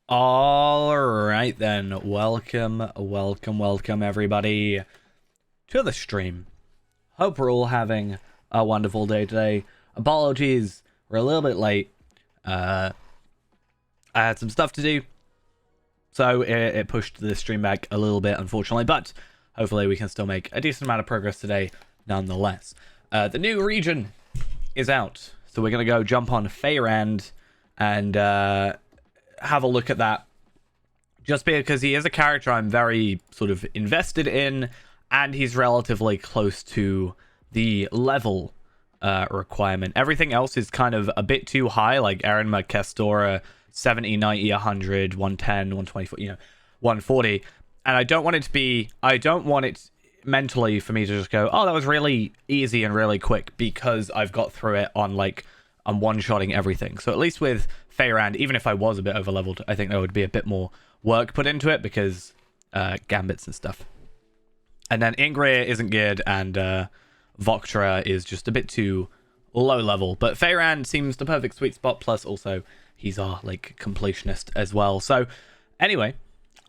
All right then, welcome everybody to the stream. Hope we're all having a wonderful day today. Apologies, we're a little bit late. I had some stuff to do, so it pushed the stream back a little bit, unfortunately, but hopefully we can still make a decent amount of progress today nonetheless. The new region is out, so we're gonna go jump on Feyrand and have a look at that, just because he is a character I'm very sort of invested in, and he's relatively close to the level requirement. Everything else is kind of a bit too high, like Eren Kestora 70, 90, 100, 110, 124, 140. And I don't want it mentally for me to just go, oh, that was really easy and really quick, because I've got through it on I'm one-shotting everything. So at least with Feyrand, even if I was a bit over-leveled, I think there would be a bit more work put into it, because gambits and stuff. And then Ingrid isn't good, and Voktra is just a bit too low level. But Feyrand seems the perfect sweet spot, plus also he's our completionist as well. So anyway,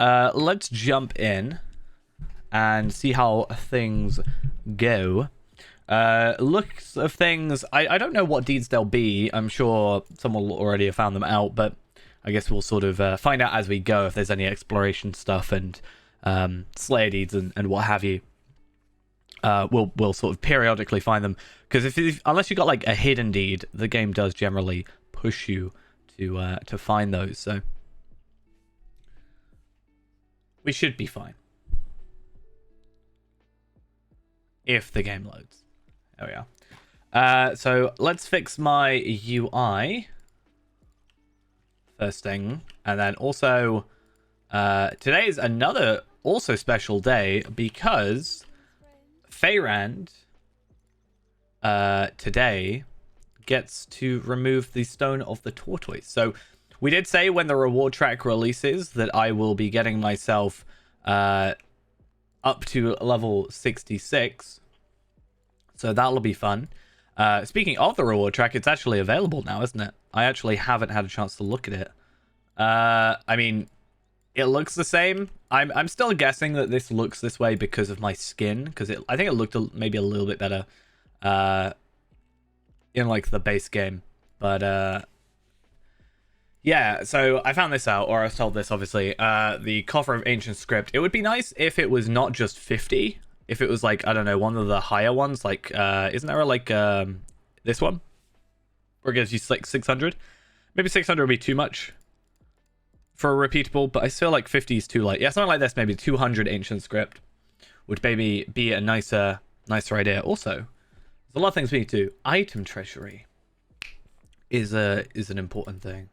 let's jump in and see how things go. Looks of things, I don't know what deeds they'll be. I'm sure someone will already have found them out, but I guess we'll sort of find out as we go if there's any exploration stuff and slayer deeds and what have you. We'll sort of periodically find them, because unless you got a hidden deed, the game does generally push you to find those. So we should be fine if the game loads. There we are. So let's fix my UI first thing, and then also today is another also special day, because Feyrand today gets to remove the Stone of the Tortoise. So we did say when the reward track releases that I will be getting myself up to level 66. So that'll be fun. Speaking of the reward track, it's actually available now, isn't it? I actually haven't had a chance to look at it. I mean, it looks the same. I'm still guessing that this looks this way because of my skin, because I think it looked maybe a little bit better in the base game. But yeah, so I found this out, or I was told this, obviously. The Coffer of Ancient Script. It would be nice if it was not just 50. If it was I don't know, one of the higher ones, isn't there this one? Where it gives you 600? Maybe 600 would be too much for a repeatable, but I feel like 50 is too light. Yeah, something like this, maybe 200 Ancient Script would maybe be a nicer idea. Also, there's a lot of things we need to do. Item treasury is an important thing,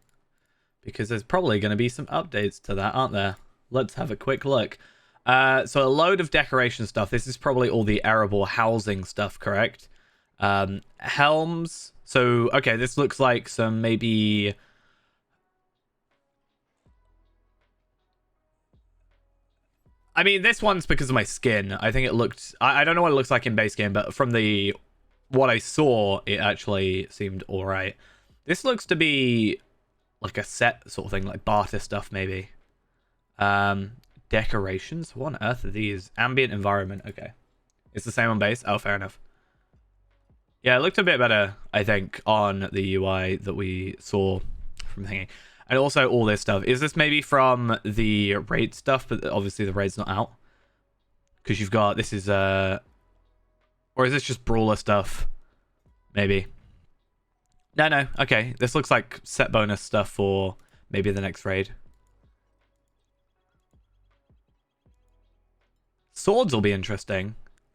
because there's probably going to be some updates to that, aren't there? Let's have a quick look. So a load of decoration stuff. This is probably all the Erebor housing stuff, correct? Helms. So, okay, this looks like some maybe... I mean, this one's because of my skin. I think it looked... I don't know what it looks like in base game, but from what I saw, it actually seemed alright. This looks to be like a set sort of thing, like barter stuff, maybe. Decorations? What on earth are these? Ambient environment. Okay. It's the same on base? Oh, fair enough. Yeah, it looked a bit better, I think, on the UI that we saw from thingy. And also all this stuff. Is this maybe from the raid stuff? But obviously the raid's not out. Because you've got... This is... Or is this just brawler stuff? Maybe. No. Okay. This looks like set bonus stuff for maybe the next raid. Swords will be interesting.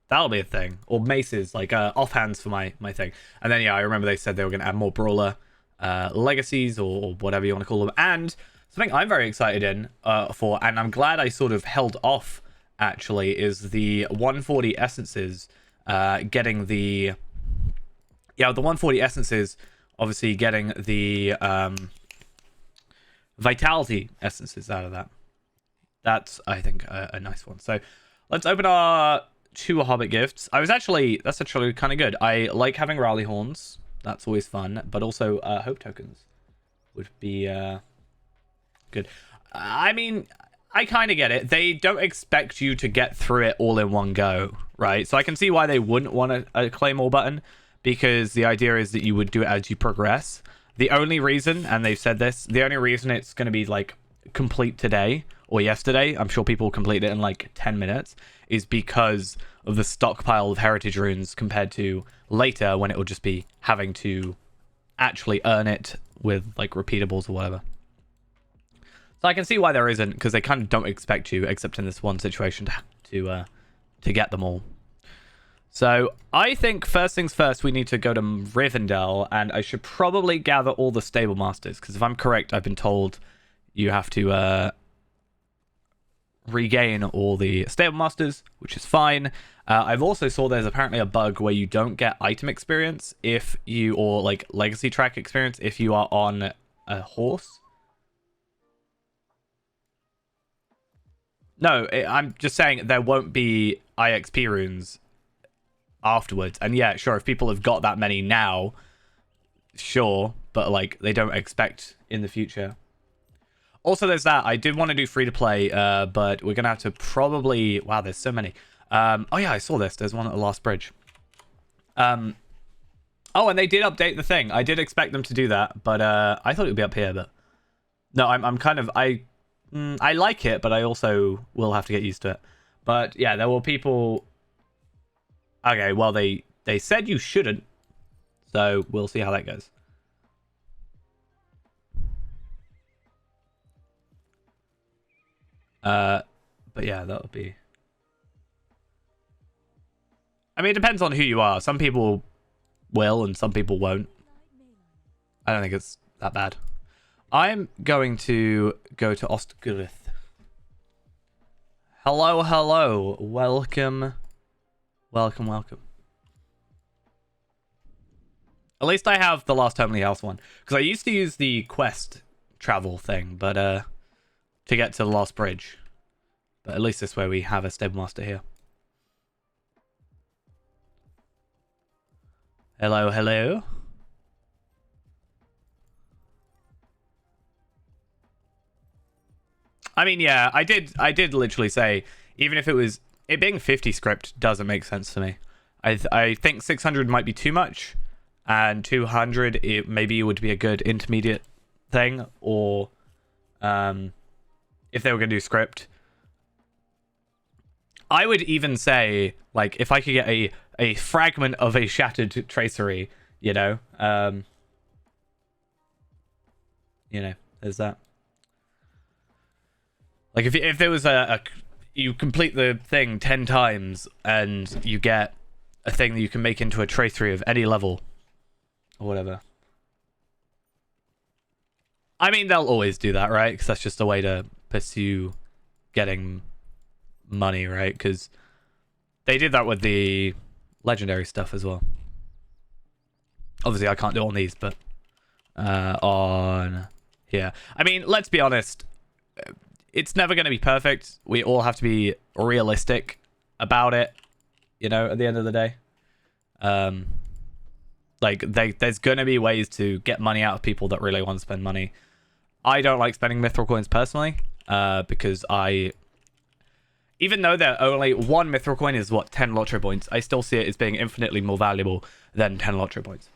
That'll be a thing. Or maces, offhands for my thing. And then, yeah, I remember they said they were going to add more brawler legacies, or whatever you want to call them. And something I'm very excited for, and I'm glad I sort of held off, actually, is the 140 essences getting the... Yeah, the 140 essences, obviously getting the vitality essences out of that. That's, I think, a nice one. So let's open our 2 Hobbit gifts. That's actually kind of good. I like having rally horns. That's always fun. But also hope tokens would be good good. I mean, I kind of get it. They don't expect you to get through it all in one go, right? So I can see why they wouldn't want a claymore button, because the idea is that you would do it as you progress. The only reason, and they've said this, the only reason it's going to be like complete today or yesterday, I'm sure people complete it in like 10 minutes, is because of the stockpile of heritage runes compared to later when it will just be having to actually earn it with like repeatables or whatever. So I can see why there isn't, because they kind of don't expect you, except in this one situation, to get them all. So I think first things first, we need to go to Rivendell, and I should probably gather all the stable masters, because if I'm correct, I've been told you have to regain all the stable masters, which is fine. I've also saw there's apparently a bug where you don't get item experience if you, or like legacy track experience if you are on a horse. No, I'm just saying there won't be IXP runes afterwards. And yeah, sure, if people have got that many now, sure, but like they don't expect in the future. Also, there's that. I did want to do free to play, but we're gonna have to probably. Wow, there's so many. Oh yeah, I saw this. There's one at the last bridge. Oh, and they did update the thing. I did expect them to do that, but I thought it would be up here. But no, I'm kind of I like it, but I also will have to get used to it. But yeah, there were people. Okay, well they said you shouldn't, so we'll see how that goes. But yeah, that would be. I mean, it depends on who you are. Some people will, and some people won't. I don't think it's that bad. I'm going to go to Ostgirth. Hello, hello. Welcome. Welcome, welcome. At least I have the Last Home in the House one. Because I used to use the quest travel thing, but to get to the last bridge. But at least this way we have a stable master here. Hello, hello. I mean, yeah, I did literally say, even if it was, it being 50 script doesn't make sense to me. I think 600 might be too much, and 200 it maybe would be a good intermediate thing, or if they were going to do script. I would even say, like, if I could get a fragment of a shattered tracery, you know, there's that. Like, if there was you complete the thing 10 times and you get a thing that you can make into a tracery of any level or whatever. I mean, they'll always do that, right? Because that's just a way to pursue getting money, right? Because they did that with the legendary stuff as well. Obviously, I can't do it on these, but on here. I mean, let's be honest. It's never going to be perfect. We all have to be realistic about it, you know, at the end of the day. Like, there's going to be ways to get money out of people that really want to spend money. I don't like spending mithril coins personally, because even though they're only one mithril coin is, 10 lottery points, I still see it as being infinitely more valuable than 10 lottery points.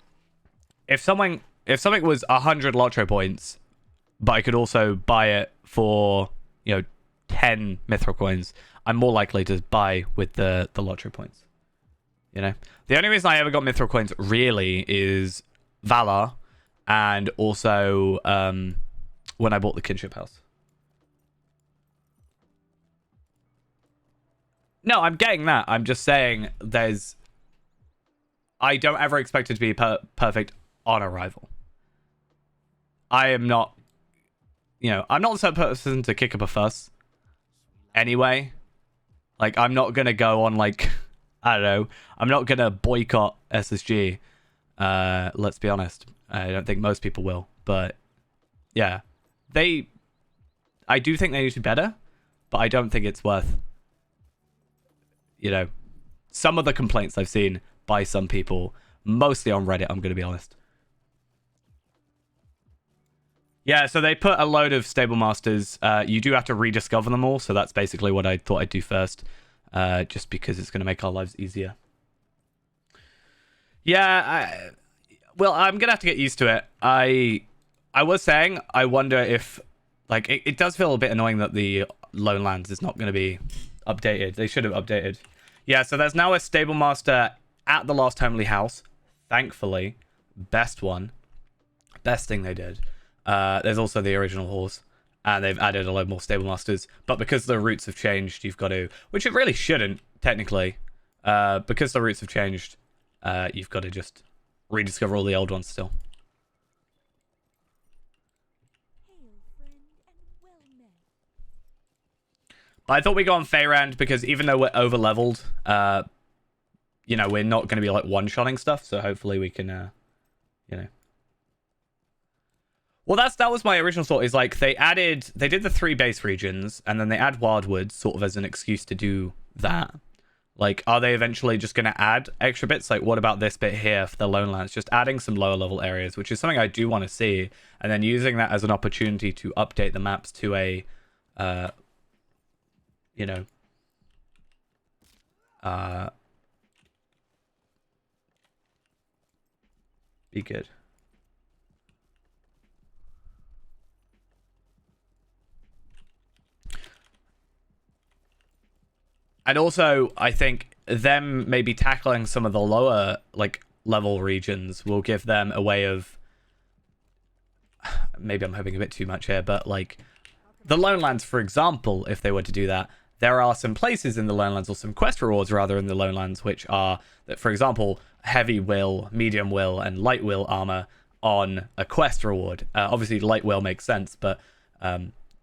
If something was 100 lottery points, but I could also buy it for, 10 mithril coins, I'm more likely to buy with the lottery points. You know? The only reason I ever got mithril coins really is Valar, and also when I bought the kinship house. No, I'm getting that. I'm just saying I don't ever expect it to be perfect on arrival. I am not, I'm not the type of person to kick up a fuss anyway. Like, I'm not going to go on, like, I don't know. I'm not going to boycott SSG. Let's be honest. I don't think most people will. But, yeah. I do think they need to be better, but I don't think it's worth, some of the complaints I've seen by some people, mostly on Reddit, I'm going to be honest. Yeah, so they put a load of stable masters. You do have to rediscover them all, so that's basically what I thought I'd do first, just because it's going to make our lives easier. Yeah, well, I'm gonna have to get used to it. I was saying, I wonder if, like, it does feel a bit annoying that the Lone Lands is not going to be updated. They should have updated. Yeah, so there's now a stable master at the Lost Homely House. Thankfully, best one, best thing they did. There's also the original horse, and they've added a load more stable masters. But because the routes have changed, you've got to, which it really shouldn't technically, because the routes have changed, you've got to just rediscover all the old ones still. But I thought we'd go on Feyrand because even though we're over leveled, you know, we're not going to be like one-shotting stuff. So hopefully we can, you know. Well, that was my original thought. Is like they did the 3 base regions, and then they add Wildwood sort of as an excuse to do that. Like, are they eventually just going to add extra bits? Like, what about this bit here for the Lone Lands? Just adding some lower level areas, which is something I do want to see. And then using that as an opportunity to update the maps to a, you know, be good. And also, I think them maybe tackling some of the lower, like, level regions will give them a way of... Maybe I'm hoping a bit too much here, but, like, the Lone Lands, for example, if they were to do that, there are some places in the Lone Lands, or some quest rewards, rather, in the Lone Lands, which are, that, for example, heavy will, medium will, and light will armor on a quest reward. Obviously, light will makes sense, but...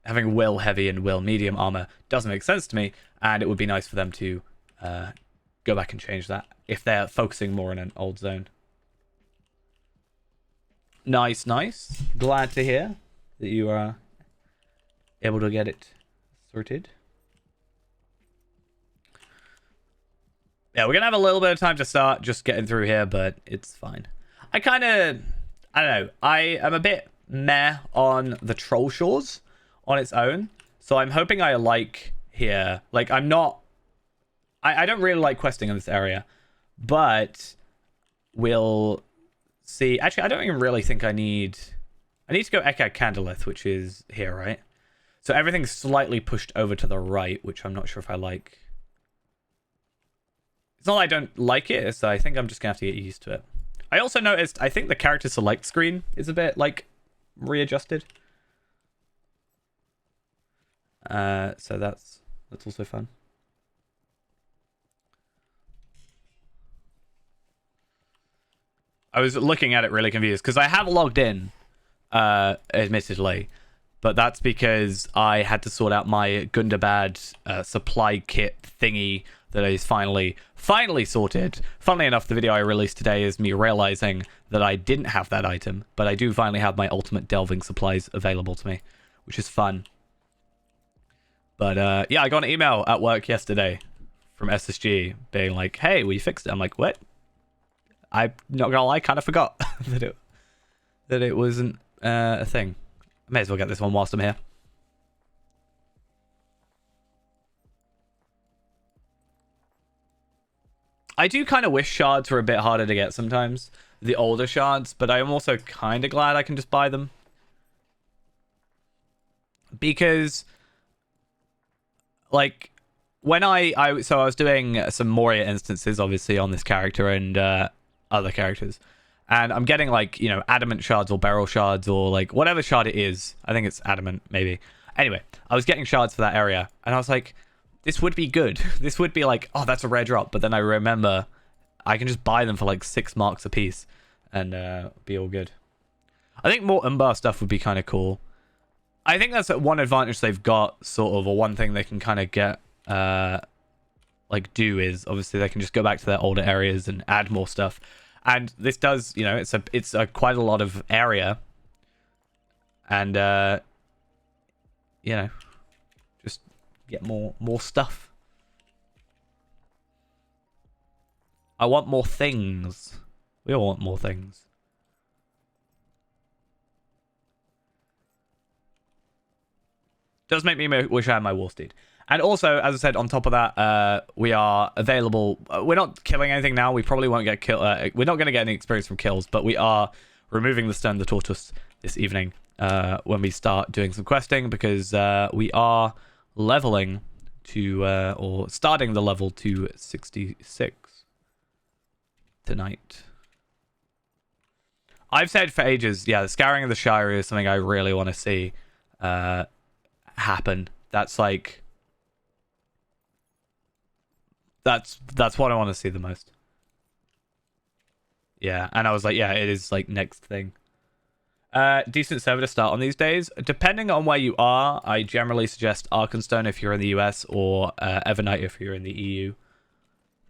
having will heavy and will medium armor doesn't make sense to me, and it would be nice for them to go back and change that if they're focusing more on an old zone. Nice. Glad to hear that you are able to get it sorted. Yeah, we're going to have a little bit of time to start just getting through here, but it's fine. I don't know. I am a bit meh on the Troll Shores on its own. So I'm hoping I like here. Like, I'm not... I don't really like questing in this area. But we'll see. Actually, I don't even really think I need... I need to go Ekad Candleth, which is here, right? So everything's slightly pushed over to the right, which I'm not sure if I like. It's not that I don't like it. It's that I think I'm just going to have to get used to it. I also noticed, I think the character select screen is a bit, like, readjusted. So that's also fun. I was looking at it really confused because I have logged in, admittedly, but that's because I had to sort out my Gundabad supply kit thingy that is finally sorted. Funnily enough, the video I released today is me realizing that I didn't have that item, but I do finally have my ultimate delving supplies available to me, which is fun. But yeah, I got an email at work yesterday from SSG being like, hey, we fixed it. I'm like, what? I'm not gonna lie, kind of forgot that it wasn't a thing. I may as well get this one whilst I'm here. I do kind of wish shards were a bit harder to get sometimes, the older shards, but I'm also kind of glad I can just buy them. Because... like, when I was doing some Moria instances, obviously, on this character and other characters. And I'm getting, like, you know, adamant shards or beryl shards or, like, whatever shard it is. I think it's adamant, maybe. Anyway, I was getting shards for that area. And I was like, this would be good. This would be like, oh, that's a rare drop. But then I remember I can just buy them for, like, 6 marks a piece. And be all good. I think more Umbar stuff would be kind of cool. I think that's one advantage they've got, sort of, or one thing they can kind of get, like, do is, obviously, they can just go back to their older areas and add more stuff. And this does, you know, it's quite a lot of area. And, you know, just get more stuff. I want more things. We all want more things. Does make me wish I had my war steed. And also, as I said, on top of that, we are available. We're not killing anything now. We probably won't get kill. We're not going to get any experience from kills, but we are removing the stone, the tortoise this evening when we start doing some questing, because we are leveling to or starting the level to 66 tonight. I've said for ages, yeah, the Scouring of the Shire is something I really want to see happen. That's like that's what I want to see the most. Yeah, and I was like, yeah, it is like next thing. Decent server to start on these days. Depending on where you are, I generally suggest Arkenstone if you're in the US, or Evernight if you're in the EU.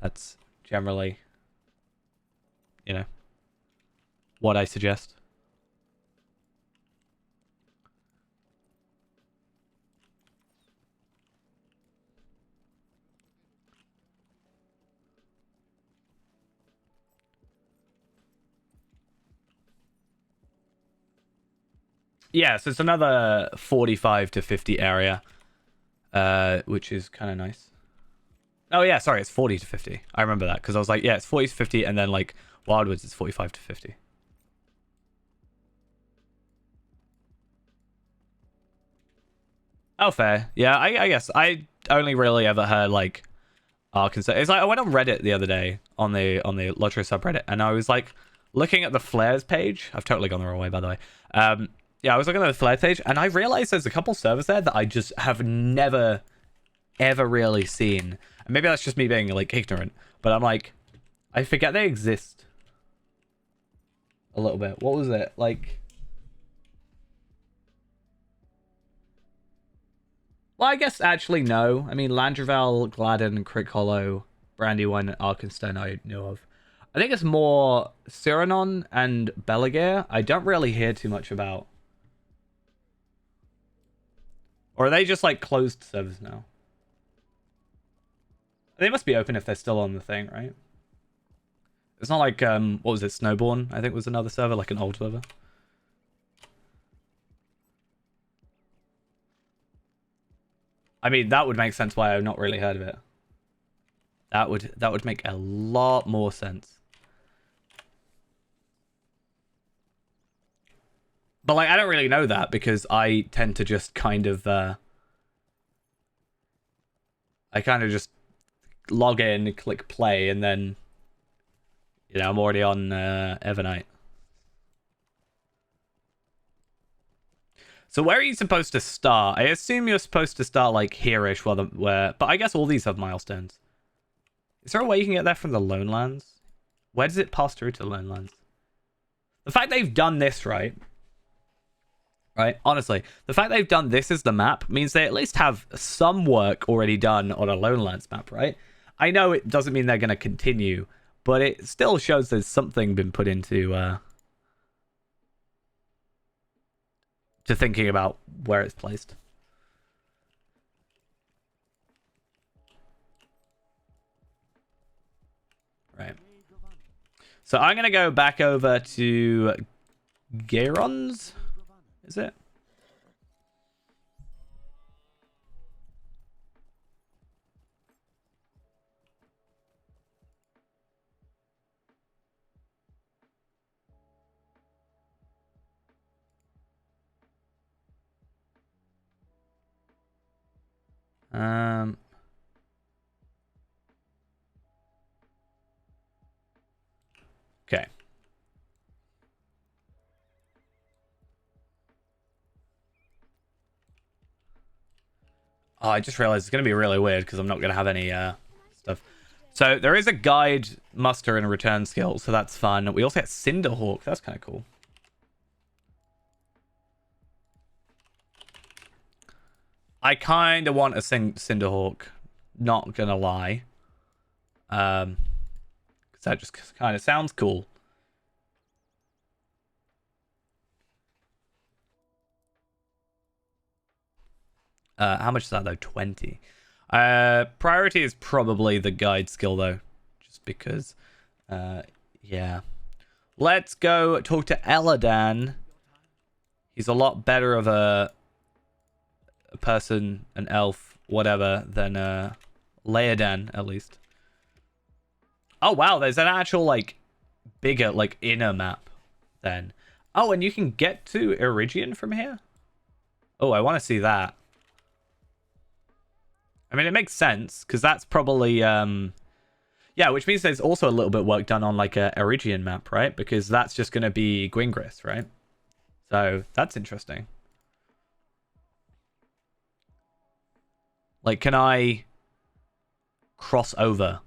That's generally, you know, what I suggest. Yeah, so it's another 45 to 50 area, which is kind of nice. Oh yeah, sorry, it's 40 to 50. I remember that because I was like, yeah, it's 40 to 50, and then like Wildwoods is 45 to 50. Oh, fair. Yeah, I guess I only really ever heard like Arkansas. It's like I went on Reddit the other day on the Lotro subreddit, and I was like looking at the flares page. I've totally gone the wrong way, by the way. Yeah, I was looking at the flares page, and I realized there's a couple servers there that I just have never ever really seen. And maybe that's just me being like ignorant, but I'm like, I forget they exist a little bit. What was it like? Well, I guess actually no. I mean, Landrevel, Gladden, Crick Hollow, Brandywine, and Arkenstone I know of. I think it's more Cyranon and Belagere. I don't really hear too much about. Or are they just like closed servers now? They must be open if they're still on the thing, right? It's not like, what was it, Snowborn, I think was another server, like an old server. I mean, that would make sense why I've not really heard of it. That would make a lot more sense. But like, I don't really know that because I tend to just kind of, I kind of just log in, click play, and then, you know, I'm already on Evernight. So where are you supposed to start? I assume you're supposed to start like here-ish, where, but I guess all these have milestones. Is there a way you can get there from the Lone Lands? Where does it pass through to the Lone Lands? The fact they've done this right, honestly, the fact they've done this as the map means they at least have some work already done on a Lone Lands map, right? I know it doesn't mean they're going to continue, but it still shows there's something been put into to thinking about where it's placed. Right. So I'm going to go back over to Garon's. Is it? Okay. Oh, I just realized it's going to be really weird because I'm not going to have any stuff. So there is a guide, muster, and a return skill, so that's fun. We also get Cinderhawk. That's kind of cool. I kind of want a Cinderhawk, not going to lie. Because that just kind of sounds cool. How much is that though? 20. Priority is probably the guide skill though, just because. Yeah. Let's go talk to Eladan. He's a lot better of a a person, an elf, whatever, than Leodan, at least. Oh, wow, there's an actual, like, bigger, like, inner map then. Oh, and you can get to Erigion from here? Oh, I want to see that. I mean, it makes sense, because that's probably, yeah, which means there's also a little bit of work done on, like, a Erigion map, right? Because that's just going to be Gwingris, right? So, that's interesting. Like, can I cross over?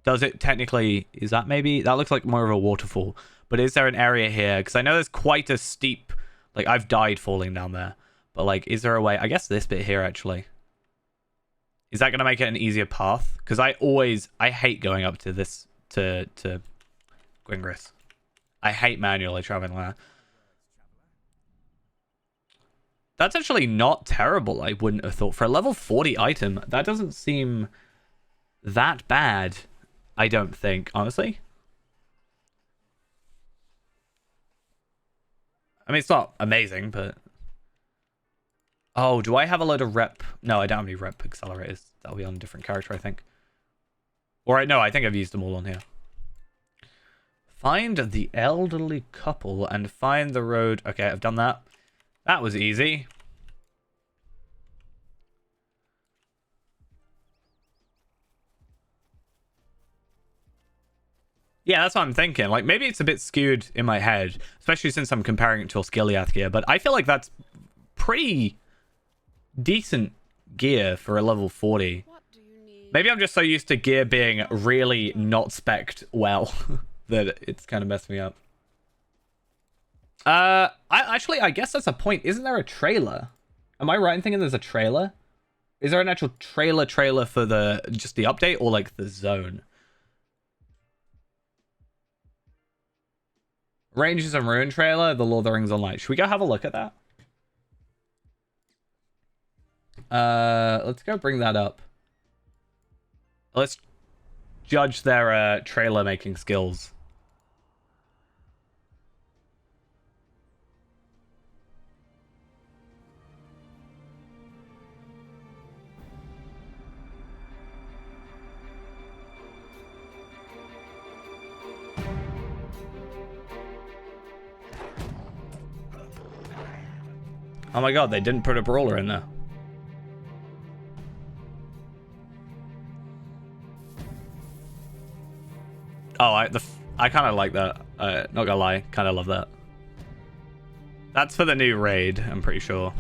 Does it technically... Is that maybe... That looks like more of a waterfall. But is there an area here? Because I know there's quite a steep... Like, I've died falling down there. But, like, is there a way... I guess this bit here, actually. Is that going to make it an easier path? Because I hate going up to this... To Gwingris. I hate manually traveling like that. That's actually not terrible, I wouldn't have thought. For a level 40 item, that doesn't seem that bad, I don't think, honestly. I mean, it's not amazing, but... Oh, do I have a load of rep? No, I don't have any rep accelerators. That'll be on a different character, I think. Or, no, I think I've used them all on here. Find the elderly couple and find the road. Okay, I've done that. That was easy. Yeah, that's what I'm thinking. Like, maybe it's a bit skewed in my head, especially since I'm comparing it to Osgiliath gear, but I feel like that's pretty decent gear for a level 40. Maybe I'm just so used to gear being really not spec'd well that it's kind of messed me up. I guess that's a point. Isn't there a trailer? Am I right in thinking there's a trailer? Is there an actual trailer for just the update or like the zone? Rangers and Ruin trailer, the Lord of the Rings Online. Should we go have a look at that? Let's go bring that up. Let's judge their trailer making skills. Oh my god, they didn't put a brawler in there. Oh, I kind of like that. Not gonna lie, kind of love that. That's for the new raid, I'm pretty sure.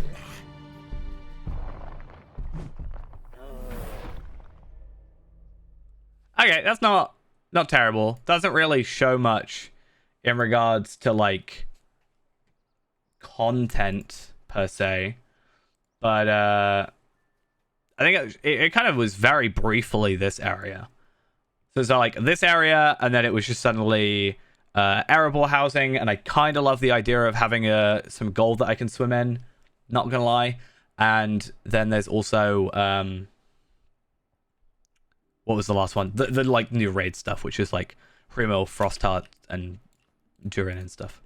Okay, that's not terrible. Doesn't really show much in regards to like content per se, but I think it kind of was very briefly this area. So it's like this area, and then it was just suddenly arable housing, and I kind of love the idea of having some gold that I can swim in, not gonna lie. And then there's also what was the last one? The like new raid stuff, which is like Primo, Frostheart, and Durin and stuff.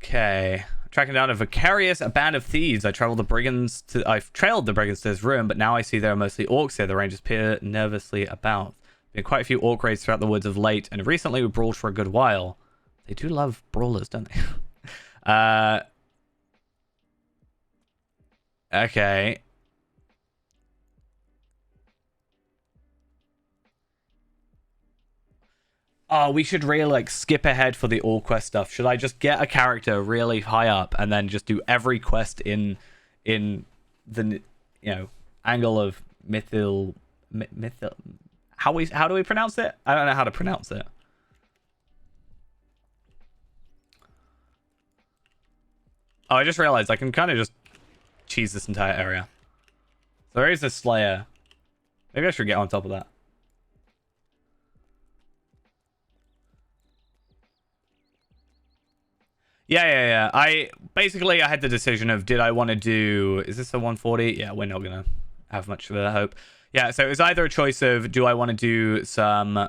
Okay. Tracking down a vicarious band of thieves. I've trailed the brigands to his room, but now I see there are mostly orcs here. The rangers peer nervously about. Been quite a few orc raids throughout the woods of late, and recently we brawled for a good while. They do love brawlers, don't they? Okay. Oh, we should really like skip ahead for the all quest stuff. Should I just get a character really high up and then just do every quest in the angle of mythil how do we pronounce it? I don't know how to pronounce it. Oh, I just realized I can kind of just cheese this entire area. So there is a Slayer. Maybe I should get on top of that. Yeah. I had the decision of did I want to do... Is this a 140? Yeah, we're not going to have much of a hope. Yeah, so it was either a choice of do I want to do some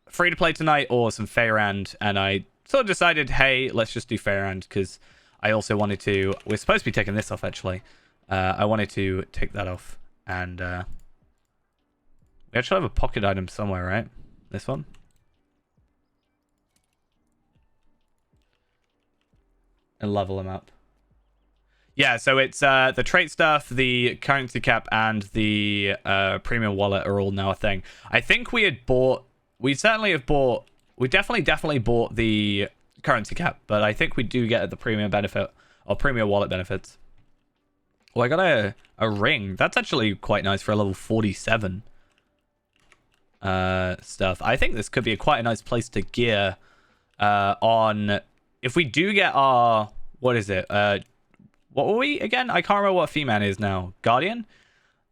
free-to-play tonight or some Feyrand, and I sort of decided, hey, let's just do Feyrand, because I also wanted to... We're supposed to be taking this off, actually. I wanted to take that off. And we actually have a pocket item somewhere, right? This one? And level them up. Yeah, so it's the trait stuff, the currency cap, and the premium wallet are all now a thing. I think we had bought... We certainly have bought... We definitely bought the currency cap, but I think we do get the premium benefit, or premium wallet benefits. Oh, I got a ring. That's actually quite nice for a level 47 stuff. I think this could be quite a nice place to gear on... If we do get our... What is it? What were we again? I can't remember what Fee-Man is now. Guardian?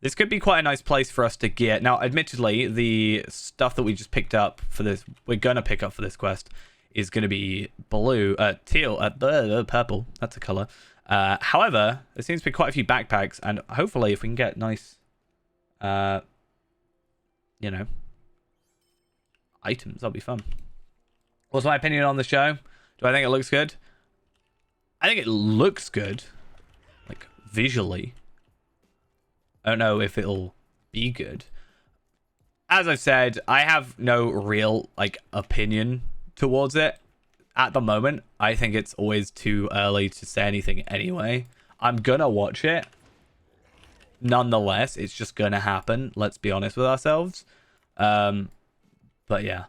This could be quite a nice place for us to gear. Now, admittedly, the stuff that we just picked up for this... We're going to pick up for this quest is going to be blue... teal... purple. That's a color. However, there seems to be quite a few backpacks, and hopefully if we can get nice... you know... items, that'll be fun. What's my opinion on the show? Do I think it looks good? I think it looks good. Like, visually. I don't know if it'll be good. As I've said, I have no real, like, opinion towards it. At the moment, I think it's always too early to say anything anyway. I'm gonna watch it. Nonetheless, it's just gonna happen. Let's be honest with ourselves. But yeah.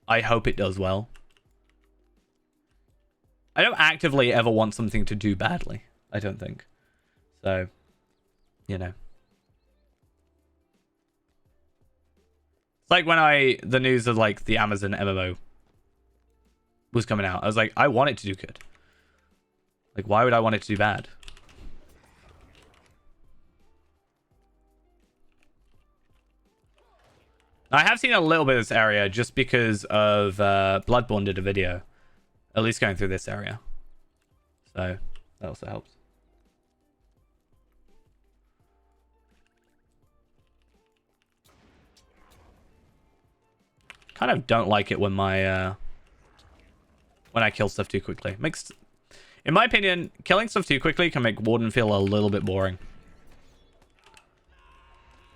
I hope it does well. I don't actively ever want something to do badly. I don't think. So, you know. It's like when the news of like the Amazon MMO was coming out. I was like, I want it to do good. Like, why would I want it to do bad? I have seen a little bit of this area just because of Bloodborne did a video. At least going through this area. So, that also helps. Kind of don't like it when my... when I kill stuff too quickly. In my opinion, killing stuff too quickly can make Warden feel a little bit boring.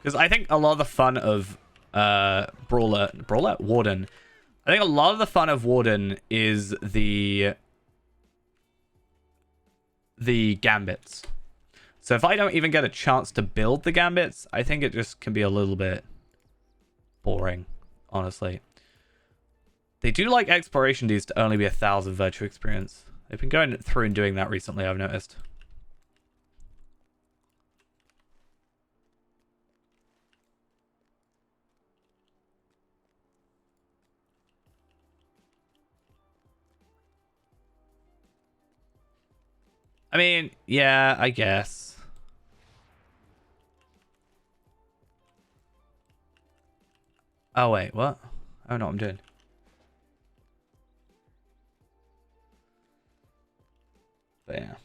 Because I think a lot of the fun of Warden. I think a lot of the fun of Warden is the gambits. So if I don't even get a chance to build the gambits, I think it just can be a little bit boring, honestly. They do like exploration dues to only be 1,000 virtue experience. They've been going through and doing that recently, I've noticed. I mean, yeah, I guess. Oh, wait, what? I don't know what I'm doing. But yeah.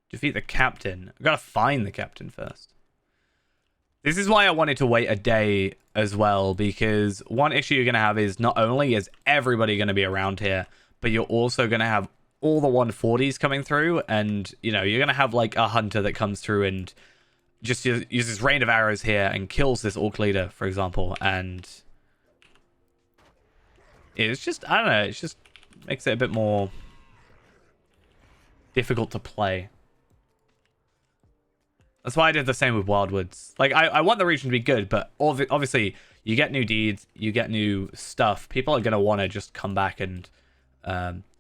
Defeat the captain. I've got to find the captain first. This is why I wanted to wait a day as well, because one issue you're going to have is not only is everybody going to be around here, but you're also going to have all the 140s coming through, and, you know, you're going to have, like, a hunter that comes through and just uses rain of arrows here and kills this orc leader, for example, and it's just, I don't know, it just makes it a bit more difficult to play. That's why I did the same with Wildwoods. Like, I want the region to be good, but obviously, you get new deeds, you get new stuff. People are going to want to just come back and,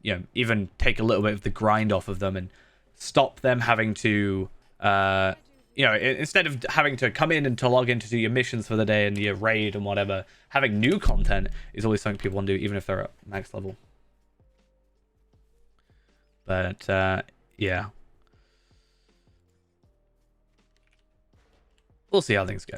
you know, even take a little bit of the grind off of them and stop them having to, you know, instead of having to come in and to log in to do your missions for the day and your raid and whatever, having new content is always something people want to do, even if they're at max level. But, yeah. We'll see how things go.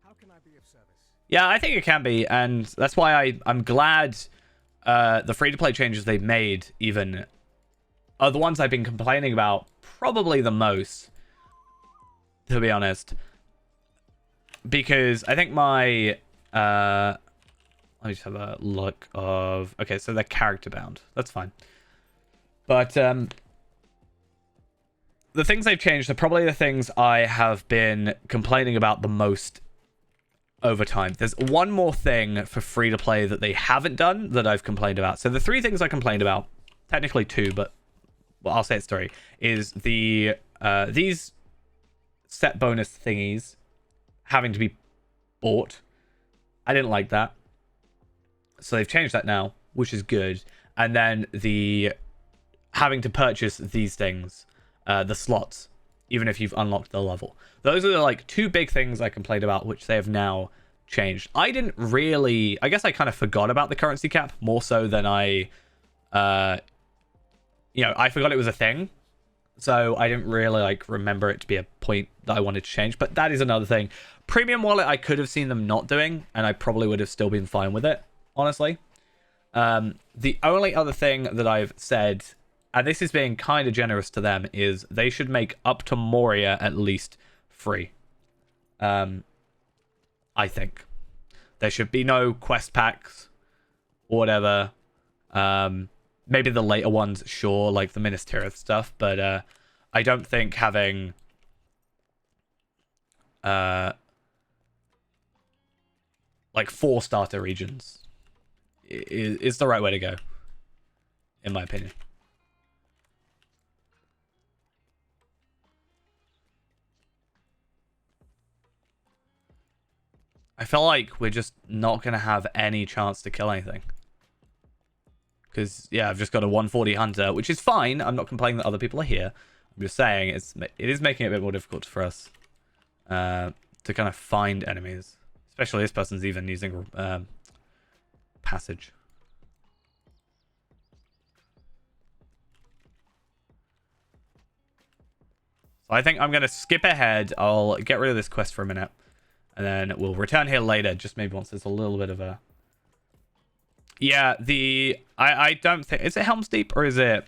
How can I be of service? Yeah, I think it can be, and that's why I'm glad the free-to-play changes they've made even are the ones I've been complaining about probably the most, to be honest. Because I think my... let me just have a look of... Okay, so they're character bound. That's fine. But the things they've changed are probably the things I have been complaining about the most over time. There's one more thing for free-to-play that they haven't done that I've complained about. So the 3 things I complained about, technically 2, but well, I'll say it's 3, is the these set bonus thingies having to be bought. I didn't like that. So they've changed that now, which is good. And then the having to purchase these things, the slots, even if you've unlocked the level. Those are the, like, 2 big things I complained about, which they have now changed. I didn't really... I guess I kind of forgot about the currency cap more so than I... you know, I forgot it was a thing. So I didn't really, like, remember it to be a point that I wanted to change. But that is another thing. Premium Wallet, I could have seen them not doing, and I probably would have still been fine with it, honestly. The only other thing that I've said, and this is being kind of generous to them, is they should make Up to Moria at least free. I think. There should be no quest packs or whatever. Maybe the later ones, sure, like the Minas Tirith stuff, but I don't think having like 4 starter regions is the right way to go, in my opinion. I feel like we're just not going to have any chance to kill anything. Because, yeah, I've just got a 140 hunter, which is fine. I'm not complaining that other people are here. I'm just saying it is making it a bit more difficult for us to kind of find enemies. Especially this person's even using passage. So I think I'm going to skip ahead. I'll get rid of this quest for a minute. And then we'll return here later, just maybe once there's a little bit of a... Yeah, I don't think... Is it Helm's Deep or is it...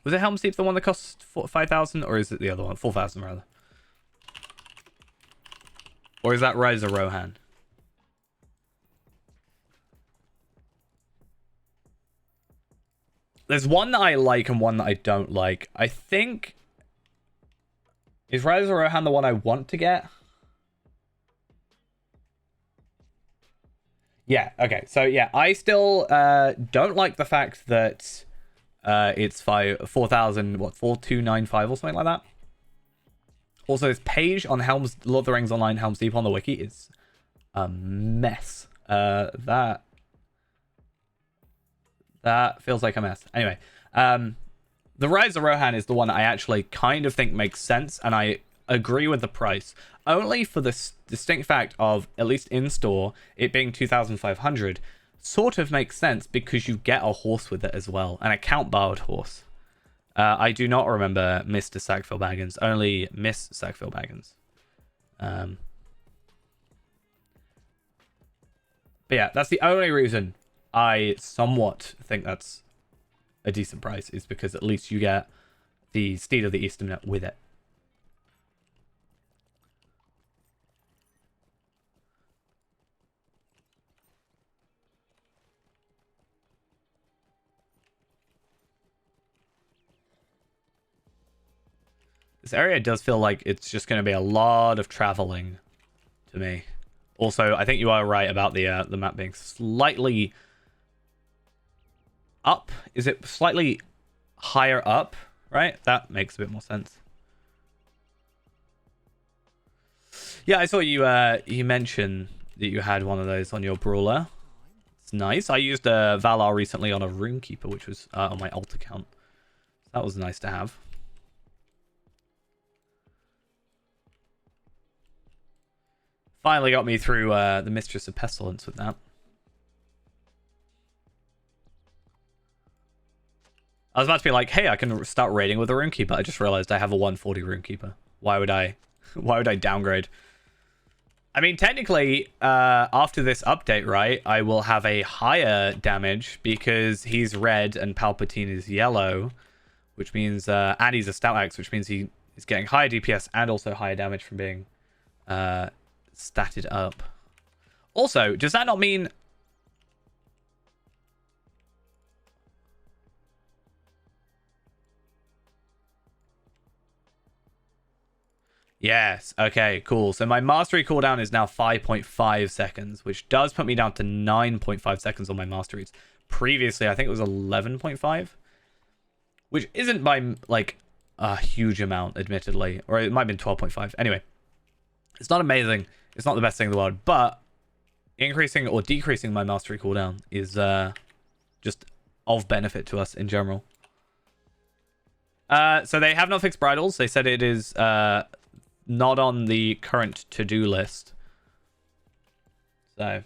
Was it Helm's Deep the one that costs 5,000? Or is it the other one? 4,000 rather. Or is that Rise of Rohan? There's one that I like and one that I don't like. I think... Is Rise of Rohan the one I want to get? Yeah, okay. So, yeah, I still don't like the fact that it's 4,000, what, 4,295 or something like that. Also, this page on Lord of the Rings Online Helm's Deep on the wiki is a mess. That feels like a mess. Anyway, the Rise of Rohan is the one I actually kind of think makes sense, and I agree with the price. Only for the distinct fact of, at least in-store, it being 2,500 sort of makes sense because you get a horse with it as well, an account-barred horse. I do not remember Mr. Sackville Baggins, only Miss Sackville Baggins. But yeah, that's the only reason I somewhat think that's a decent price, is because at least you get the Steed of the Easternnet with it. This area does feel like it's just going to be a lot of traveling to me. Also, I think you are right about the map being slightly up. Is it slightly higher up? Right? That makes a bit more sense. Yeah, I saw you you mention that you had one of those on your brawler. It's nice. I used a Valar recently on a Runekeeper, which was on my alt account. That was nice to have. Finally got me through the Mistress of Pestilence with that. I was about to be like, hey, I can start raiding with a Runekeeper. I just realized I have a 140 Runekeeper. Why would I downgrade? I mean, technically, after this update, right, I will have a higher damage because he's red and Palpatine is yellow, which means and he's a stout axe, which means he is getting higher DPS and also higher damage from being statted up. Also, does that not mean... Yes, okay, cool. So my mastery cooldown is now 5.5 seconds, which does put me down to 9.5 seconds on my masteries. Previously, I think it was 11.5, which isn't by, like, a huge amount, admittedly. Or it might have been 12.5. Anyway, it's not amazing. It's not the best thing in the world, but increasing or decreasing my mastery cooldown is just of benefit to us in general. So they have not fixed bridles. They said it is... not on the current to-do list. So.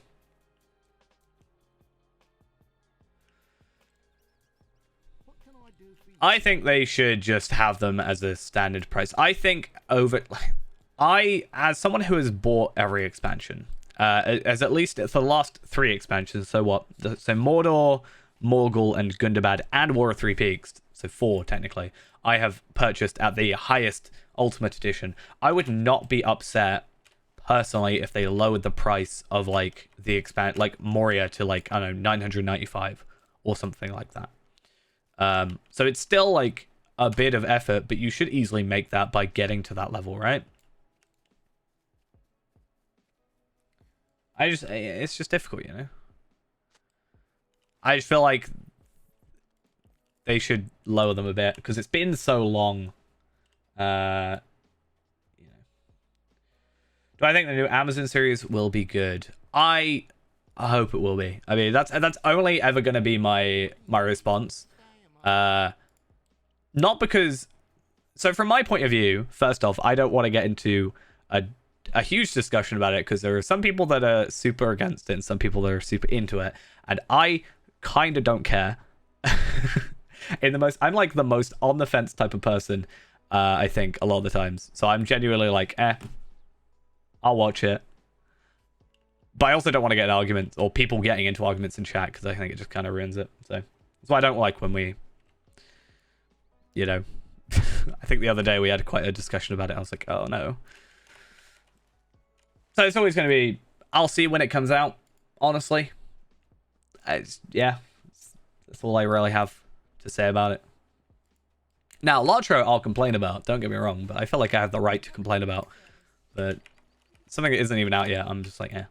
I think they should just have them as a standard price. I think as someone who has bought every expansion, as at least for the last 3 expansions, so what? So Mordor, Morgul, and Gundabad, and War of Three Peaks, so 4 technically, I have purchased at the highest Ultimate Edition. I would not be upset personally if they lowered the price of like the like Moria to like, I don't know, 995 or something like that. So it's still like a bit of effort, but you should easily make that by getting to that level, right? It's just difficult, you know? I just feel like they should lower them a bit because it's been so long. You know. Do I think the new Amazon series will be good? I hope it will be. I mean, that's only ever going to be my response. Not because... So from my point of view, first off, I don't want to get into a huge discussion about it because there are some people that are super against it and some people that are super into it. And I kind of don't care. I'm like the most on the fence type of person, I think, a lot of the times. So I'm genuinely like, I'll watch it. But I also don't want to get in arguments or people getting into arguments in chat because I think it just kind of ruins it. So that's why I don't like when we, you know, I think the other day we had quite a discussion about it. I was like, oh no. So it's always going to be, I'll see when it comes out, honestly. Yeah, that's all I really have to say about it. Now, Lotro I'll complain about, don't get me wrong, but I feel like I have the right to complain about. But something that isn't even out yet, I'm just like, eh.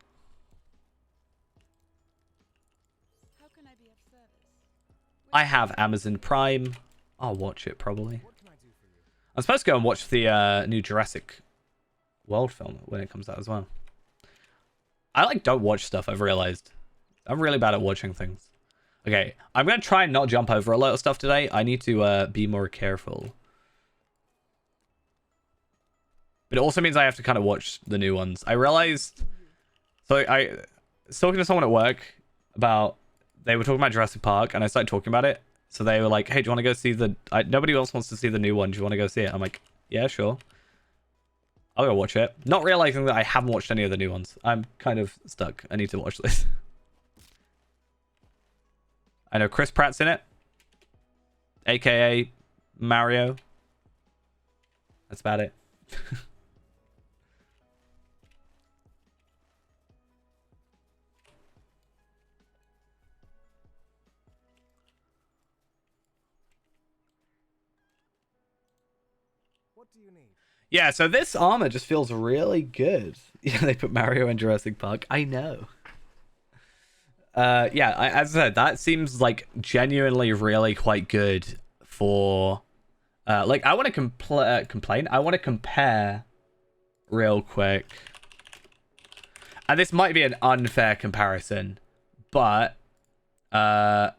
How can I be of service? I have Amazon Prime. I'll watch it, probably. I'm supposed to go and watch the new Jurassic World film when it comes out as well. I, like, don't watch stuff, I've realized. I'm really bad at watching things. Okay, I'm going to try and not jump over a lot of stuff today. I need to be more careful. But it also means I have to kind of watch the new ones. I realized... So I was talking to someone at work about... They were talking about Jurassic Park, and I started talking about it. So they were like, hey, do you want to go see the... nobody else wants to see the new one. Do you want to go see it? I'm like, yeah, sure. I'll go watch it. Not realizing that I haven't watched any of the new ones. I'm kind of stuck. I need to watch this. I know Chris Pratt's in it. AKA Mario. That's about it. What do you need? Yeah, so this armor just feels really good. Yeah, they put Mario in Jurassic Park. I know. Yeah, as I said, that seems like genuinely really quite good for... like, I want to complain. I want to compare real quick. And this might be an unfair comparison, but I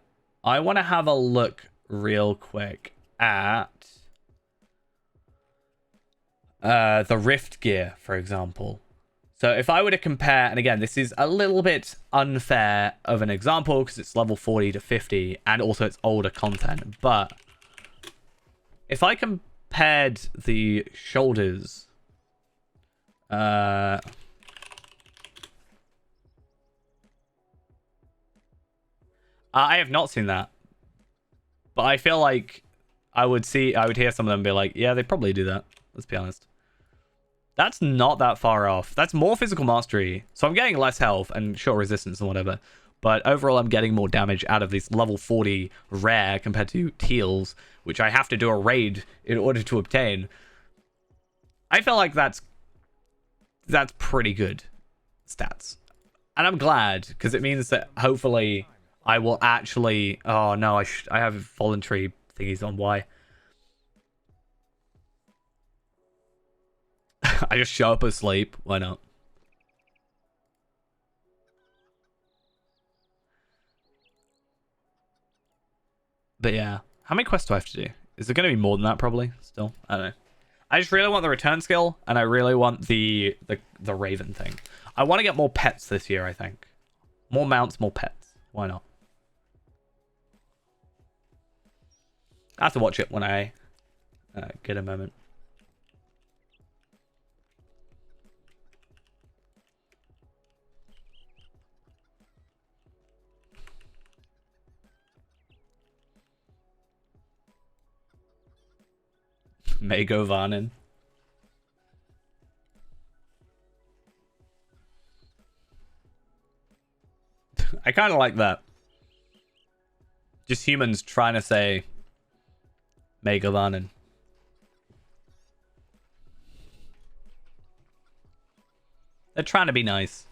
want to have a look real quick at the Rift gear, for example. So if I were to compare, and again, this is a little bit unfair of an example because it's level 40 to 50 and also it's older content, but if I compared the shoulders, I have not seen that, but I feel like I would hear some of them be like, yeah, they probably do that. Let's be honest. That's not that far off. That's more physical mastery. So I'm getting less health and short resistance and whatever. But overall, I'm getting more damage out of this level 40 rare compared to Teals, which I have to do a raid in order to obtain. I feel like that's pretty good stats. And I'm glad, because it means that hopefully I will actually... Oh, no, I have voluntary thingies on. Why? I just show up asleep. Why not? But yeah. How many quests do I have to do? Is there going to be more than that, probably? Still? I don't know. I just really want the return skill, and I really want the Raven thing. I want to get more pets this year, I think. More mounts, more pets. Why not? I have to watch it when I get a moment. Mago Varnin. I kind of like that. Just humans trying to say Mago Varnin. They're trying to be nice.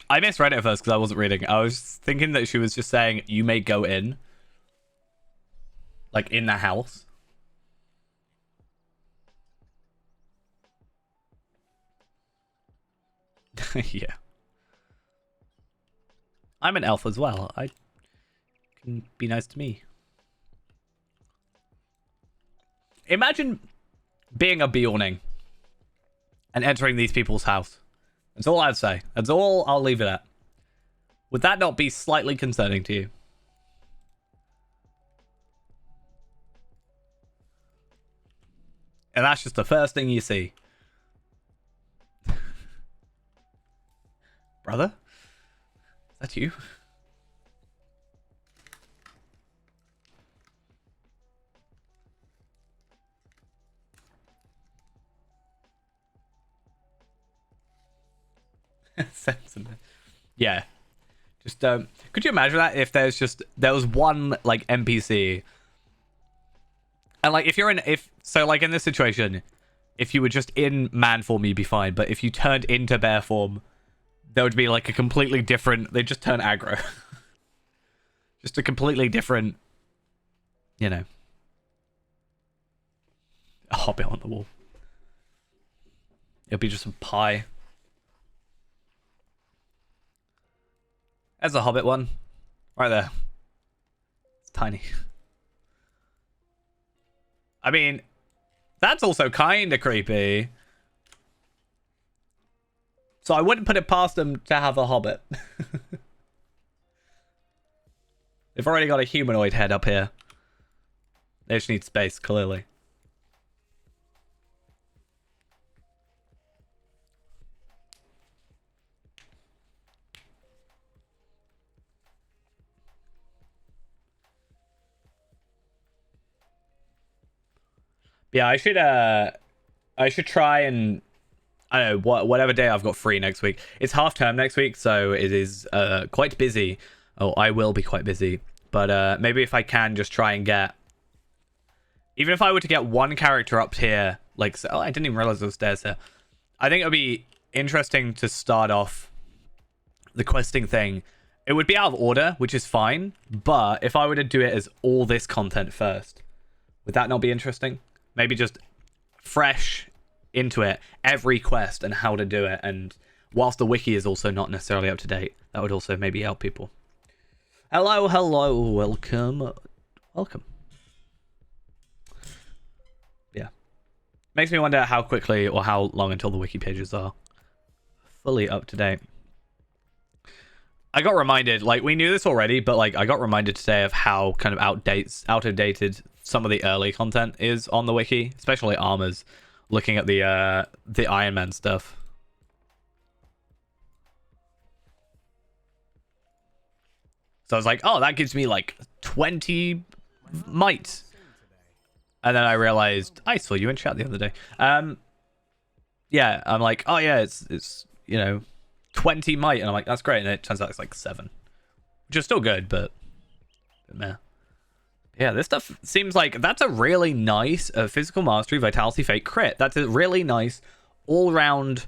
I misread it at first because I wasn't reading. I was thinking that she was just saying, you may go in. Like, in the house. Yeah. I'm an elf as well. I can be nice to me. Imagine being a Bjorning and entering these people's house. That's all I'd say. That's all I'll leave it at. Would that not be slightly concerning to you? And that's just the first thing you see. Brother? Is that you? Yeah. Just could you imagine that if there was one like NPC, and like if in this situation, if you were just in man form you'd be fine, but if you turned into bear form, there would be like a completely different, they just turn aggro. Just a completely different, you know, a hobbit on the wall. It'll be just some pie. There's a hobbit one. Right there. It's tiny. I mean, that's also kind of creepy. So I wouldn't put it past them to have a hobbit. They've already got a humanoid head up here. They just need space, clearly. Yeah, I should try and I don't know whatever day I've got free next week. It's half term next week, so it is quite busy. Oh, I will be quite busy. But maybe if I can just try and get, even if I were to get one character up here, like, oh, I didn't even realize there was stairs here. I think it would be interesting to start off the questing thing. It would be out of order, which is fine. But if I were to do it as all this content first, would that not be interesting? Maybe just fresh into it, every quest and how to do it. And whilst the wiki is also not necessarily up to date, that would also maybe help people. Hello, welcome. Yeah. Makes me wonder how quickly or how long until the wiki pages are fully up to date. I got reminded, like, we knew this already, but like I got reminded today of how kind of out of dated some of the early content is on the wiki, especially armors. Looking at the Iron Man stuff. So I was like, oh, that gives me like 20 might. And then I realized I saw you in chat the other day. Yeah, I'm like, oh yeah, it's 20 might, and I'm like, that's great, and it turns out it's like 7, which is still good, but meh. Yeah, this stuff seems like that's a really nice physical mastery, vitality, fate, crit. That's a really nice all-round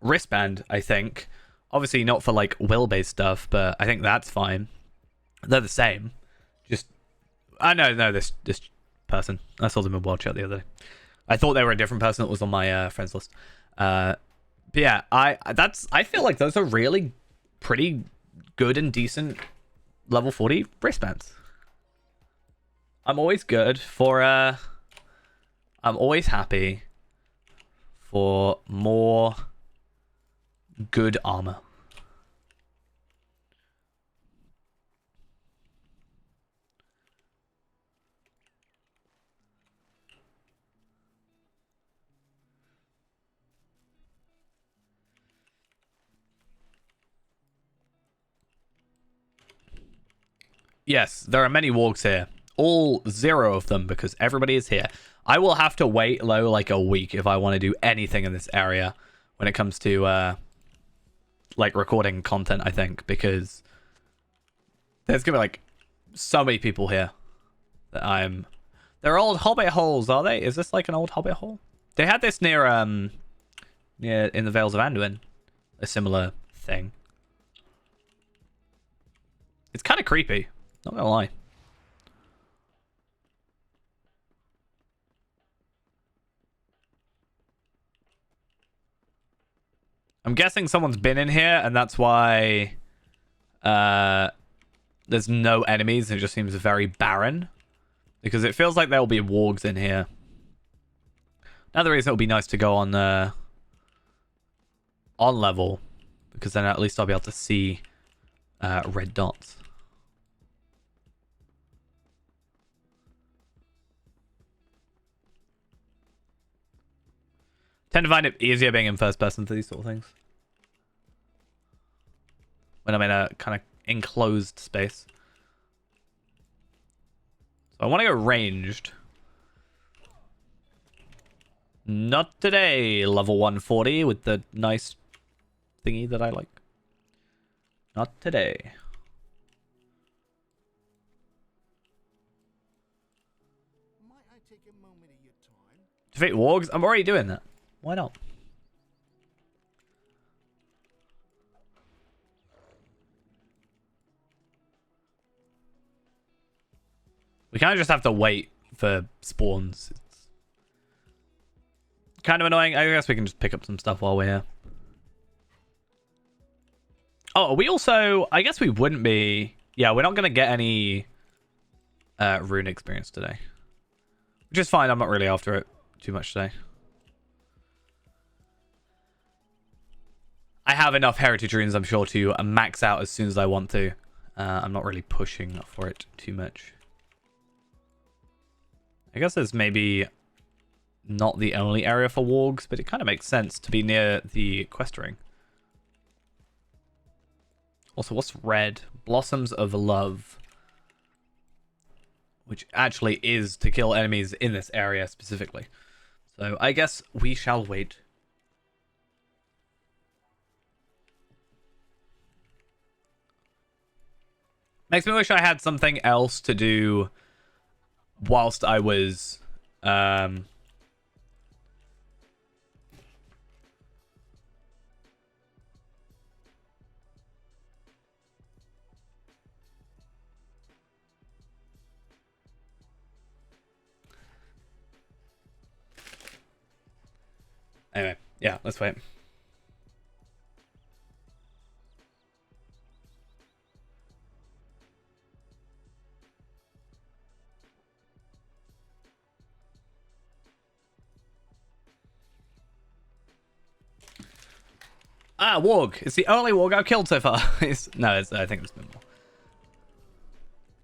wristband, I think. Obviously not for like will-based stuff, but I think that's fine. They're the same. Just no, this person. I saw them in World Chat the other day. I thought they were a different person that was on my friends list. But yeah, I feel like those are really pretty good and decent level 40 wristbands. I'm always good for I'm always happy for more good armor. Yes, there are many wargs here. All 0 of them because everybody is here. I will have to wait low like a week if I want to do anything in this area when it comes to like recording content, I think, because there's gonna be like so many people here that they're old hobbit holes, are they? Is this like an old hobbit hole? They had this near in the Vales of Anduin, a similar thing. It's kind of creepy, not gonna lie. I'm guessing someone's been in here, and that's why there's no enemies. It just seems very barren. Because it feels like there'll be wargs in here. Another reason it would be nice to go on level. Because then at least I'll be able to see red dots. Tend to find it easier being in first person for these sort of things. When I'm in a kind of enclosed space. So I want to go ranged. Not today, level 140 with the nice thingy that I like. Not today. Might I take a moment of your time? Defeat wargs? I'm already doing that. Why not? We kind of just have to wait for spawns. It's kind of annoying. I guess we can just pick up some stuff while we're here. Oh, we also... I guess we wouldn't be... Yeah, we're not going to get any rune experience today. Which is fine. I'm not really after it too much today. I have enough heritage runes, I'm sure, to max out as soon as I want to. I'm not really pushing for it too much. I guess there's maybe not the only area for wargs, but it kind of makes sense to be near the quest ring. Also, what's red? Blossoms of Love. Which actually is to kill enemies in this area specifically. So I guess we shall wait. Makes me wish I had something else to do whilst I was anyway, yeah, let's wait. Ah, warg. It's the only warg I've killed so far. I think there's been more.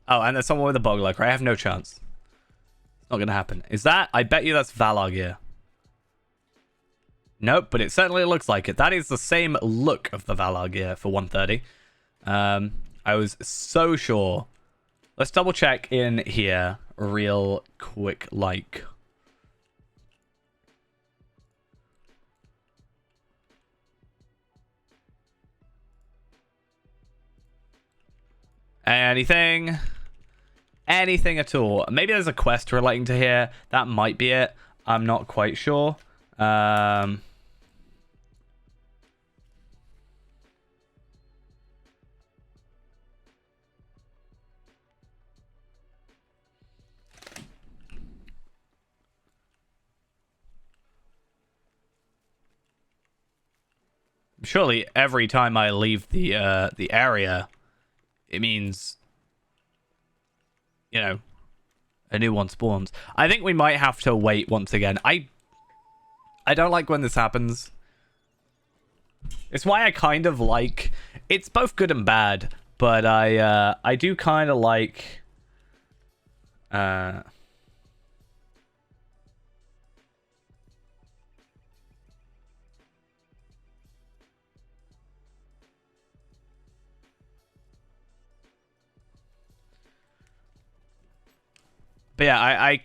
Oh, and there's someone with a bog lurker. I have no chance. It's not going to happen. Is that? I bet you that's Valar gear. Nope, but it certainly looks like it. That is the same look of the Valar gear for 130. I was so sure. Let's double check in here real quick like. Anything at all. Maybe there's a quest relating to here. That might be it. I'm not quite sure. Surely every time I leave the area, it means, you know, a new one spawns. I think we might have to wait once again. I don't like when this happens. It's why I kind of like... It's both good and bad, but I do kind of like... But yeah, I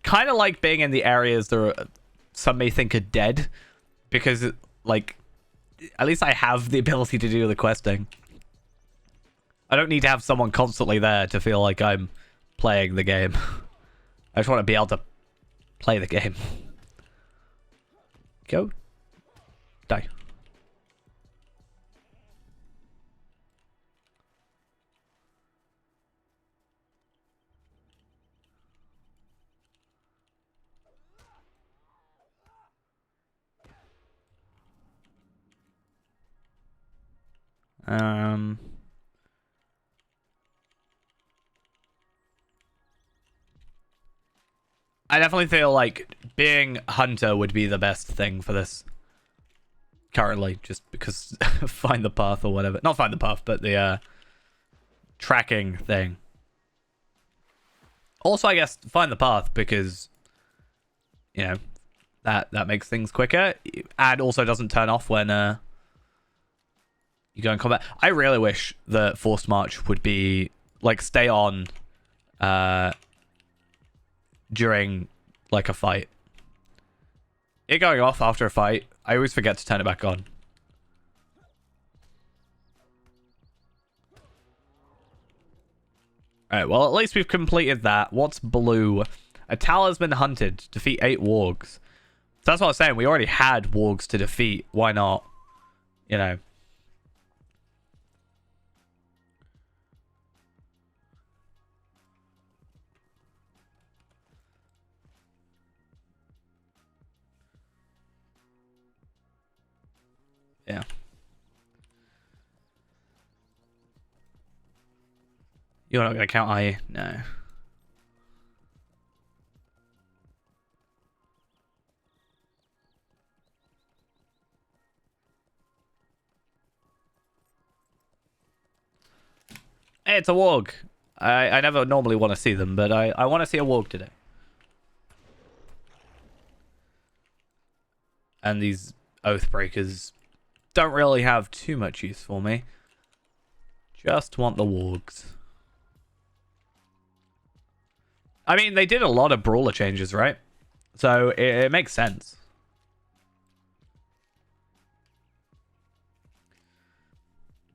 kind of like being in the areas that are, some may think are dead, because, like, at least I have the ability to do the questing. I don't need to have someone constantly there to feel like I'm playing the game. I just want to be able to play the game. Go. Die. I definitely feel like being hunter would be the best thing for this currently, just because find the path or whatever. Not find the path, but the tracking thing. Also, I guess find the path because, you know, that makes things quicker, and also doesn't turn off when you go in combat. I really wish the forced march would be like stay on during like a fight. It going off after a fight, I always forget to turn it back on. Alright, well, at least we've completed that. What's blue? A talisman hunted. Defeat 8 wargs. So that's what I was saying. We already had wargs to defeat. Why not? You know. Yeah. You're not going to count, are you? No. Hey, it's a warg. I never normally want to see them, but I want to see a warg today. And these Oathbreakers don't really have too much use for me. Just want the wargs. I mean, they did a lot of brawler changes, right? So it makes sense.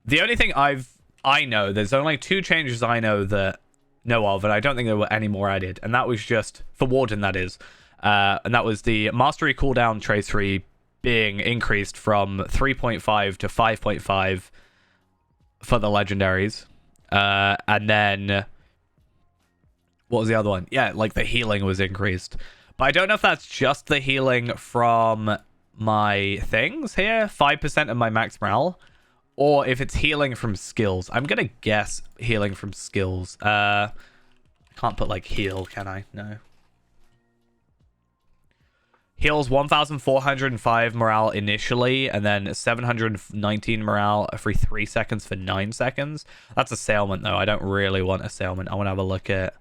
The only thing I know, there's only 2 changes I know of, and I don't think there were any more added. And that was just for Warden, that is. And that was the mastery cooldown trace 3 being increased from 3.5 to 5.5 for the legendaries. And then what was the other one? Yeah, like the healing was increased. But I don't know if that's just the healing from my things here, 5% of my max morale, or if it's healing from skills. I'm gonna guess healing from skills. I can't put like heal, can I? No. Heals 1,405 morale initially, and then 719 morale every 3 seconds for 9 seconds. That's assailment, though. I don't really want assailment. I want to have a look at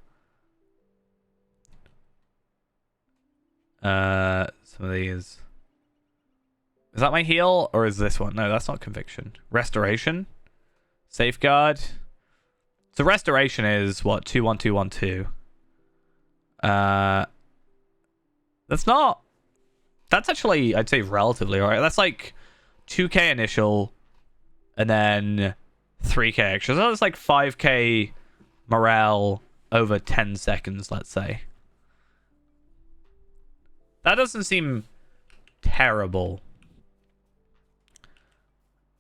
some of these. Is that my heal, or is this one? No, that's not conviction. Restoration? Safeguard? So restoration is, what, 21212? That's not... That's actually, I'd say, relatively alright. That's like 2k initial, and then 3k extra. So that's like 5k morale over 10 seconds, let's say. That doesn't seem terrible.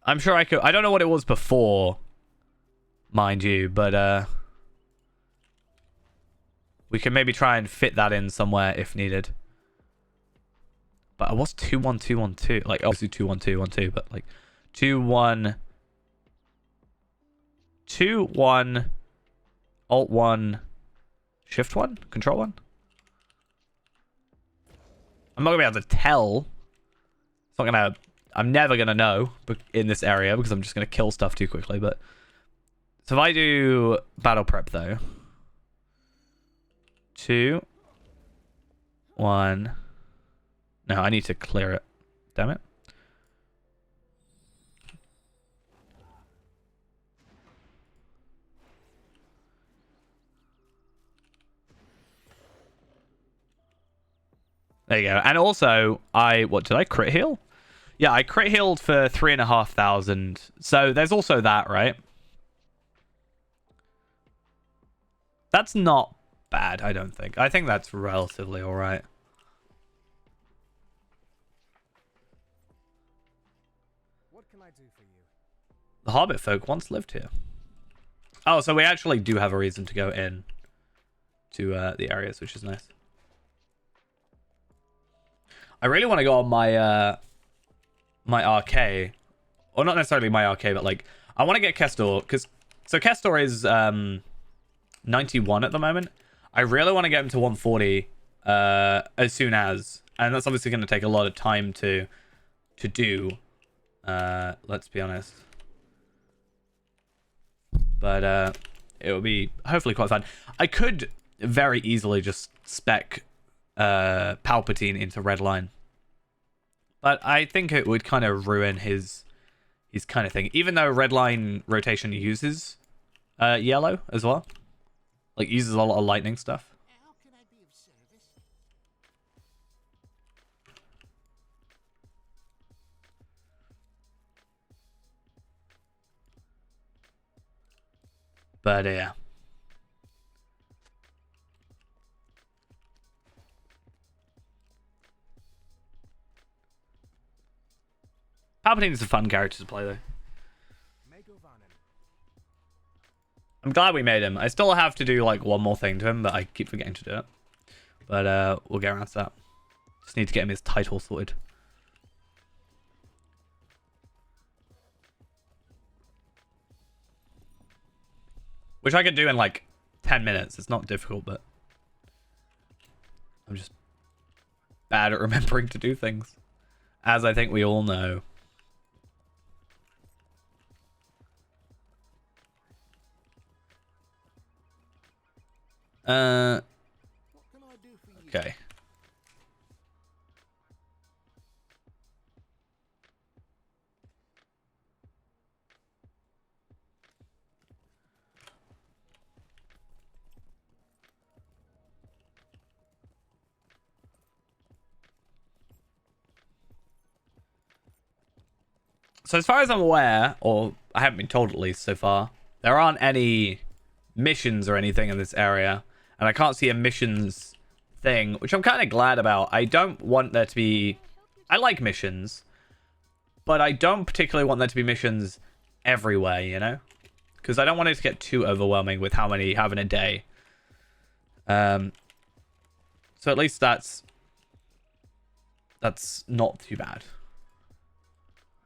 I'm sure I could... I don't know what it was before, mind you, but we can maybe try and fit that in somewhere if needed. But I was 21212. Like, obviously 21212, but like 21 Alt 1 Shift 1 Control 1. I'm not gonna be able to tell. It's not gonna... I'm never gonna know in this area because I'm just gonna kill stuff too quickly. But so if I do battle prep though, 2 1. No, I need to clear it. Damn it. There you go. And also, what did I crit heal? Yeah, I crit healed for 3,500. So there's also that, right? That's not bad, I don't think. I think that's relatively alright. What can I do for you? The Hobbit folk once lived here. Oh, so we actually do have a reason to go in to the areas, which is nice. I really want to go on my my RK, or not necessarily my RK, but like I want to get Kestor, because so Kestor is 91 at the moment. I really want to get him to 140 as soon as, and that's obviously going to take a lot of time to do. Let's be honest, but it will be hopefully quite fun. I could very easily just spec Palpatine into Redline, but I think it would kind of ruin his kind of thing, even though Redline rotation uses yellow as well, like uses a lot of lightning stuff. How can I be of service? But yeah, Palpatine is a fun character to play though. Mago Vanen. I'm glad we made him. I still have to do like one more thing to him, but I keep forgetting to do it. But we'll get around to that. Just need to get him his title sorted. Which I could do in like 10 minutes. It's not difficult, but I'm just bad at remembering to do things, as I think we all know. What can I do for you? Okay. So as far as I'm aware, or I haven't been told at least so far, there aren't any missions or anything in this area. And I can't see a missions thing, which I'm kind of glad about. I don't want there to be... I like missions, but I don't particularly want there to be missions everywhere, you know? Because I don't want it to get too overwhelming with how many you have in a day. So at least that's not too bad.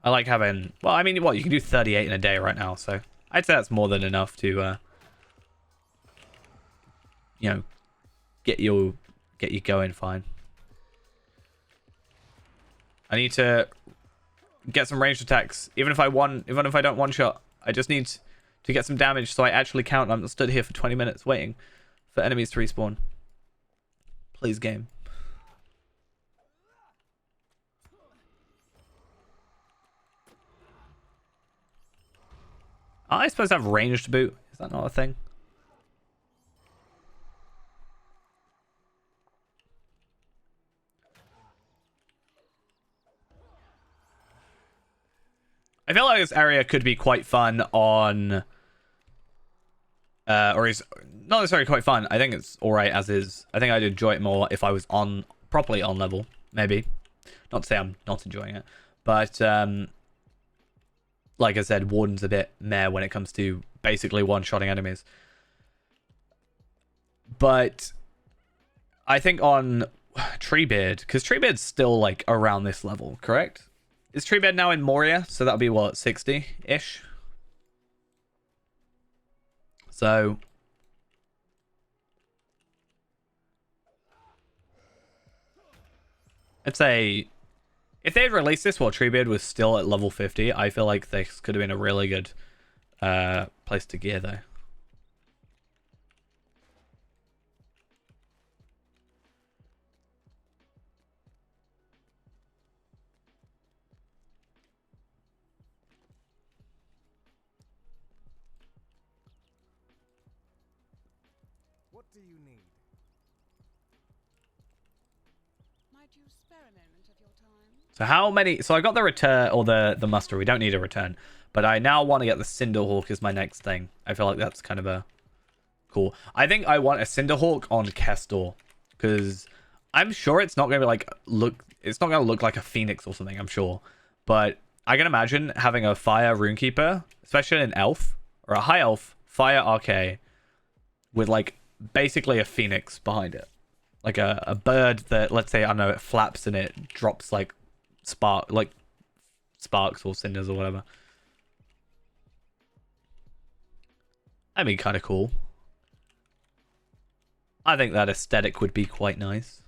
I like having... Well, I mean, what? You can do 38 in a day right now, so I'd say that's more than enough to... you know, get you going fine. I need to get some ranged attacks. Even if I don't one shot, I just need to get some damage so I actually count. I'm stood here for 20 minutes waiting for enemies to respawn. Please, game. I suppose to have ranged boot. Is that not a thing? I feel like this area could be quite fun on... or is not necessarily quite fun. I think it's alright as is. I think I'd enjoy it more if I was properly on level, maybe. Not to say I'm not enjoying it. But, like I said, Warden's a bit meh when it comes to basically one-shotting enemies. But I think on Treebeard, because Treebeard's still, like, around this level, correct? Is Treebeard now in Moria? So that'll be, what, 60-ish? So... I'd say... If they had released this while Treebeard was still at level 50, I feel like this could have been a really good place to gear, though. What do you need? Might you spare a moment of your time? So how many... So I got the return, or the muster. We don't need a return. But I now want to get the Cinderhawk as my next thing. I feel like that's kind of a... Cool. I think I want a Cinderhawk on Kestor. Because I'm sure it's not going to be like... It's not going to look like a Phoenix or something, I'm sure. But I can imagine having a Fire Runekeeper, especially an Elf, or a High Elf, Fire RK, with like basically a Phoenix behind it. Like a bird that, let's say, I don't know, it flaps and it drops like sparks or cinders or whatever. I mean, kind of cool. I think that aesthetic would be quite nice.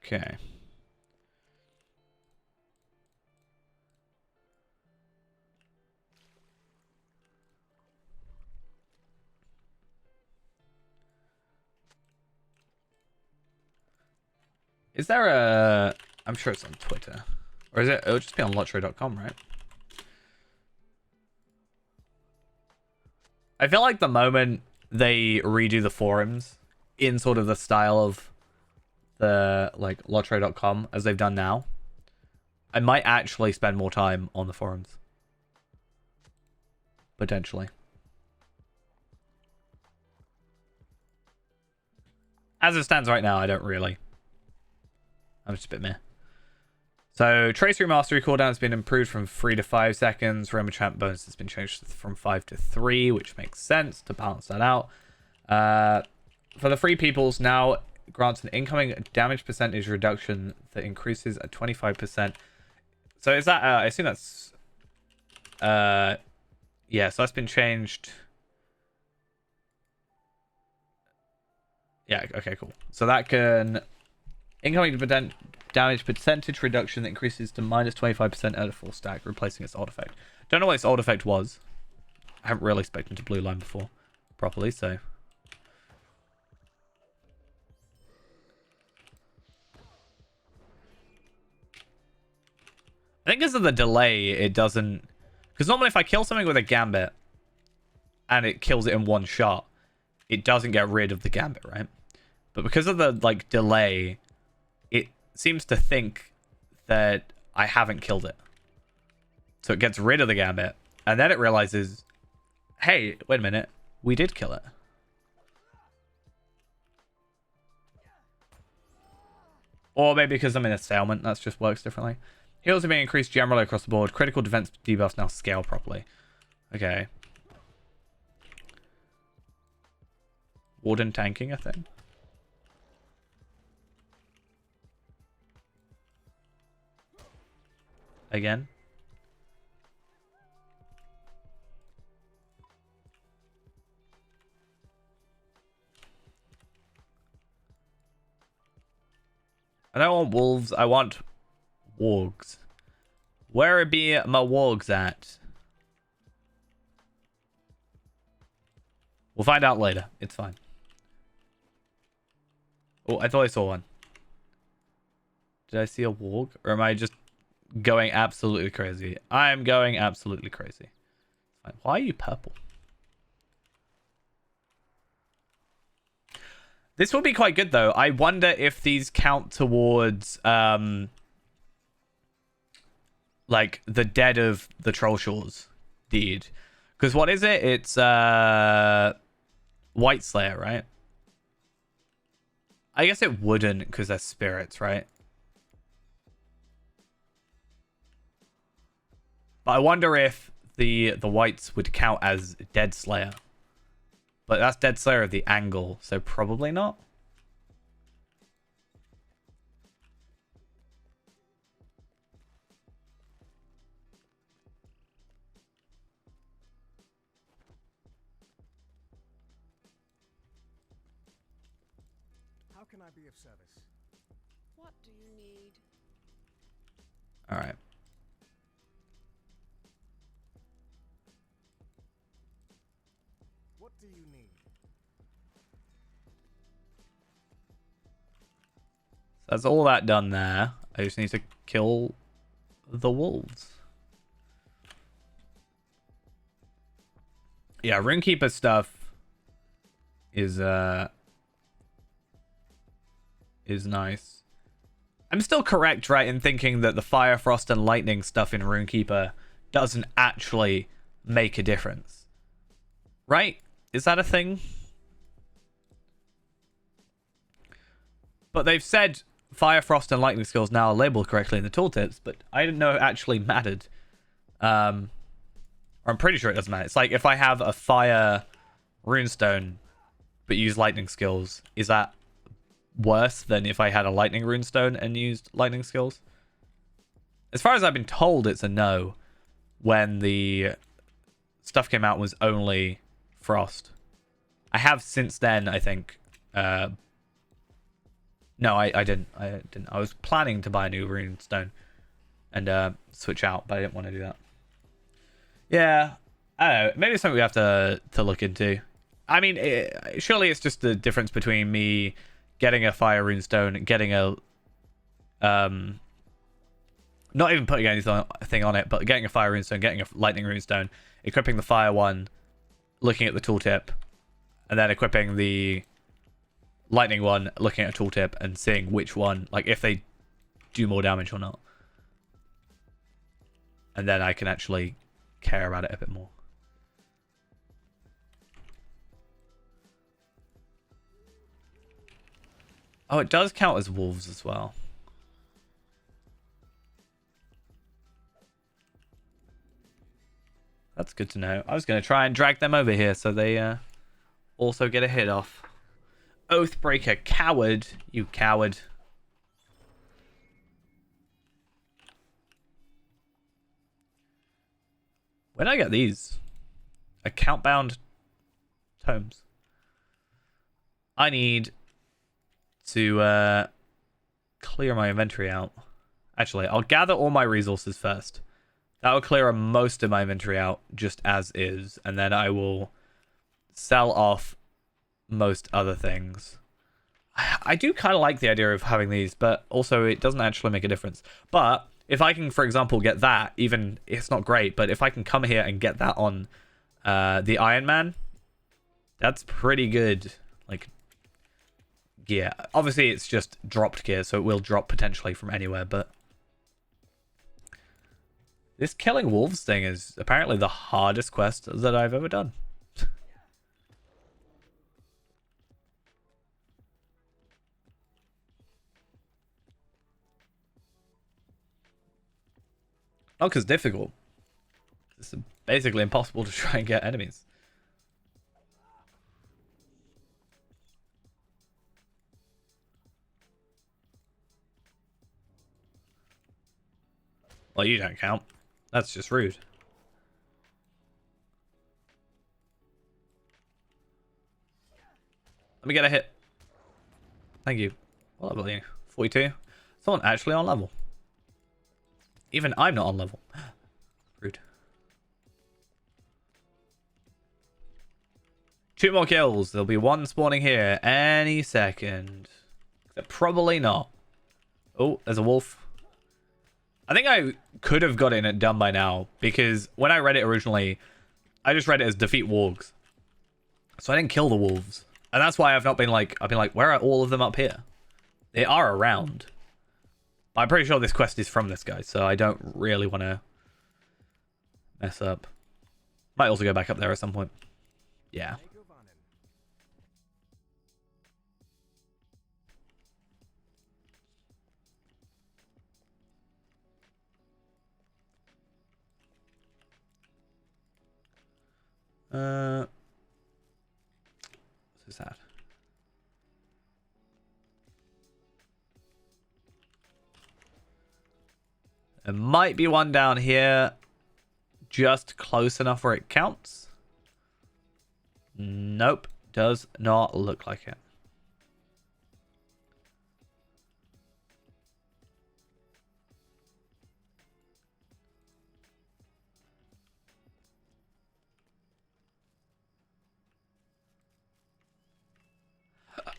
Okay. Is there a... I'm sure it's on Twitter. Or is it... It'll just be on lotro.com, right? I feel like the moment they redo the forums in sort of the style of the, like, lotro.com as they've done now, I might actually spend more time on the forums. Potentially. As it stands right now, I don't really. I'm just a bit meh. So, Tracery Mastery cooldown has been improved from 3 to 5 seconds. Realm of Champ bonus has been changed from 5 to 3, which makes sense to balance that out. For the free peoples, now grants an incoming damage percentage reduction that increases at 25%. So is that, I assume that's, yeah, so that's been changed. Yeah, okay, cool. So that can, incoming damage percentage reduction that increases to minus 25% at a full stack, replacing its old effect. Don't know what its old effect was. I haven't really spoken to Blue Line before properly, so. I think because of the delay, it doesn't... Because normally if I kill something with a Gambit and it kills it in one shot, it doesn't get rid of the Gambit, right? But because of the, like, delay, it seems to think that I haven't killed it. So it gets rid of the Gambit, and then it realizes, hey, wait a minute, we did kill it. Or maybe because I'm in assailment, that just works differently. Heals are being increased generally across the board. Critical defense debuffs now scale properly. Okay. Warden tanking a thing. Again. I don't want wolves. I want wargs. Where be my wargs at? We'll find out later. It's fine. Oh, I thought I saw one. Did I see a warg? Or am I just going absolutely crazy? I'm going absolutely crazy. Fine. Why are you purple? This will be quite good, though. I wonder if these count towards, like, the dead of the Troll Shores deed. Because what is it? It's, White Slayer, right? I guess it wouldn't, because they're spirits, right? But I wonder if the whites would count as Dead Slayer. But that's Dead Slayer of the angle, so probably not. How can I be of service? What do you need? All right. What do you need? That's all that done there. I just need to kill the wolves. Yeah, Runekeeper stuff is nice. I'm still correct, right, in thinking that the Fire, Frost, and Lightning stuff in Runekeeper doesn't actually make a difference. Right? Is that a thing? But they've said Fire, Frost, and Lightning skills now are labeled correctly in the tooltips, but I didn't know it actually mattered. Or I'm pretty sure it doesn't matter. It's like if I have a Fire runestone but use Lightning skills, is that worse than if I had a Lightning runestone and used Lightning skills? As far as I've been told, it's a no. When the stuff came out was only Frost. I have since then, I think. No, I didn't. I was planning to buy a new runestone and switch out, but I didn't want to do that. Yeah, I don't know. Maybe it's something we have to look into. I mean, surely it's just the difference between me getting a Fire runestone, getting a not even putting anything on it, but getting a Fire runestone, getting a Lightning runestone, equipping the Fire one, looking at the tooltip, and then equipping the Lightning one, looking at a tooltip, and seeing which one, like if they do more damage or not. And then I can actually care about it a bit more. Oh, it does count as wolves as well. That's good to know. I was going to try and drag them over here so they also get a hit off. Oathbreaker, coward. You coward. When did I get these? Account-bound tomes. I need to clear my inventory out. Actually, I'll gather all my resources first. That will clear most of my inventory out just as is, and then I will sell off most other things. I do kind of like the idea of having these, but also it doesn't actually make a difference. But if I can, for example, get that, even it's not great, but if I can come here and get that on the Iron Man, that's pretty good. Like, gear. Obviously, it's just dropped gear, so it will drop potentially from anywhere, but this killing wolves thing is apparently the hardest quest that I've ever done. Oh, because difficult. It's basically impossible to try and get enemies. Well, you don't count. That's just rude. Let me get a hit. Thank you. What level are you? 42? Someone actually on level. Even I'm not on level. Rude. 2 more kills. There'll be one spawning here any second. Probably not. Oh, there's a wolf. I think I could have gotten it done by now, because when I read it originally, I just read it as defeat wargs. So I didn't kill the wolves. And that's why I've been like, where are all of them up here? They are around. But I'm pretty sure this quest is from this guy, so I don't really want to mess up. Might also go back up there at some point. Yeah. So sad. There might be one down here, just close enough where it counts. Nope, does not look like it.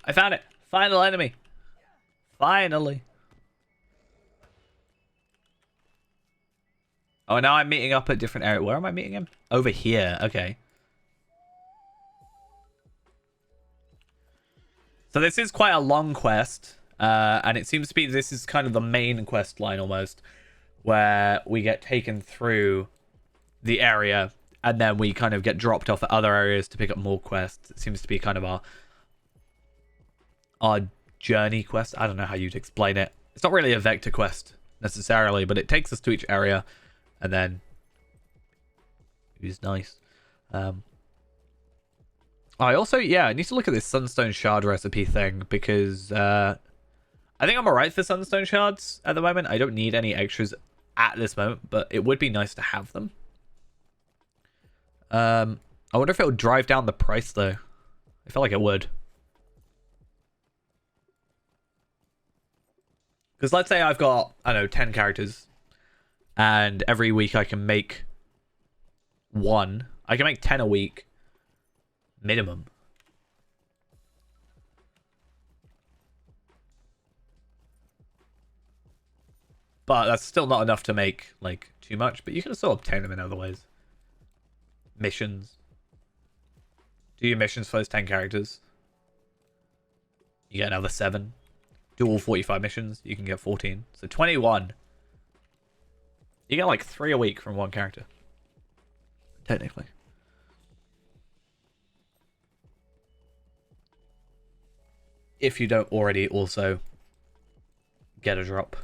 I found it. Final enemy. Finally. Oh, now I'm meeting up at different area. Where am I meeting him? Over here. Okay. So this is quite a long quest. And it seems to be this is kind of the main quest line almost. Where we get taken through the area. And then we kind of get dropped off at other areas to pick up more quests. It seems to be kind of our journey quest. I don't know how you'd explain it. It's not really a vector quest necessarily, but it takes us to each area. And then it was nice. I also, I need to look at this Sunstone Shard recipe thing, because I think I'm alright for Sunstone Shards at the moment. I don't need any extras at this moment, but it would be nice to have them. I wonder if it would drive down the price, though. I feel like it would. Because let's say I've got, I don't know, 10 characters. And every week I can make 1. I can make 10 a week. Minimum. But that's still not enough to make, like, too much. But you can still obtain them in other ways. Missions. Do your missions for those 10 characters. You get another 7. Do all 45 missions, you can get 14. So 21. You get like 3 a week from one character. Technically. If you don't already also get a drop.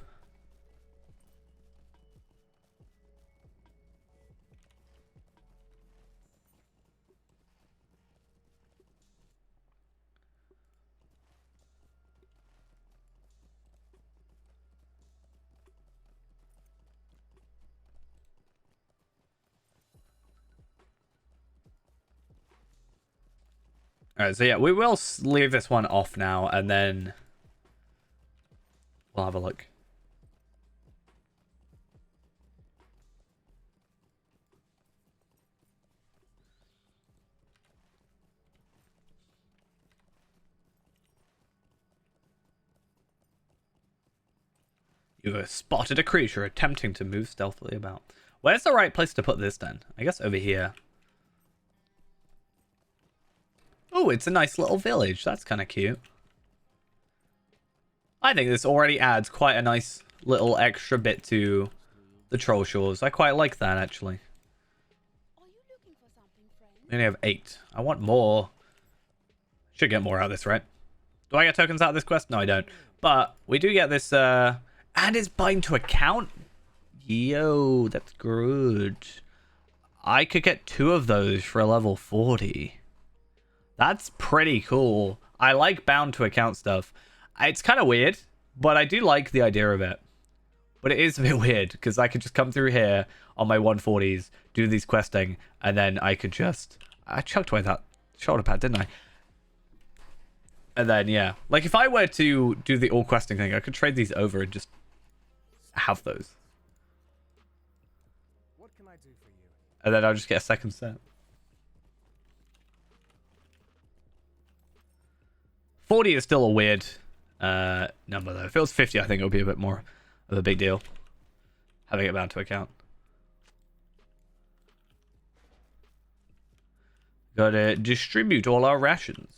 Alright, so yeah, we will leave this one off now, and then we'll have a look. You've spotted a creature attempting to move stealthily about. Where's the right place to put this then? I guess over here. Oh, it's a nice little village. That's kind of cute. I think this already adds quite a nice little extra bit to the Troll Shores. I quite like that, actually. Are you looking for something, friend? We only have 8. I want more. Should get more out of this, right? Do I get tokens out of this quest? No, I don't. But we do get this, and it's bind to account? Yo, that's good. I could get 2 of those for a level 40. That's pretty cool. I like bound to account stuff. It's kind of weird, but I do like the idea of it. But it is a bit weird because I could just come through here on my 140s, do these questing, and then I could just... I chucked away that shoulder pad, didn't I? And then, yeah. Like, if I were to do the all questing thing, I could trade these over and just have those. What can I do for you? And then I'll just get a second set. 40 is still a weird number, though. If it was 50, I think it would be a bit more of a big deal. Having it bound to account. Gotta distribute all our rations.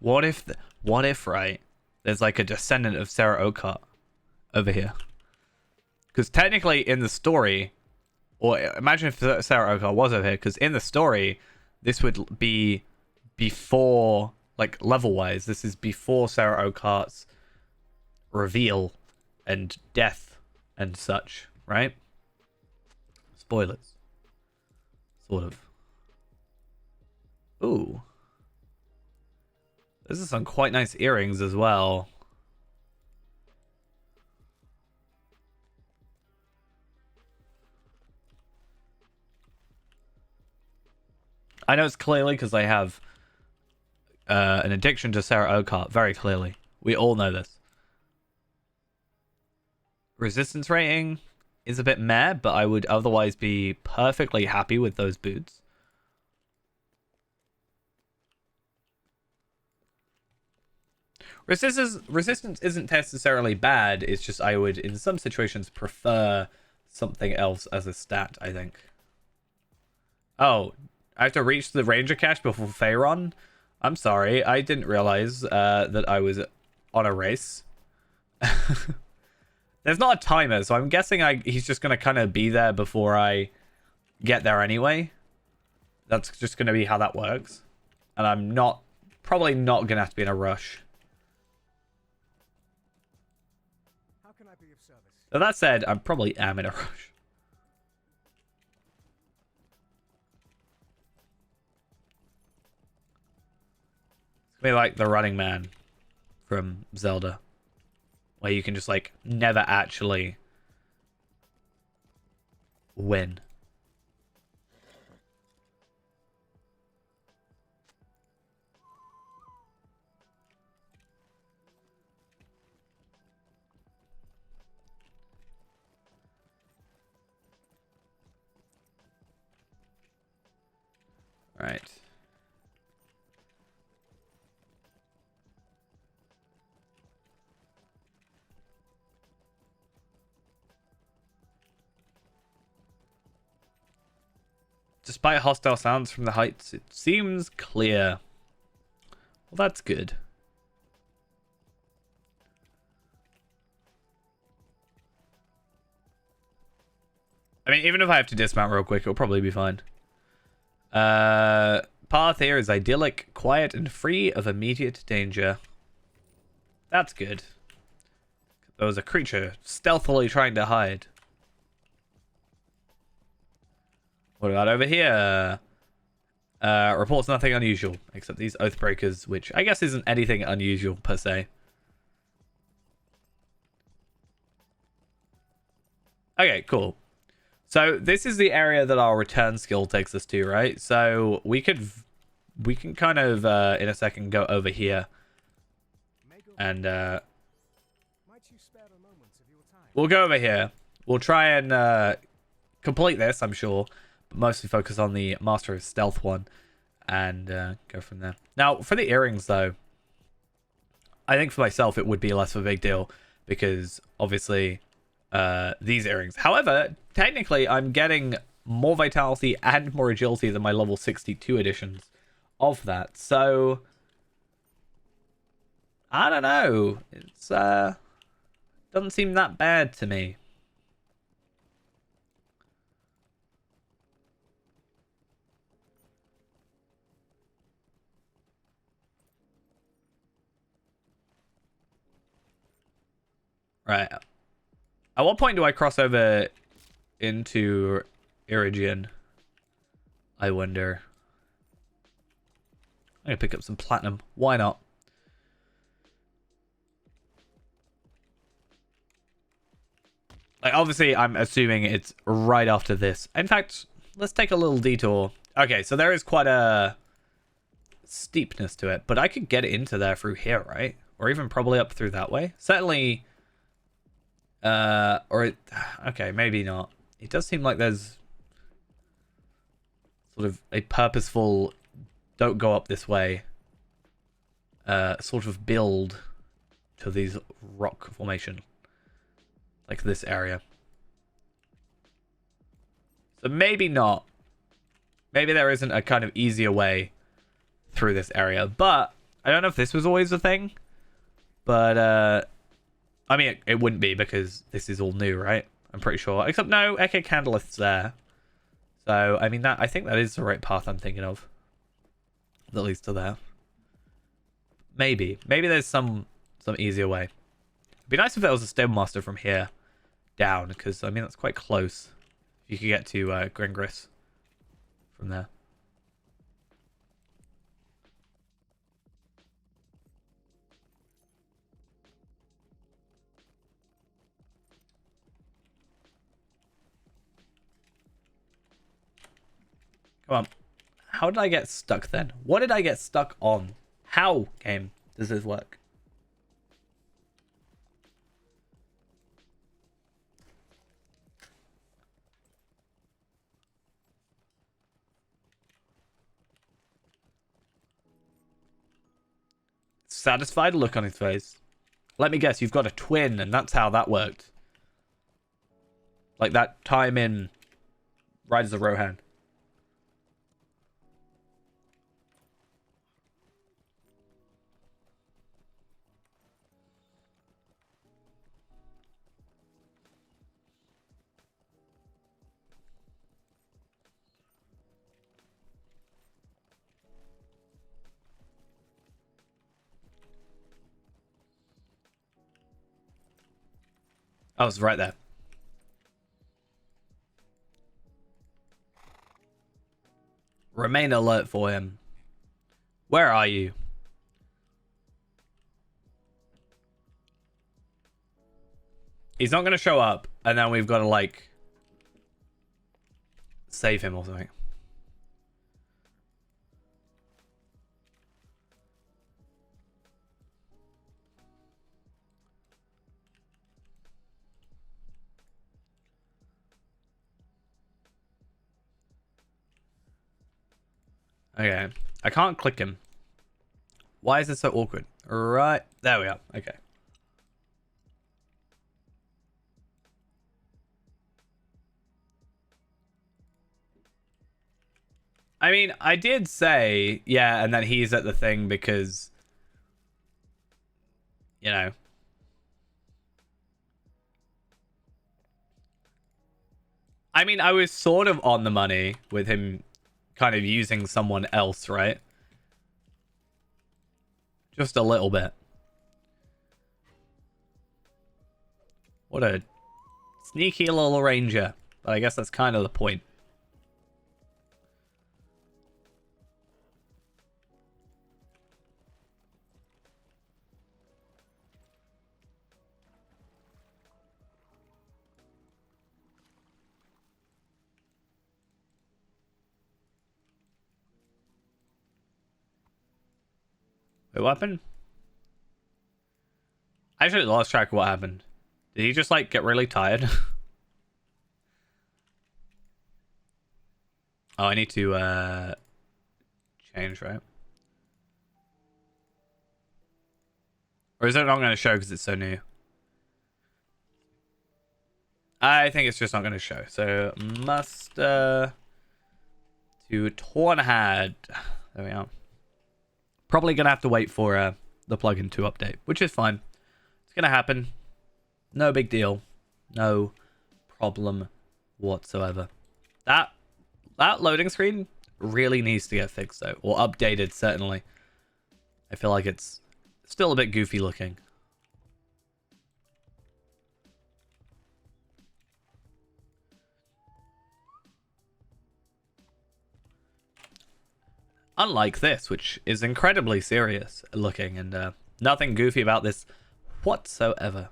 What if, right, there's like a descendant of Sarah Oakart over here? Because technically in the story, or imagine if Sarah Oakart was over here, because in the story, this would be before, like level-wise, this is before Sarah Oakart's reveal and death and such, right? Spoilers. Sort of. Ooh. Those are some quite nice earrings as well. I know it's clearly because I have an addiction to Sarah Oakart, very clearly. We all know this. Resistance rating is a bit meh, but I would otherwise be perfectly happy with those boots. Resistance isn't necessarily bad, it's just I would, in some situations, prefer something else as a stat, I think. Oh, I have to reach the Ranger cache before Faerun? I'm sorry, I didn't realize that I was on a race. There's not a timer, so I'm guessing he's just going to kind of be there before I get there anyway. That's just going to be how that works. And I'm probably not going to have to be in a rush. How can I be of service? So that said, I probably am in a rush. It's gonna be like the Running Man from Zelda, where you can just like never actually win. Right. Despite hostile sounds from the heights, it seems clear. Well, that's good. I mean, even if I have to dismount real quick, it'll probably be fine. Path here is idyllic, quiet, and free of immediate danger. That's good. There was a creature stealthily trying to hide. What about over here? Reports nothing unusual, except these Oathbreakers, which I guess isn't anything unusual per se. Okay, cool. So this is the area that our return skill takes us to, right? So we can kind of in a second go over here, and Might you spare a moment of your time? we'll go over here. We'll try and complete this, I'm sure, but mostly focus on the Master of Stealth one, and go from there. Now, for the earrings, though, I think for myself it would be less of a big deal because obviously these earrings. However, technically, I'm getting more vitality and more agility than my level 62 editions of that. So I don't know. It's doesn't seem that bad to me. Right. At what point do I cross over into Iridian? I wonder. I'm gonna pick up some platinum. Why not? Like, obviously, I'm assuming it's right after this. In fact, let's take a little detour. Okay, so there is quite a steepness to it, but I could get into there through here, right? Or even probably up through that way. Certainly, okay, maybe not. It does seem like there's sort of a purposeful don't go up this way sort of build to these rock formation. Like this area. So maybe not. Maybe there isn't a kind of easier way through this area. But I don't know if this was always a thing. But I mean, it wouldn't be because this is all new, right? I'm pretty sure. Except no, Echo Candleth's there. So I mean, I think that is the right path I'm thinking of. That leads to there. Maybe there's some easier way. It'd be nice if there was a Stonemaster from here down, because I mean that's quite close. If you could get to Gringris from there. Come on. How did I get stuck then? What did I get stuck on? How, game, does this work? Satisfied look on his face. Let me guess, you've got a twin, and that's how that worked. Like that time in Riders of Rohan. I was right there. Remain alert for him. Where are you? He's not going to show up, and then we've got to, like, save him or something. Okay. I can't click him. Why is this so awkward? Right. There we are. Okay. I mean, I did say, yeah, and then he's at the thing because, you know. I mean, I was sort of on the money with him kind of using someone else, right? Just a little bit. What a sneaky little ranger. But I guess that's kind of the point. Wait, what happened? I actually lost track of what happened. Did he just, like, get really tired? Oh, I need to, change, right? Or is it not going to show because it's so new? I think it's just not going to show. So, muster to Tornhad. There we are. Probably going to have to wait for the plugin to update, which is fine. It's gonna happen. No big deal. No problem whatsoever. That loading screen really needs to get fixed though, or updated certainly. I feel like it's still a bit goofy looking. Unlike this, which is incredibly serious looking, and nothing goofy about this whatsoever.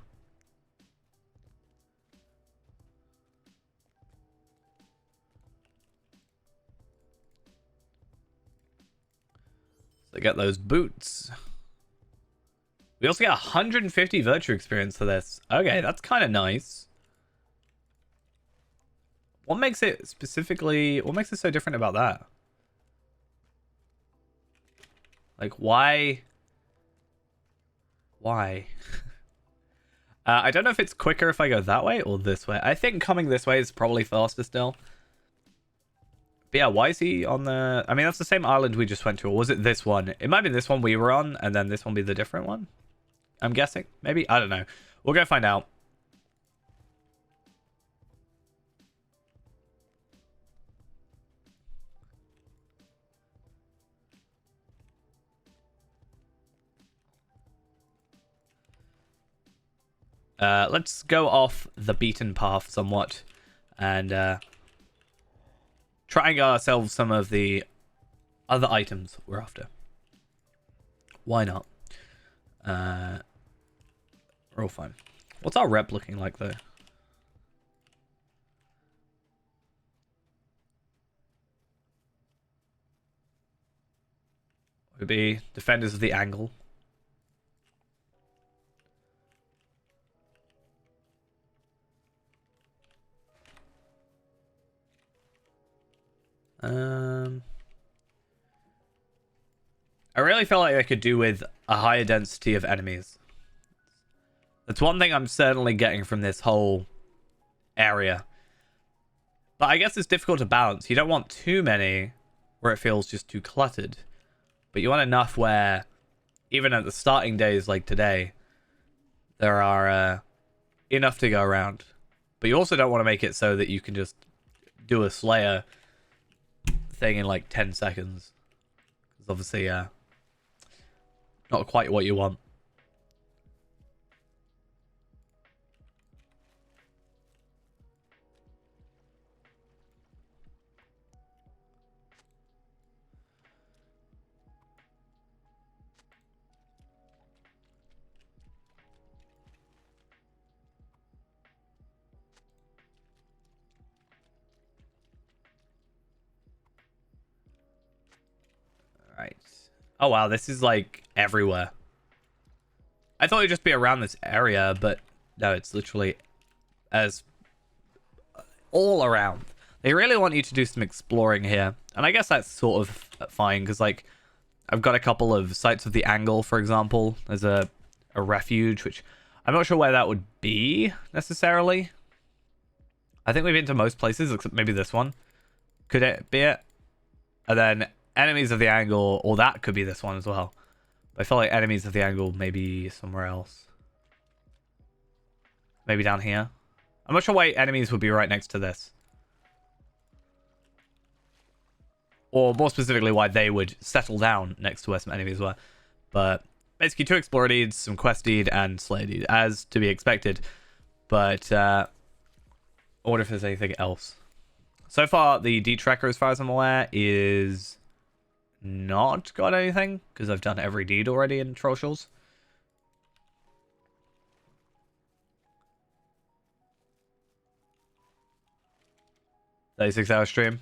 So get those boots. We also get 150 virtue experience for this. Okay, that's kind of nice. What makes it so different about that? Like, why? Why? I don't know if it's quicker if I go that way or this way. I think coming this way is probably faster still. But yeah, why is he on the... I mean, that's the same island we just went to. Or was it this one? It might be this one we were on, and then this one be the different one. I'm guessing. Maybe? I don't know. We'll go find out. Let's go off the beaten path somewhat and try and get ourselves some of the other items we're after. Why not? We're all fine. What's our rep looking like though? Would be defenders of the angle. I really feel like I could do with a higher density of enemies. That's one thing I'm certainly getting from this whole area. But I guess it's difficult to balance. You don't want too many where it feels just too cluttered. But you want enough where, even at the starting days like today, there are enough to go around. But you also don't want to make it so that you can just do a Slayer thing in like 10 seconds. Because obviously, not quite what you want. Right. Oh wow, this is like everywhere. I thought it'd just be around this area, but no, it's literally as all around. They really want you to do some exploring here. And I guess that's sort of fine, because like I've got a couple of sites of the angle, for example. There's a refuge, which I'm not sure where that would be necessarily. I think we've been to most places, except maybe this one. Could it be it? And then enemies of the angle, or that could be this one as well. But I feel like enemies of the angle maybe somewhere else. Maybe down here. I'm not sure why enemies would be right next to this. Or more specifically, why they would settle down next to where some enemies were. But basically 2 Explorer deeds, some Quest deed, and Slayer deed, as to be expected. But I wonder if there's anything else. So far, the deed tracker, as far as I'm aware, is not got anything, because I've done every deed already in Troll Shores. "36-hour stream."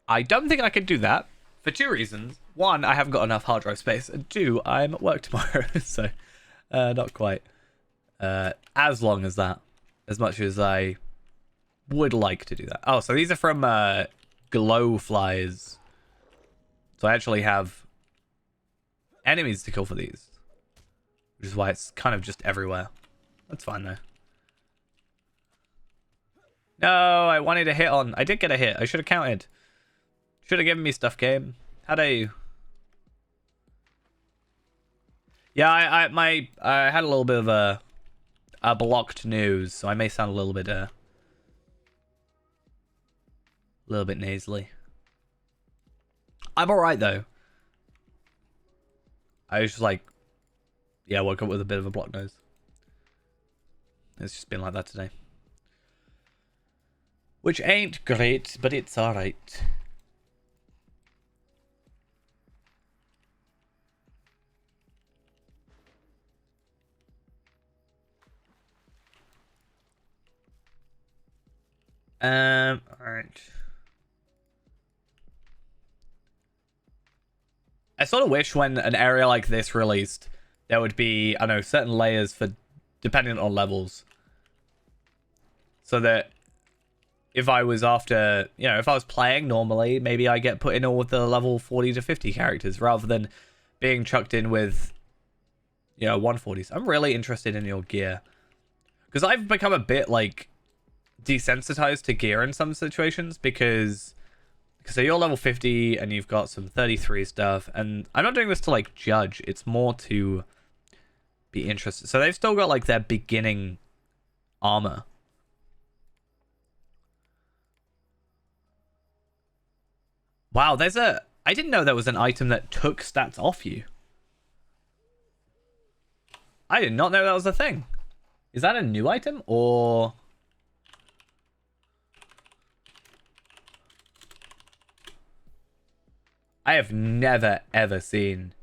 I don't think I can do that for 2 reasons. 1, I haven't got enough hard drive space, and 2, I'm at work tomorrow, so not quite as long as that, as much as I would like to do that. Oh, so these are from Glowflies. So I actually have enemies to kill for these, which is why it's kind of just everywhere. That's fine though. No, I wanted a hit on. I did get a hit. I should have counted. Should have given me stuff, game. How dare you? Yeah, I had a little bit of a blocked nose, so I may sound a little bit nasally. I'm alright though. I was just like, yeah, woke up with a bit of a blocked nose. It's just been like that today. Which ain't great, but it's alright. Alright. I sort of wish when an area like this released, there would be, I don't know, certain layers for depending on levels. So that if I was after, you know, if I was playing normally, maybe I get put in all with the level 40 to 50 characters rather than being chucked in with, you know, 140s. I'm really interested in your gear. Because I've become a bit, like, desensitized to gear in some situations because so you're level 50 and you've got some 33 stuff, and I'm not doing this to like judge, it's more to be interested. So they've still got like their beginning armor. Wow, I didn't know there was an item that took stats off you. I did not know that was a thing. Is that a new item or I have never, ever seen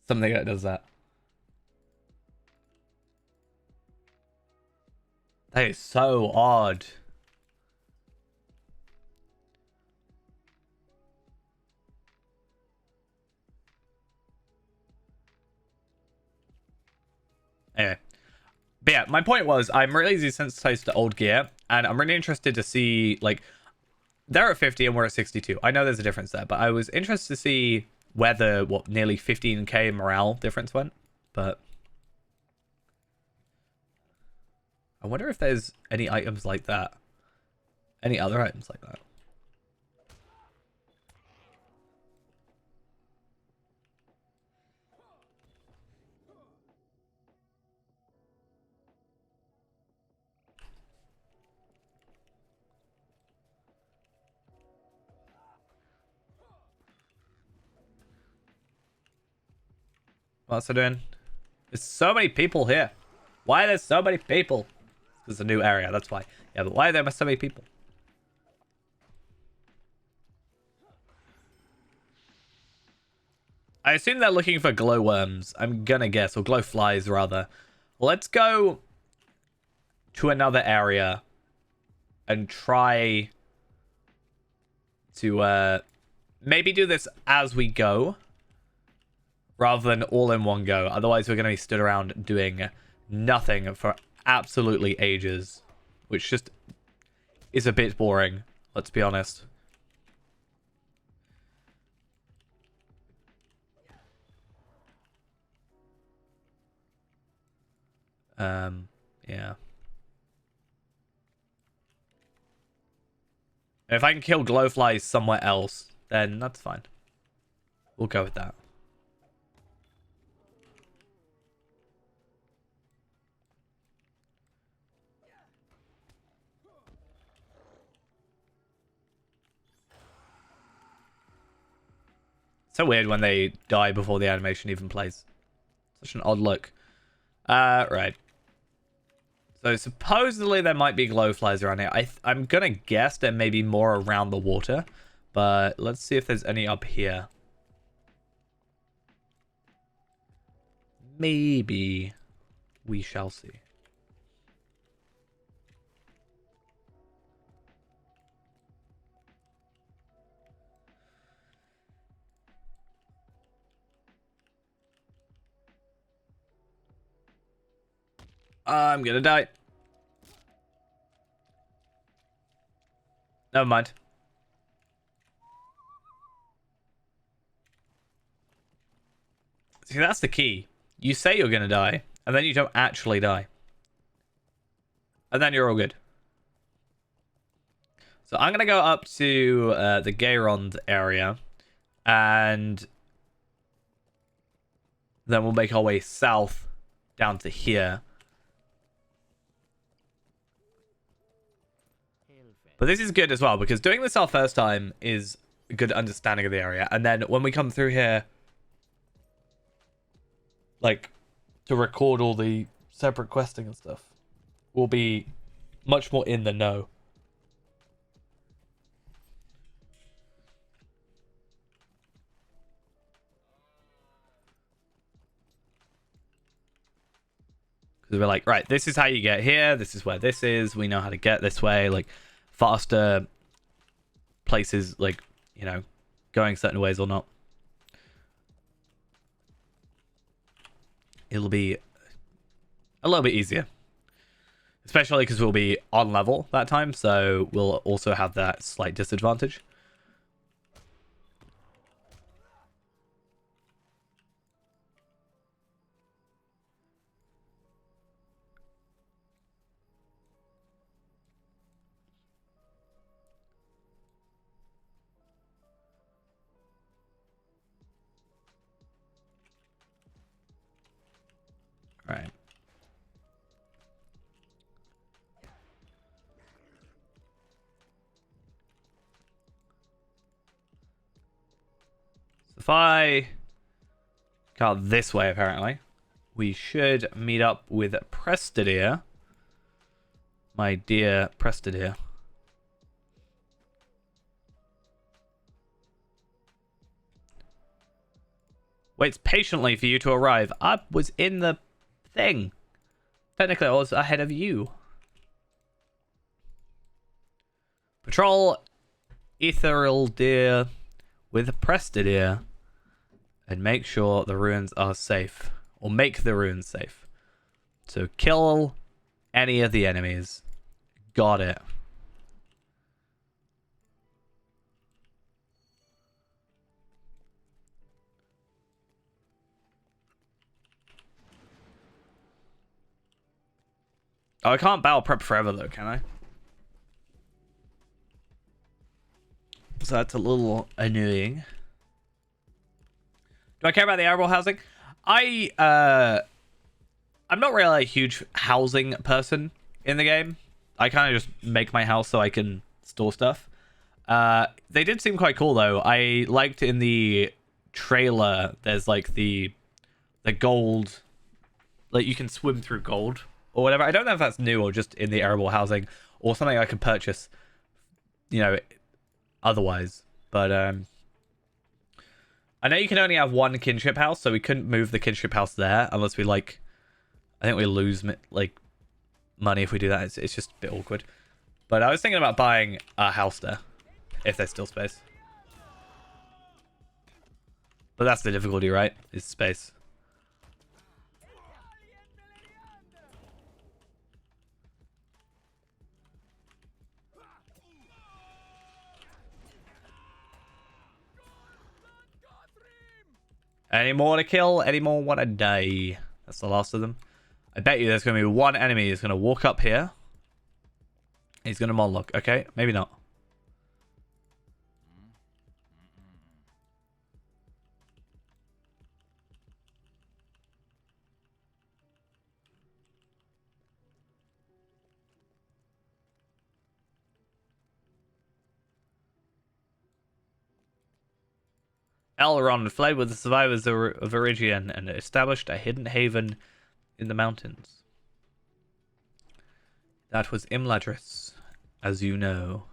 something that does that. That is so odd. Anyway. But yeah, my point was, I'm really desensitized to old gear, and I'm really interested to see, like, they're at 50 and we're at 62. I know there's a difference there, but I was interested to see where the, what, nearly 15k morale difference went. But I wonder if there's any items like that. Any other items like that. What's it doing? There's so many people here. Why are there so many people? It's a new area, that's why. Yeah, but why are there so many people? I assume they're looking for glowworms. I'm gonna guess, or glowflies rather. Let's go to another area and try to maybe do this as we go rather than all in one go. Otherwise, we're going to be stood around doing nothing for absolutely ages, which just is a bit boring, let's be honest. Yeah. If I can kill glowflies somewhere else, then that's fine. We'll go with that. So weird when they die before the animation even plays. Such an odd look. Right. So supposedly there might be glowflies around here. I'm gonna guess there may be more around the water, but let's see if there's any up here. Maybe we shall see. I'm gonna die. Never mind. See, that's the key. You say you're gonna die, and then you don't actually die. And then you're all good. So I'm gonna go up to the Gayrond area, and Then we'll make our way south down to here. But this is good as well, because doing this our first time is a good understanding of the area. And then when we come through here, like, to record all the separate questing and stuff, we'll be much more in the know. Because we're like, right, this is how you get here. This is where this is. We know how to get this way. Like, faster places, like, you know, going certain ways or not. It'll be a little bit easier. Especially because we'll be on level that time. So we'll also have that slight disadvantage. Right. So if I go this way, apparently, we should meet up with Prestidir. My dear Prestidir. Waits patiently for you to arrive. I was in the thing. Technically, I was ahead of you. Patrol Ethereal with Prestidir and make sure the ruins are safe. Or make the ruins safe. So kill any of the enemies. Got it. Oh, I can't battle prep forever though, can I? So that's a little annoying. Do I care about the arable housing? I'm not really a huge housing person in the game. I kind of just make my house so I can store stuff. They did seem quite cool though. I liked in the trailer there's like the gold, like you can swim through gold or whatever. I don't know if that's new or just in the arable housing or something I can purchase, you know, otherwise. But I know you can only have one kinship house, so we couldn't move the kinship house there unless we like, I think we lose like money if we do that. It's just a bit awkward. But I was thinking about buying a house there if there's still space. But that's the difficulty, right? Is space. Any more to kill? Any more want to die? That's the last of them. I bet you there's going to be one enemy who's going to walk up here. He's going to monologue. Okay, maybe not. Elrond fled with the survivors of Viridian and established a hidden haven in the mountains. That was Imladris, as you know.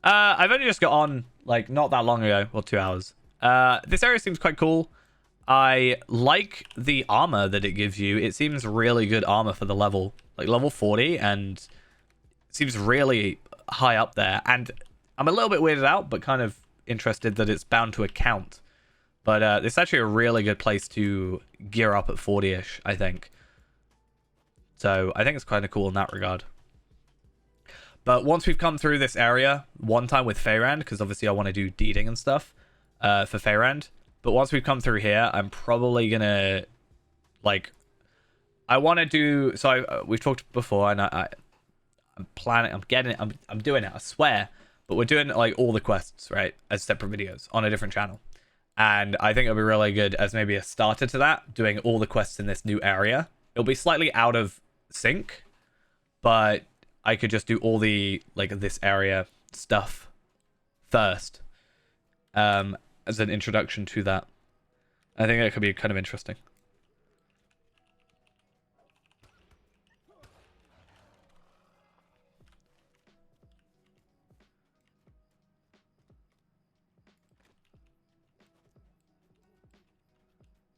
I've only just got on, like, not that long ago, or 2 hours. This area seems quite cool. I like the armor that it gives you. It seems really good armor for the level. Like, level 40, and it seems really high up there. And I'm a little bit weirded out, but kind of interested that it's bound to a count. But it's actually a really good place to gear up at 40-ish, I think. So I think it's kind of cool in that regard. But once we've come through this area, one time with Feyrand, because obviously I want to do deeding and stuff for Feyrand. But once we've come through here, I'm probably going to, like, I want to do, so we've talked before, and I'm planning, I'm doing it, I swear. But we're doing like all the quests, right, as separate videos on a different channel. And I think it'll be really good as maybe a starter to that, doing all the quests in this new area. It'll be slightly out of sync, but I could just do all the, like, this area stuff first, as an introduction to that. I think that could be kind of interesting.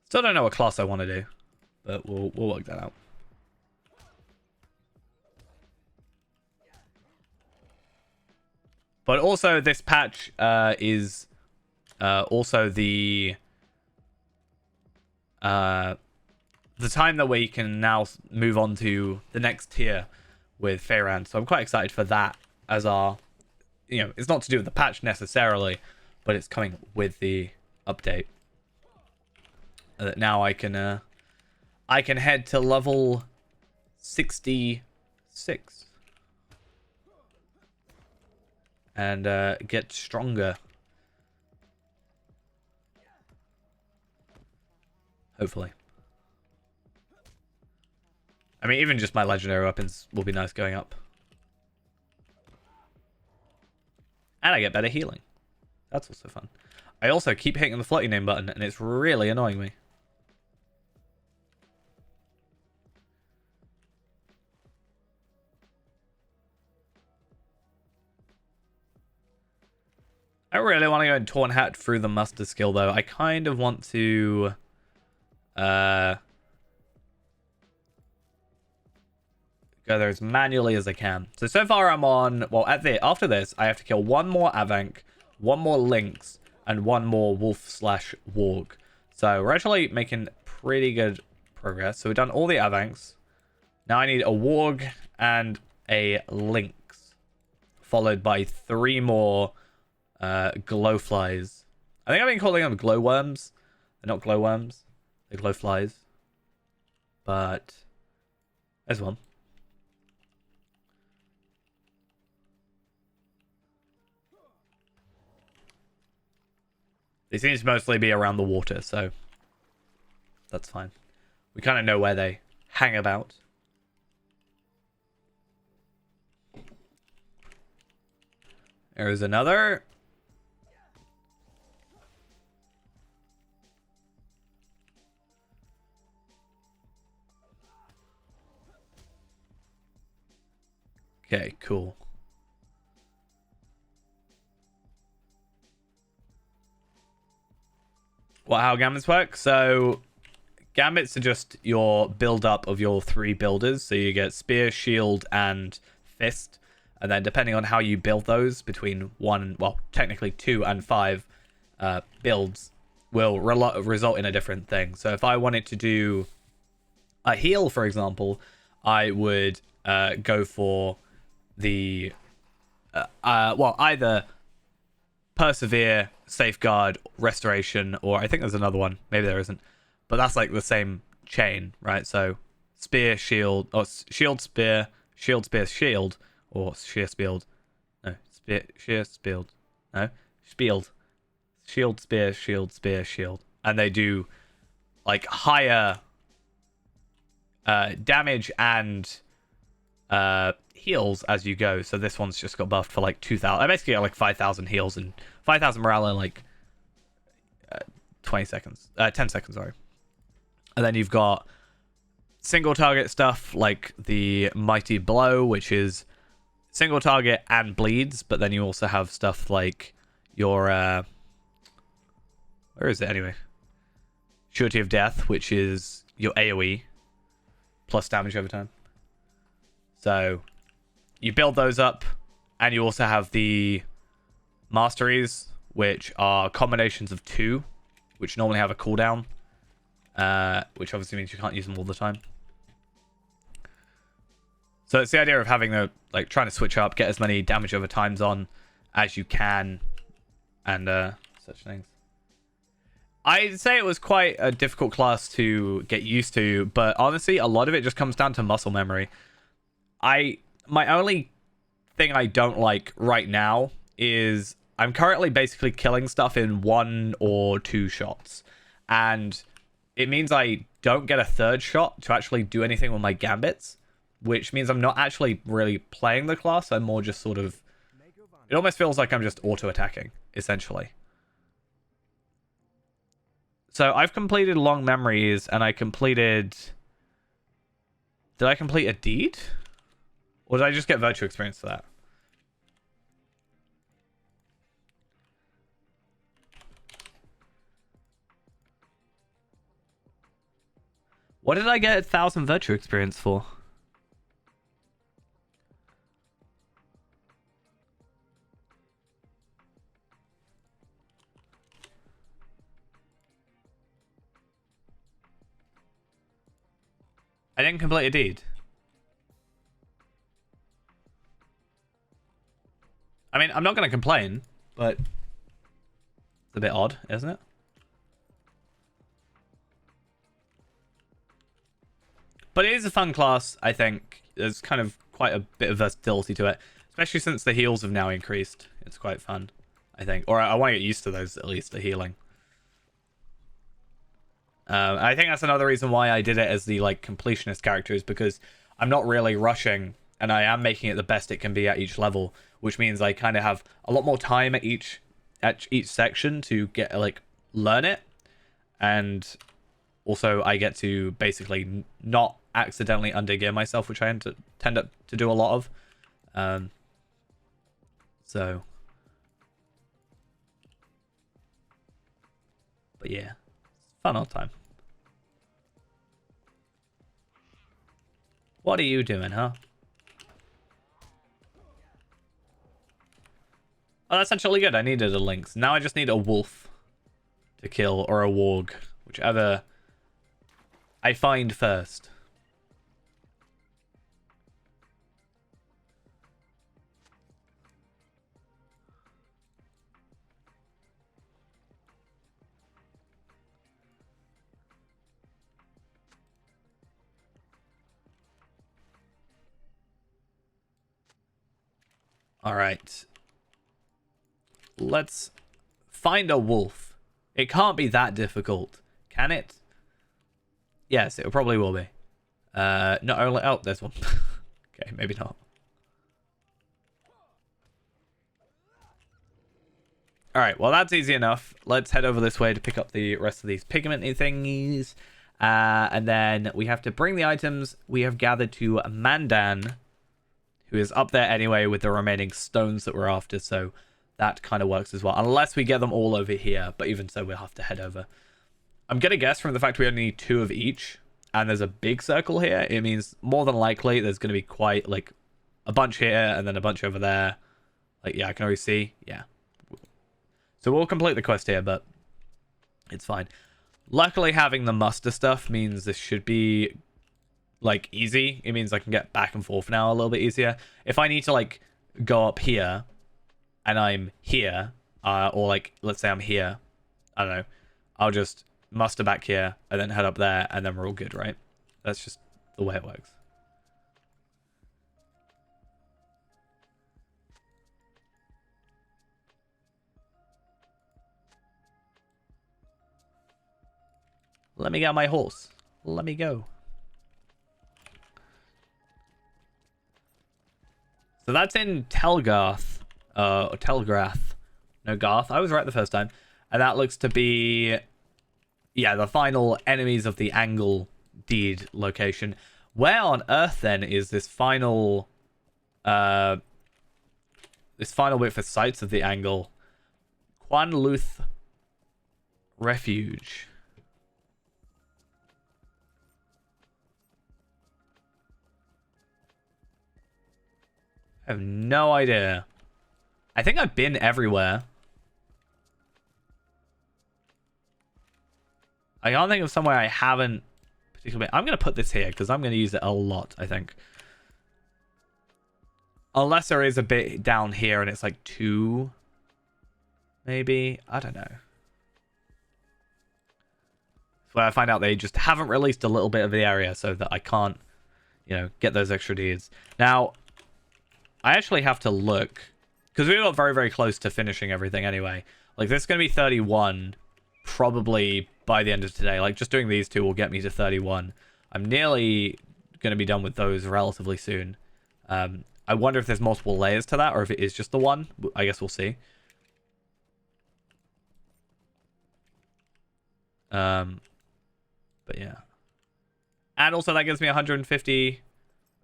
Still don't know what class I want to do, but we'll work that out. But also, this patch is also the time that we can now move on to the next tier with Feyran. So I'm quite excited for that as our, you know, it's not to do with the patch necessarily, but it's coming with the update. Now I can head to level 66 and get stronger. Hopefully. I mean, even just my legendary weapons will be nice going up. And I get better healing. That's also fun. I also keep hitting the floating name button, and it's really annoying me. I really want to go and Torn Hat through the muster skill, though. I kind of want to... go there as manually as I can. So far I'm on... Well, after this, I have to kill one more Avank, one more Lynx, and one more Wolf/Warg. So we're actually making pretty good progress. So we've done all the Avanks. Now I need a Warg and a Lynx, followed by 3 more Glowflies. I think I've been calling them Glowworms. They're not Glowworms. They're Glowflies. But there's one. They seem to mostly be around the water, so that's fine. We kind of know where they hang about. There is another. Okay, cool. Well, how gambits work? So gambits are just your build up of your 3 builders. So you get spear, shield, and fist. And then depending on how you build those between 1, well, technically 2 and 5 builds will result in a different thing. So if I wanted to do a heal, for example, I would go for the well, either persevere, safeguard, restoration, or I think there's another one. Maybe there isn't, but that's like the same chain, right? So spear, shield, or shield, spear, shield, spear, shield, or sheer spield. No, spear, sheer spield. No, spield. Shield, spear, shield. And they do like higher damage and heals as you go. So this one's just got buffed for like 2,000. I basically got like 5,000 heals and 5,000 morale in like 10 seconds, sorry. And then you've got single target stuff like the Mighty Blow, which is single target and bleeds, but then you also have stuff like your where is it anyway? Surety of Death, which is your AoE plus damage over time. So you build those up, and you also have the masteries, which are combinations of 2, which normally have a cooldown, which obviously means you can't use them all the time. So it's the idea of having the, like, trying to switch up, get as many damage over times on as you can, and such things. I'd say it was quite a difficult class to get used to, but honestly, a lot of it just comes down to muscle memory. My only thing I don't like right now is I'm currently basically killing stuff in 1 or 2 shots. And it means I don't get a third shot to actually do anything with my gambits, which means I'm not actually really playing the class. I'm more just sort of... It almost feels like I'm just auto-attacking, essentially. So I've completed Long Memories, and I completed... Did I complete a deed? Or did I just get virtue experience for that? What did I get 1,000 virtue experience for? I didn't complete a deed. I mean, I'm not going to complain, but it's a bit odd, isn't it? But it is a fun class, I think. There's kind of quite a bit of versatility to it, especially since the heals have now increased. It's quite fun, I think. Or I want to get used to those, at least, the healing. I think that's another reason why I did it as the like completionist character, is because I'm not really rushing, and I am making it the best it can be at each level, which means I kind of have a lot more time at each section to get like learn it, and also I get to basically not accidentally undergear myself, which I tend to do a lot of. So, but yeah. Fun old time. What are you doing, huh? Oh, that's actually good. I needed a lynx. Now I just need a wolf to kill, or a warg, whichever I find first. All right. Let's find a wolf. It can't be that difficult, can it? Yes, it probably will be. Not only... Oh, there's one. Okay, maybe not. All right, well, that's easy enough. Let's head over this way to pick up the rest of these pigmenty thingies. And then we have to bring the items we have gathered to Mandan, who is up there anyway with the remaining stones that we're after, so that kind of works as well. Unless we get them all over here, but even so, we'll have to head over. I'm going to guess from the fact we only need 2 of each, and there's a big circle here, it means more than likely there's going to be quite, like, a bunch here, and then a bunch over there. Like, yeah, I can already see. Yeah. So we'll complete the quest here, but it's fine. Luckily, having the muster stuff means this should be... like easy. It means I can get back and forth now a little bit easier. If I need to like go up here and I'm here, or like let's say I'm here, I don't know, I'll just muster back here and then head up there and then we're all good, right? That's just the way it works. Let me get my horse. Let me go. So that's in Telgarth, or Telgrath. No, Garth. I was right the first time. And that looks to be, yeah, the final enemies of the Angle deed location. Where on earth then is this final bit for sites of the Angle? Quanluth Refuge. I have no idea. I think I've been everywhere. I can't think of somewhere I haven't particularly been. I'm going to put this here because I'm going to use it a lot, I think. Unless there is a bit down here and it's like 2. Maybe. I don't know. It's where I find out they just haven't released a little bit of the area so that I can't, you know, get those extra deeds. Now... I actually have to look Because we got very, very close to finishing everything anyway. Like, this is going to be 31 probably by the end of today. Like, just doing these two will get me to 31. I'm nearly going to be done with those relatively soon. I wonder if there's multiple layers to that or if it is just the one. I guess we'll see. But yeah. And also that gives me 150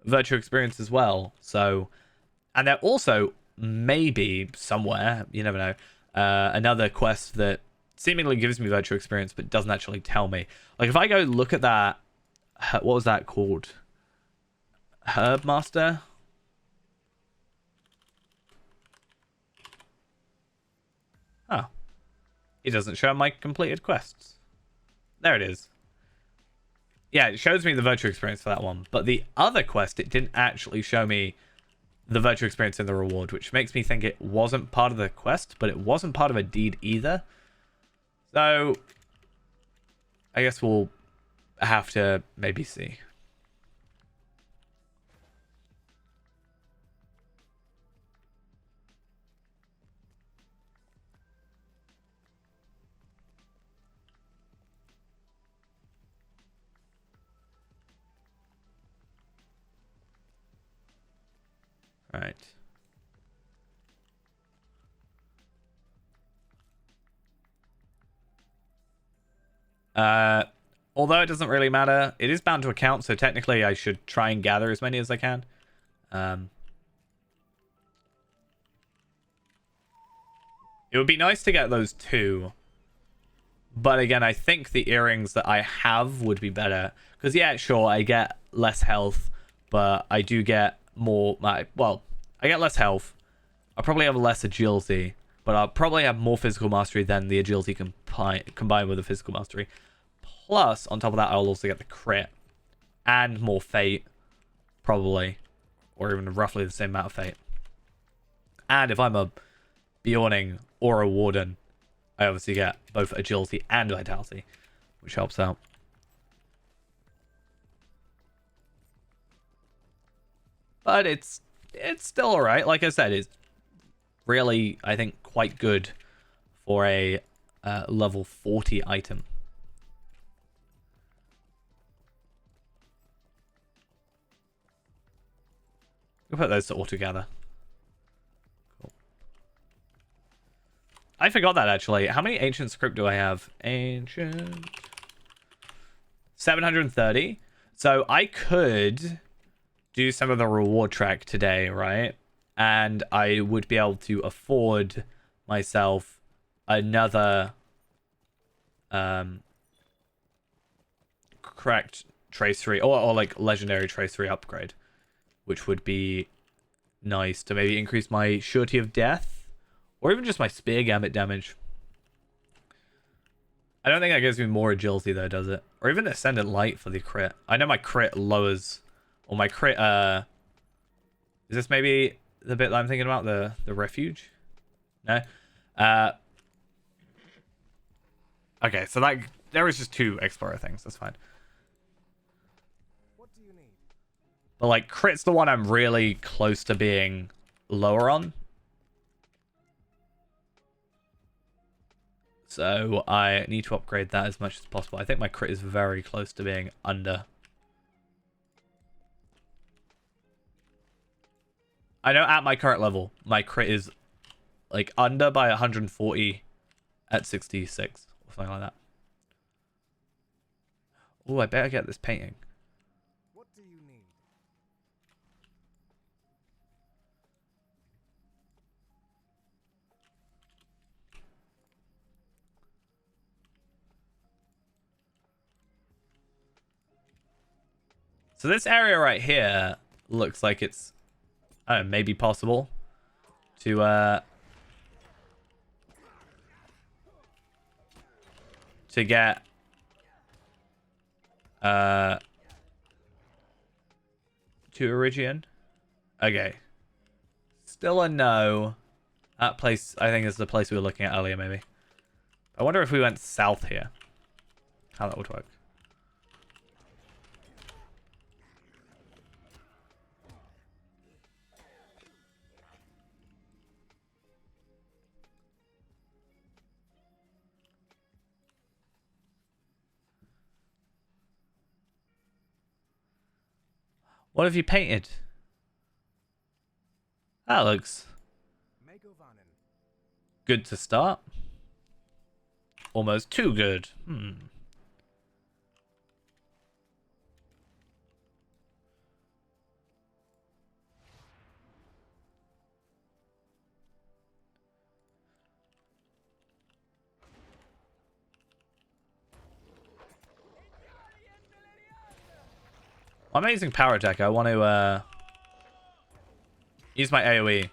virtual experience as well. So, and there also maybe somewhere, you never know, another quest that seemingly gives me virtual experience but doesn't actually tell me. Like if I go look at that, what was that called? Herb Master? Oh. It doesn't show my completed quests. There it is. Yeah, it shows me the virtual experience for that one. But the other quest, it didn't actually show me the virtual experience in the reward, which makes me think it wasn't part of the quest, but it wasn't part of a deed either. So, I guess we'll have to maybe see. Right. Although it doesn't really matter, it is bound to account, so technically I should try and gather as many as I can. It would be nice to get those two. But again, I think the earrings that I have would be better. Because yeah, sure, I get less health, but I do get more... Well, I get less health. I'll probably have less agility, but I'll probably have more physical mastery than the agility combined with the physical mastery. Plus, on top of that, I'll also get the crit and more fate, probably, or even roughly the same amount of fate. And if I'm a Bjorning or a Warden, I obviously get both agility and vitality, which helps out. But it's still alright. Like I said, it's really, I think, quite good for a level 40 item. We'll put those all together. Cool. I forgot that, actually. How many ancient script do I have? Ancient... 730. So I could do some of the reward track today, right? And I would be able to afford myself another correct trace 3 or like legendary trace 3 upgrade, which would be nice to maybe increase my surety of death or even just my spear gambit damage. I don't think that gives me more agility though, does it? Or even ascendant light for the crit. I know my crit lowers, or my crit is this maybe the bit that I'm thinking about, the refuge? No. Okay, so that there is just 2 explorer things. That's fine. What do you need? But like crit's the one I'm really close to being lower on. So I need to upgrade that as much as possible. I think my crit is very close to being under. I know at my current level, my crit is like under by 140 at 66 or something like that. Oh, I better get this painting. What do you need? So this area right here looks like it's, I don't know, maybe possible to get to Erigion. Okay. Still a no. That place, I think, is the place we were looking at earlier, maybe. I wonder if we went south here, how that would work. What have you painted? That looks Megovanen. good to start. Almost too good. Amazing power attack. I want to use my AoE.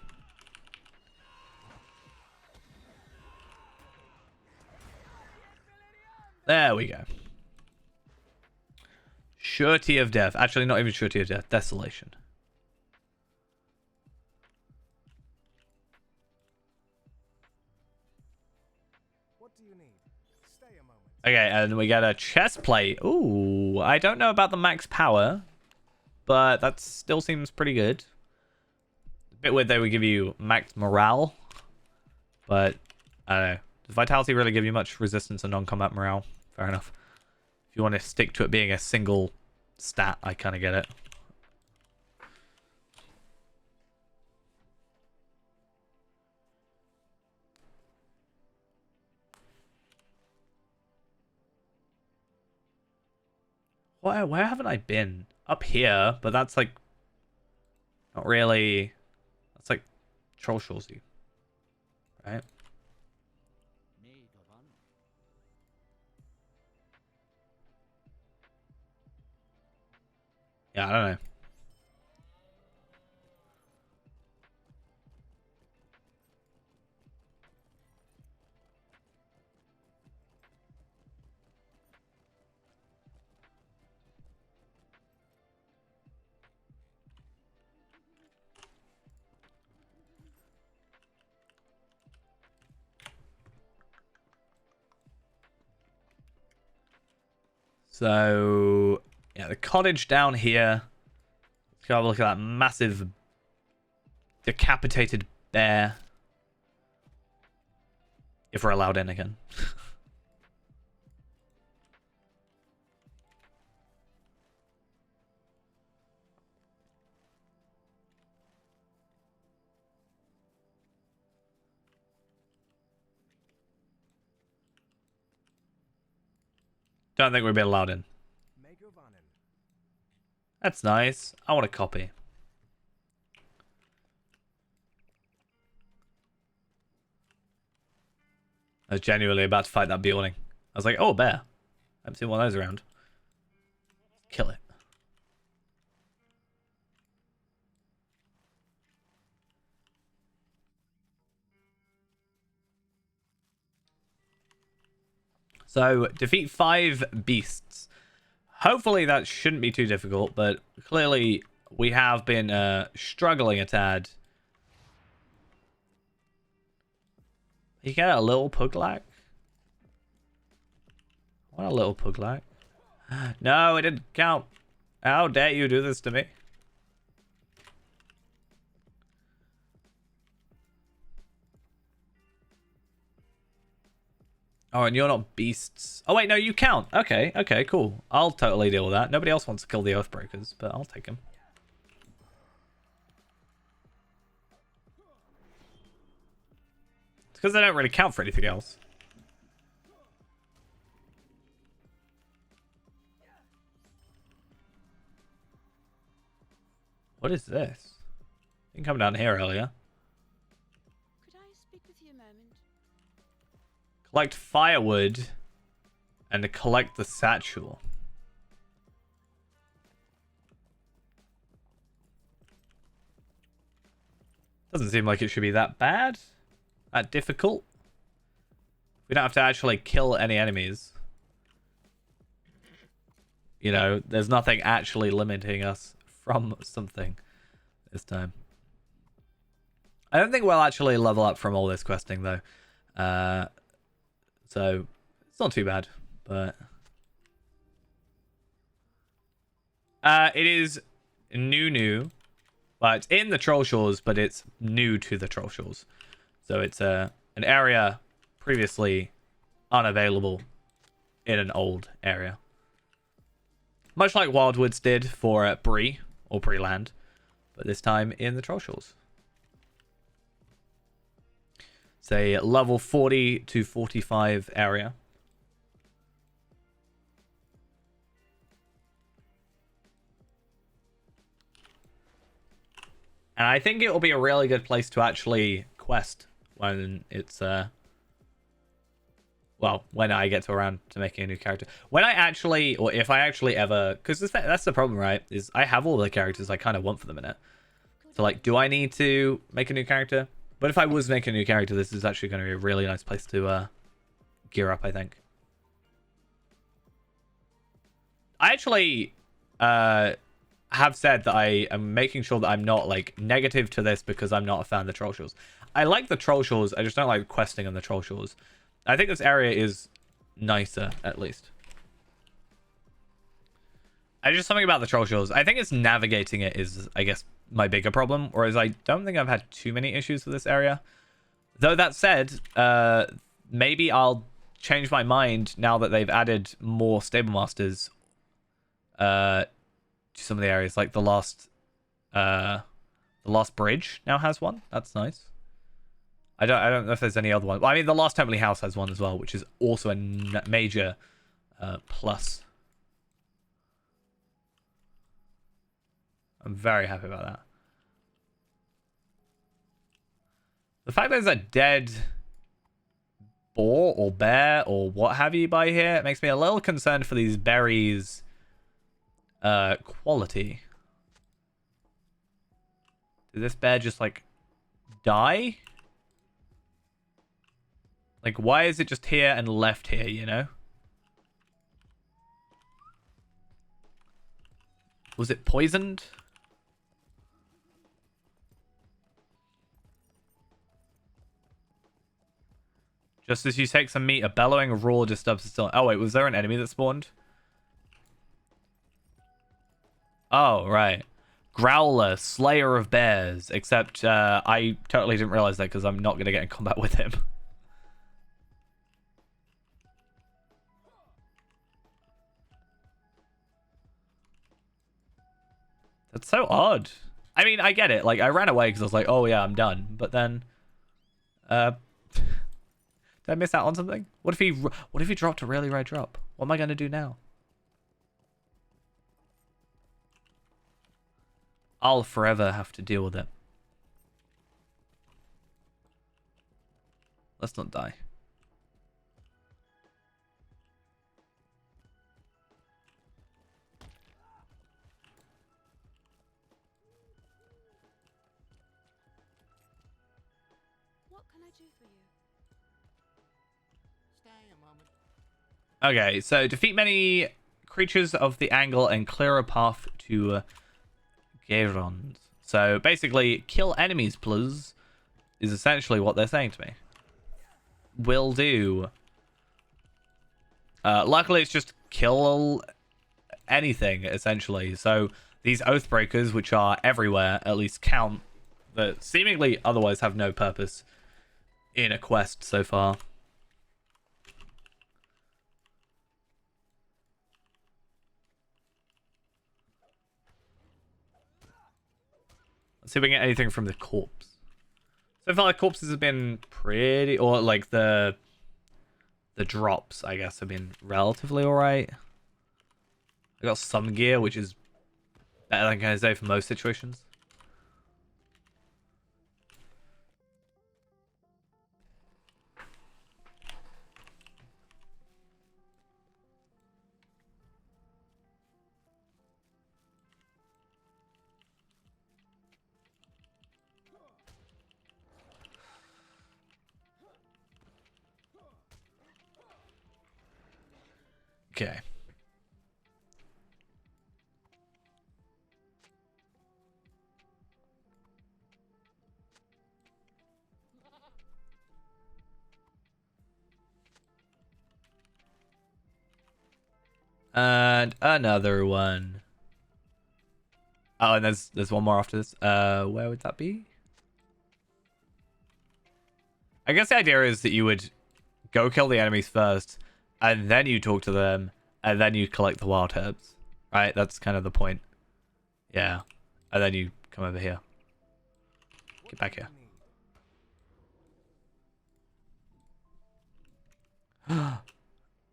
There we go. Surety of death. Actually, not even surety of death. Desolation. What do you need? Stay a moment. Okay, and we get a chest plate. Ooh, I don't know about the max power, but that still seems pretty good. A bit weird they would give you max morale, but I don't know. Does Vitality really give you much resistance and non-combat morale? Fair enough. If you want to stick to it being a single stat, I kind of get it. Where haven't I been? Up here, but that's like not really. That's like Troll Shawsy, right? Yeah, I don't know. So, yeah, the cottage down here. Let's go have a look at that massive decapitated bear. If we're allowed in again. Don't think we've been allowed in. Megovanen. That's nice. I want a copy. I was genuinely about to fight that building. I was like, oh, bear. I haven't seen one of those around. Kill it. So, defeat 5 beasts. Hopefully that shouldn't be too difficult, but clearly we have been struggling a tad. You get a little Puglack? I want a little Puglack. No, it didn't count. How dare you do this to me? Oh, and you're not beasts. Oh, wait, no, you count. Okay, okay, cool. I'll totally deal with that. Nobody else wants to kill the Oathbreakers, but I'll take them. It's because they don't really count for anything else. What is this? You can come down here earlier. Could I speak with you a moment? Collect firewood and collect the satchel. Doesn't seem like it should be that bad. That difficult. We don't have to actually kill any enemies. You know, there's nothing actually limiting us from something this time. I don't think we'll actually level up from all this questing, though. So, it's not too bad, but... it is new. Well, it's in the Troll Shores, but it's new to the Troll Shores. So it's an area previously unavailable in an old area. Much like Wildwoods did for Bree, or pre-land, but this time in the Troll Shores. It's a level 40 to 45 area. And I think it will be a really good place to actually quest when it's well, when I get to around to making a new character. When I actually, or if I actually ever, because that's the problem, right? Is I have all the characters I kind of want for the minute. So like, do I need to make a new character? But if I was making a new character, this is actually going to be a really nice place to gear up, I think. I actually have said that I am making sure that I'm not like negative to this because I'm not a fan of the Troll Shores. I like the Troll Shores, I just don't like questing on the Troll Shores. I think this area is nicer, at least. I just something about the Troll Shores. I think it's navigating it is, I guess, my bigger problem. Whereas I don't think I've had too many issues with this area. Though that said, maybe I'll change my mind now that they've added more Stable Masters to some of the areas. Like the last bridge now has one. That's nice. I don't know if there's any other one. Well, I mean, the last Templey House has one as well, which is also a major plus. I'm very happy about that. The fact there's a dead boar or bear or what have you by here, it makes me a little concerned for these berries' quality. Did this bear just, like, die? Like, why is it just here and left here, you know? Was it poisoned? Just as you take some meat, a bellowing roar disturbs the stillness. Oh, wait, was there an enemy that spawned? Oh, right. Growler, Slayer of Bears. Except, I totally didn't realize that because I'm not going to get in combat with him. That's so odd. I mean, I get it. Like, I ran away because I was like, oh, yeah, I'm done. But then, did I miss out on something? What if he dropped a really rare drop? What am I going to do now? I'll forever have to deal with it. Let's not die. What can I do for you? Stay a moment. Okay, so defeat many creatures of the angle and clear a path to Geirons. So basically, kill enemies, please, is essentially what they're saying to me. Will do. Luckily, it's just kill anything, essentially. So these Oathbreakers, which are everywhere, at least count, that seemingly otherwise have no purpose in a quest so far. Let's see if we can get anything from the corpse. So far, the corpses have been pretty, or like the drops, I guess, have been relatively alright. I got some gear, which is better than can I say for most situations. Okay. And another one. Oh, and there's one more after this. Where would that be? I guess the idea is that you would go kill the enemies first, and then you talk to them, and then you collect the wild herbs. Right? That's kind of the point. Yeah. And then you come over here. Get back here.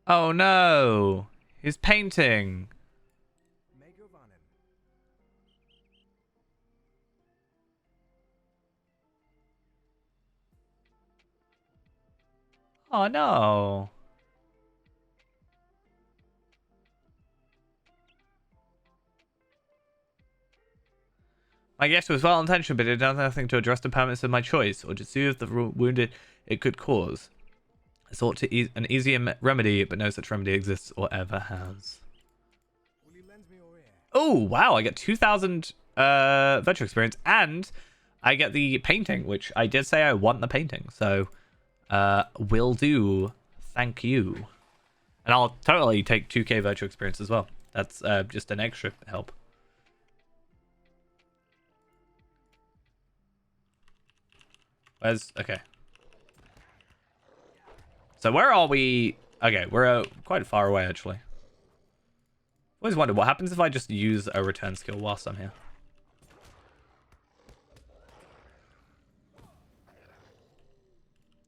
Oh no! He's painting! Megovanen. Oh no! My guess was well intentioned, but it did nothing to address the permanence of my choice, or to soothe the wounded it could cause. I sought to an easier remedy, but no such remedy exists or ever has. Will you lend me your ear? Oh, wow, I get 2,000 virtual experience, and I get the painting, which I did say I want the painting, so will do. Thank you. And I'll totally take 2k virtual experience as well. That's just an extra help. Where's... Okay. So where are we? Okay, we're quite far away, actually. Always wondered what happens if I just use a return skill whilst I'm here.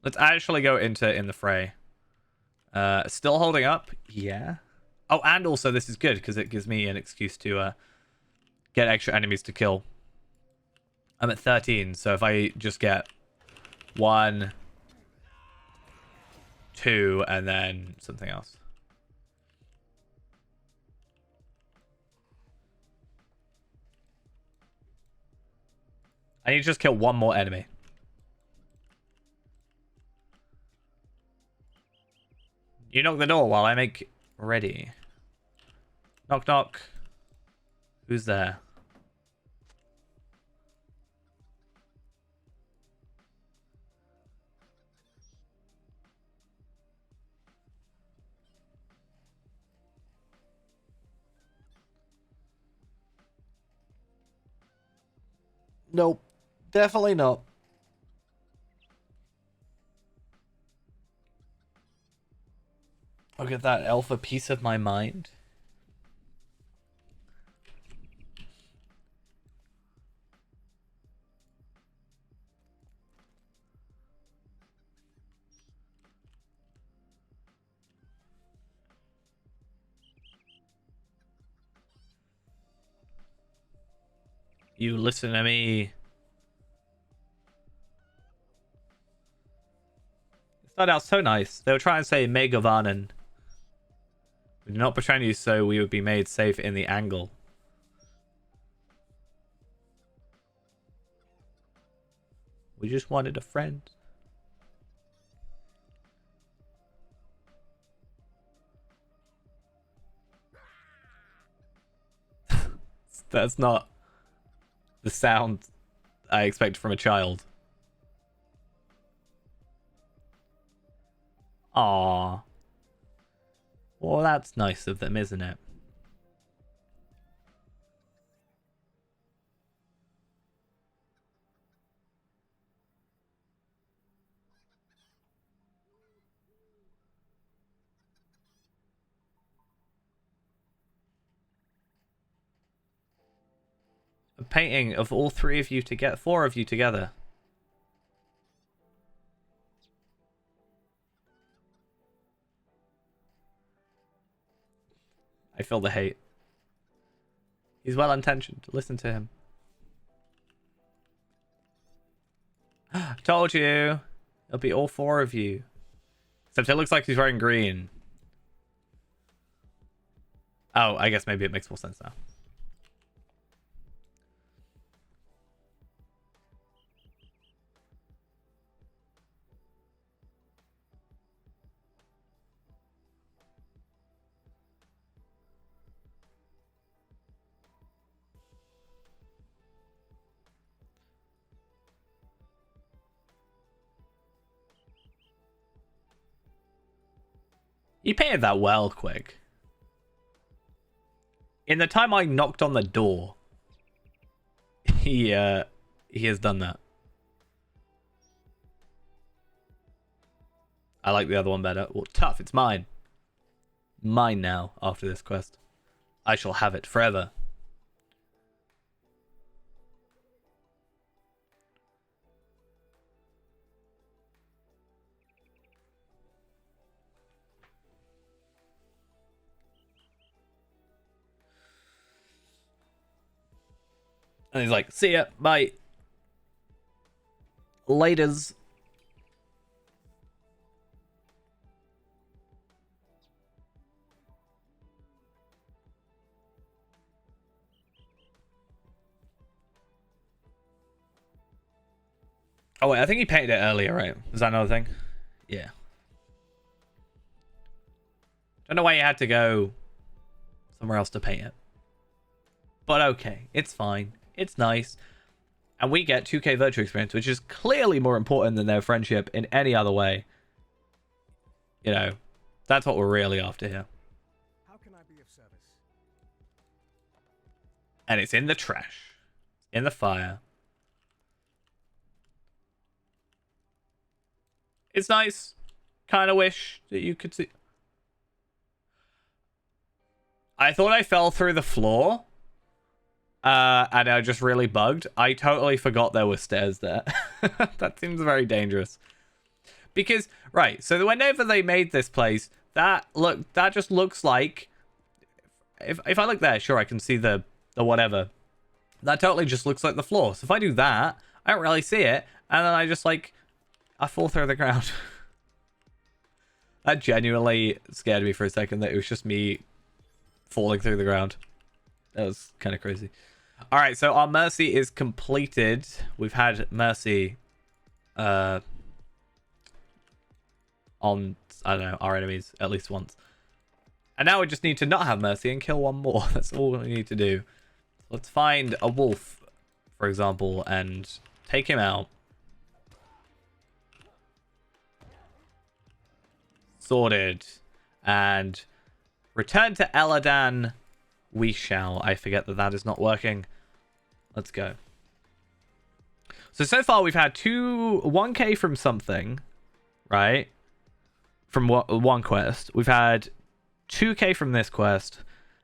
Let's actually go in the fray. Still holding up? Yeah. Oh, and also this is good because it gives me an excuse to get extra enemies to kill. I'm at 13, so if I just get 1, 2, and then something else. I need to just kill one more enemy. You knock the door while I make ready. Knock, knock. Who's there? Nope. Definitely not. I'll get that alpha piece of my mind. You listen to me. It started out so nice. They were trying to say Megavanen. We did not befriend you so we would be made safe in the angle. We just wanted a friend. That's not the sound I expect from a child. Aww. Well, that's nice of them, isn't it? A painting of all 3 of you together, 4 of you together. I feel the hate. He's well intentioned. Listen to him. Told you. It'll be all 4 of you. Except it looks like he's wearing green. Oh, I guess maybe it makes more sense now. He painted that well quick. In the time I knocked on the door, he has done that. I like the other one better. Well, tough, it's mine. Mine now, after this quest. I shall have it forever. And he's like, see ya, bye. Laters. Oh wait, I think he painted it earlier, right? Is that another thing? Yeah. Don't know why you had to go somewhere else to paint it. But okay, it's fine. It's nice. And we get 2K virtual experience, which is clearly more important than their friendship in any other way. You know, that's what we're really after here. How can I be of service? And it's in the trash. In the fire. It's nice. Kind of wish that you could see. I thought I fell through the floor. And I just really bugged. I totally forgot there were stairs there. That seems very dangerous. Because, right, so whenever they made this place, that just looks like... If I look there, sure, I can see the whatever. That totally just looks like the floor. So if I do that, I don't really see it. And then I just, like... I fall through the ground. That genuinely scared me for a second that it was just me falling through the ground. That was kind of crazy. All right, so our Mercy is completed. We've had Mercy on, I don't know, our enemies at least once. And now we just need to not have Mercy and kill one more. That's all we need to do. Let's find a wolf, for example, and take him out. Sorted. And return to Eladan we shall. I forget that is not working. Let's go. So far we've had 1k from something, right? From one quest. We've had 2k from this quest,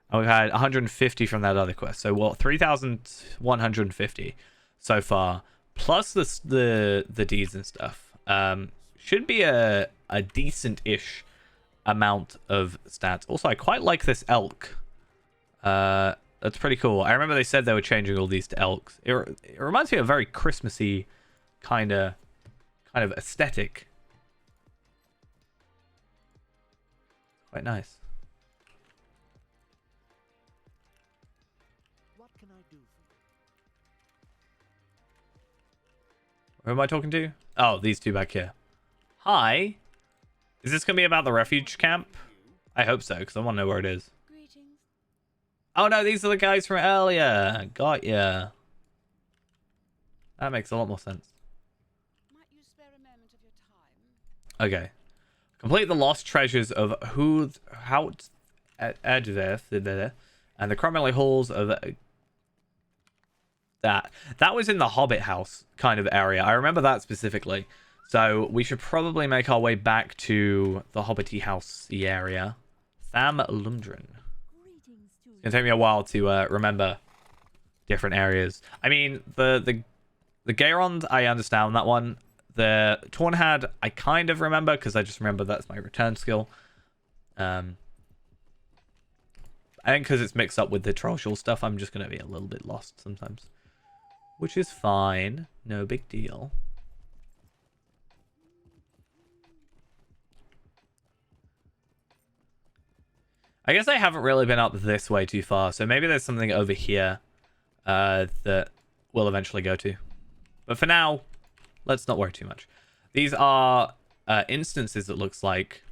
and we've had 150 from that other quest. So what, 3,150 so far, plus the deeds and stuff. Should be a decent-ish amount of stats. Also, I quite like this elk. That's pretty cool. I remember they said they were changing all these to elks. It reminds me of a very Christmassy kind of aesthetic. Quite nice. What can I do for you? Who am I talking to? Oh, these two back here. Hi. Is this going to be about the refuge camp? I hope so, because I want to know where it is. Greetings. Oh no, these are the guys from earlier. Got ya. That makes a lot more sense. Might you spare a moment of your time? Okay. Complete the lost treasures of Hout Edveth and the Cromley halls of that. That was in the Hobbit house kind of area. I remember that specifically. So we should probably make our way back to the Hobbity house area. Tham Lundren. It's gonna take me a while to remember different areas. I mean, the Gaerond, I understand that one. The Tornhad, I kind of remember because I just remember that's my return skill. I think because it's mixed up with the Trollshul stuff, I'm just gonna be a little bit lost sometimes, which is fine. No big deal. I guess I haven't really been up this way too far, so maybe there's something over here that we'll eventually go to. But for now, let's not worry too much. These are instances, it looks like,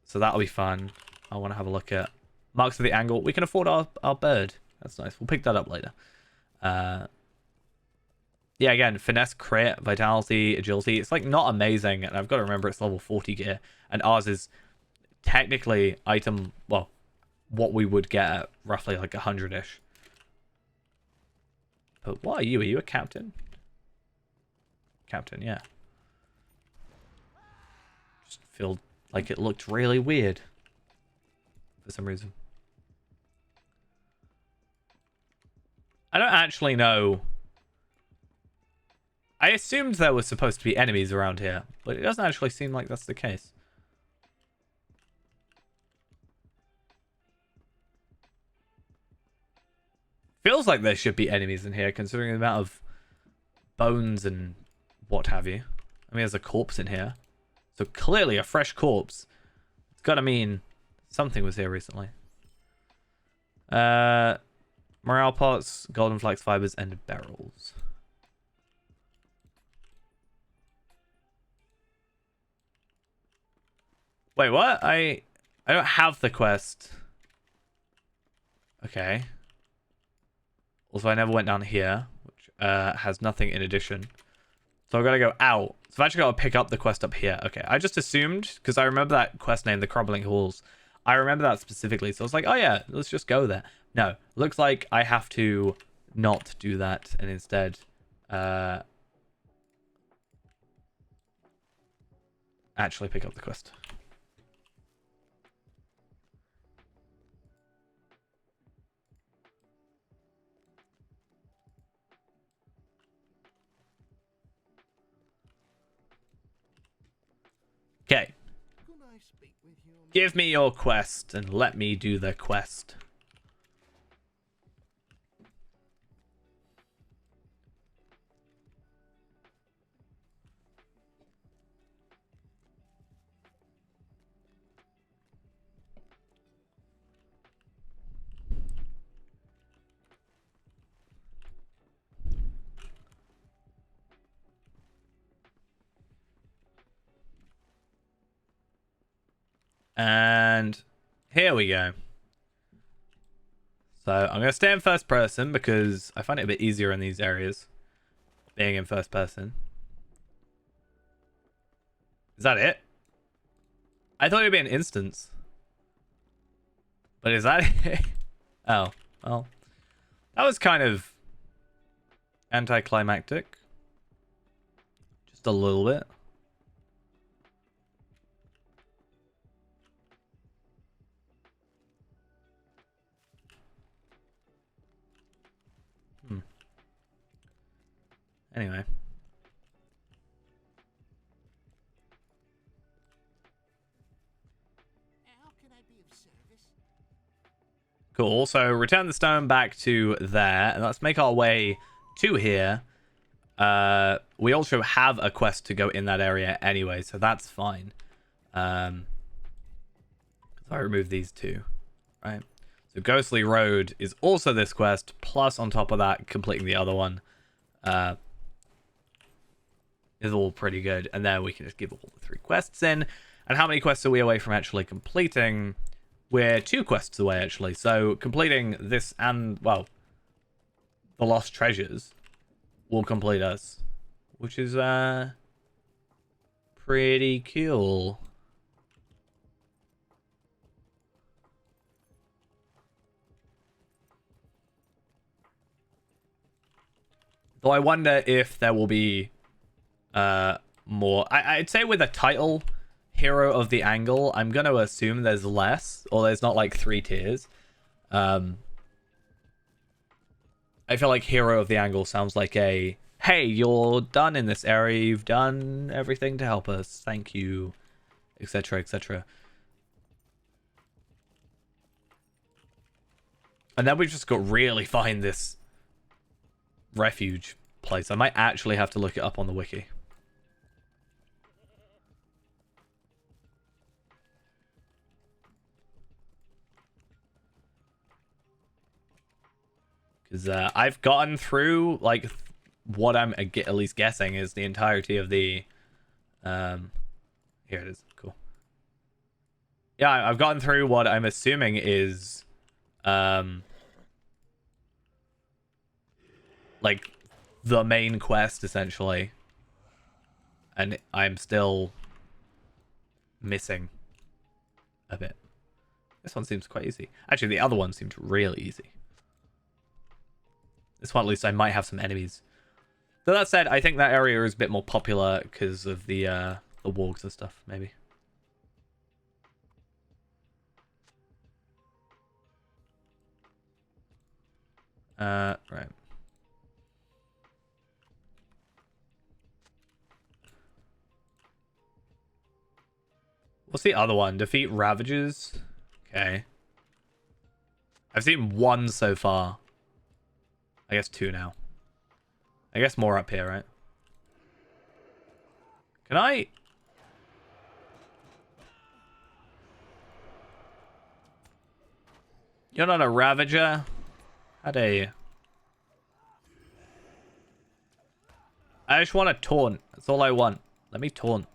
so that'll be fun. I want to have a look at marks of the angle. We can afford our bird. That's nice. We'll pick that up later. Yeah, again, finesse, crit, vitality, agility. It's like not amazing, and I've got to remember it's level 40 gear, and ours is technically item, well, what we would get at roughly like 100-ish. But what are you? Are you a captain? Captain, yeah. Just feel like it looked really weird for some reason. I don't actually know. I assumed there was supposed to be enemies around here, but it doesn't actually seem like that's the case. feels like there should be enemies in here, considering the amount of bones and what have you. I mean, there's a corpse in here. So clearly a fresh corpse. It's gotta mean something was here recently. Morale pots, golden flax fibers, and barrels. Wait, what? I don't have the quest. Okay. Also, I never went down here, which has nothing in addition. So I've got to go out. So I've actually got to pick up the quest up here. Okay, I just assumed, because I remember that quest name, the Crumbling Halls. I remember that specifically, so I was like, oh yeah, let's just go there. No, looks like I have to not do that, and instead actually pick up the quest. Okay. Could I speak with you? Give me your quest and let me do the quest. And here we go. So I'm going to stay in first person because I find it a bit easier in these areas, being in first person. Is that it? I thought it would be an instance. But is that it? Oh, well. That was kind of anticlimactic. Just a little bit. Anyway. How can I be of service? Cool. So return the stone back to there, and let's make our way to here. We also have a quest to go in that area anyway, so that's fine. So I remove these two, right? So Ghostly Road is also this quest, plus on top of that, completing the other one. Is all pretty good, and then we can just give all the 3 quests in. And how many quests are we away from actually completing? We're 2 quests away actually, so completing this and, well, the Lost Treasures will complete us, which is pretty cool. Though I wonder if there will be more. I'd say with a title, Hero of the Angle, I'm going to assume there's less, or there's not like 3 tiers. I feel like Hero of the Angle sounds like a, hey, you're done in this area, you've done everything to help us, thank you, etc, etc. And then we've just got to really find this refuge place. I might actually have to look it up on the wiki. Because I've gotten through, like, what I'm at least guessing is the entirety of the... Here it is. Cool. Yeah, I've gotten through what I'm assuming is... like, the main quest, essentially. And I'm still missing a bit. This one seems quite easy. Actually, the other one seemed really easy. This one, at least, I might have some enemies. Though that said, I think that area is a bit more popular because of the wargs and stuff, maybe. Right. What's the other one? Defeat Ravagers? Okay. I've seen one so far. I guess 2 now. I guess more up here, right? Can I... You're not a Ravager? How dare you? I just want to taunt. That's all I want. Let me taunt.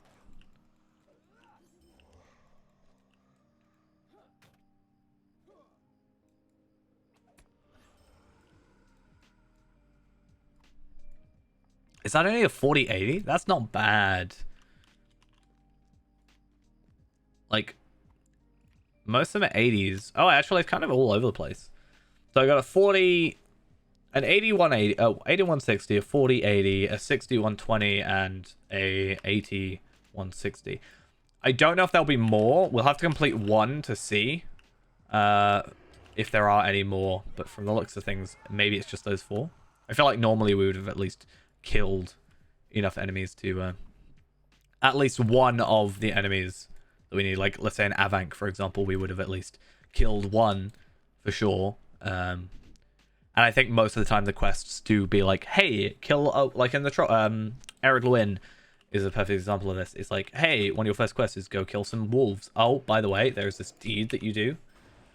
Is that only a 40-80? That's not bad. Like, most of them are 80s. Oh, actually, it's kind of all over the place. So I got a 40, an 80-180, 80-160, a 40-80, a 60-120, and a 80-160. I don't know if there'll be more. We'll have to complete one to see if there are any more. But from the looks of things, maybe it's just those 4. I feel like normally we would have at least killed enough enemies to at least one of the enemies that we need. Like, let's say an Avank, for example, we would have at least killed one for sure. And I think most of the time the quests do be like, hey, kill, like in the Ered Luin is a perfect example of this. It's like, hey, one of your first quests is go kill some wolves. Oh, by the way, there's this deed that you do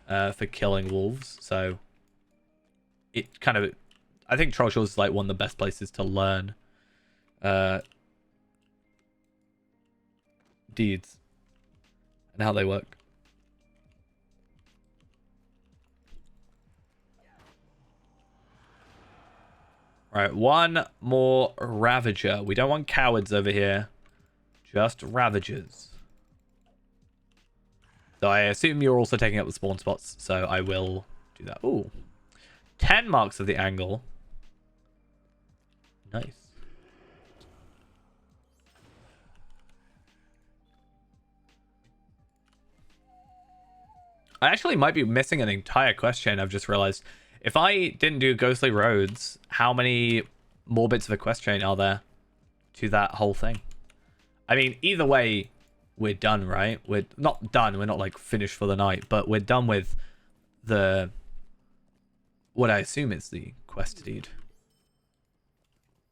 for killing wolves. So it kind of, I think Trollshaws is like one of the best places to learn deeds and how they work. Right, one more Ravager. We don't want cowards over here, just Ravagers. So I assume you're also taking up the spawn spots, so I will do that. Ooh, 10 marks of the angle. Nice. I actually might be missing an entire quest chain, I've just realized. If I didn't do Ghostly Roads, how many more bits of a quest chain are there to that whole thing? I mean, either way, we're done, right? We're not done. We're not, like, finished for the night, but we're done with the... what I assume is the quest deed.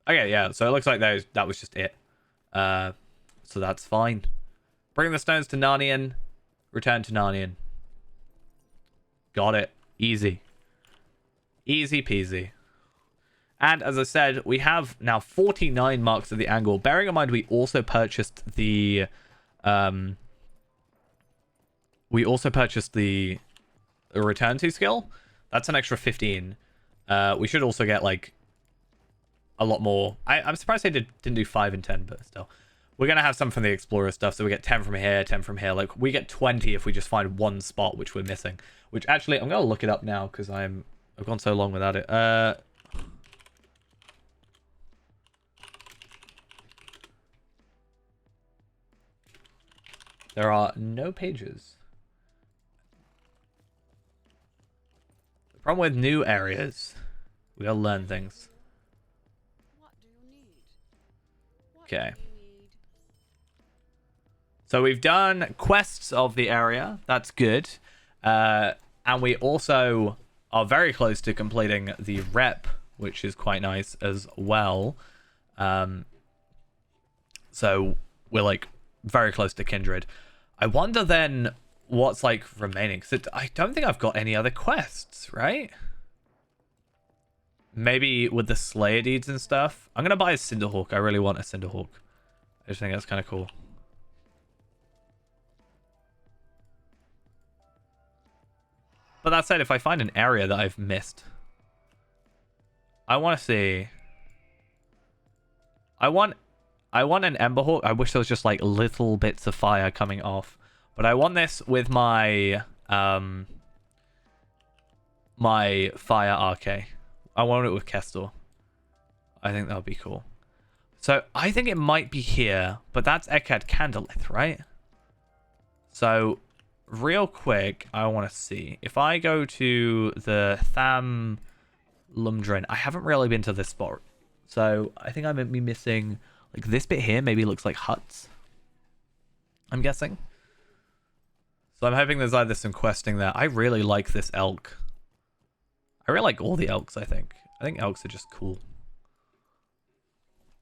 Okay, yeah, so it looks like that was just it. So that's fine. Bring the stones to Narnian. Return to Narnian. Got it. Easy. Easy peasy. And as I said, we have now 49 marks of the angle. Bearing in mind, we also purchased the... return to skill. That's an extra 15. We should also get, like, a lot more. I'm surprised they didn't do 5 and 10, but still. We're going to have some from the Explorer stuff, so we get 10 from here, 10 from here. Like, we get 20 if we just find one spot, which we're missing. Which, actually, I'm going to look it up now, because I've gone so long without it. There are no pages. The problem with new areas, we gotta learn things. What do you need? What Okay. do you need? So we've done quests of the area. That's good. And we also are very close to completing the rep, which is quite nice as well. So we're like very close to Kindred. I wonder then what's like remaining. Because I don't think I've got any other quests, right? Maybe with the Slayer deeds and stuff. I'm going to buy a Cinderhawk. I really want a Cinderhawk. I just think that's kind of cool. But that said, if I find an area that I've missed, I want to see. I want an Emberhawk. I wish there was just like little bits of fire coming off. But I want this with my my fire RK. I want it with Kestor. I think that would be cool. So I think it might be here, but that's Ekad Candlelith, right? So real quick, I want to see. If I go to the Tham Lumdren, I haven't really been to this spot. So I think I might be missing, like this bit here maybe looks like huts. I'm guessing. So I'm hoping there's either some questing there. I really like this elk. I really like all the elks, I think. I think elks are just cool.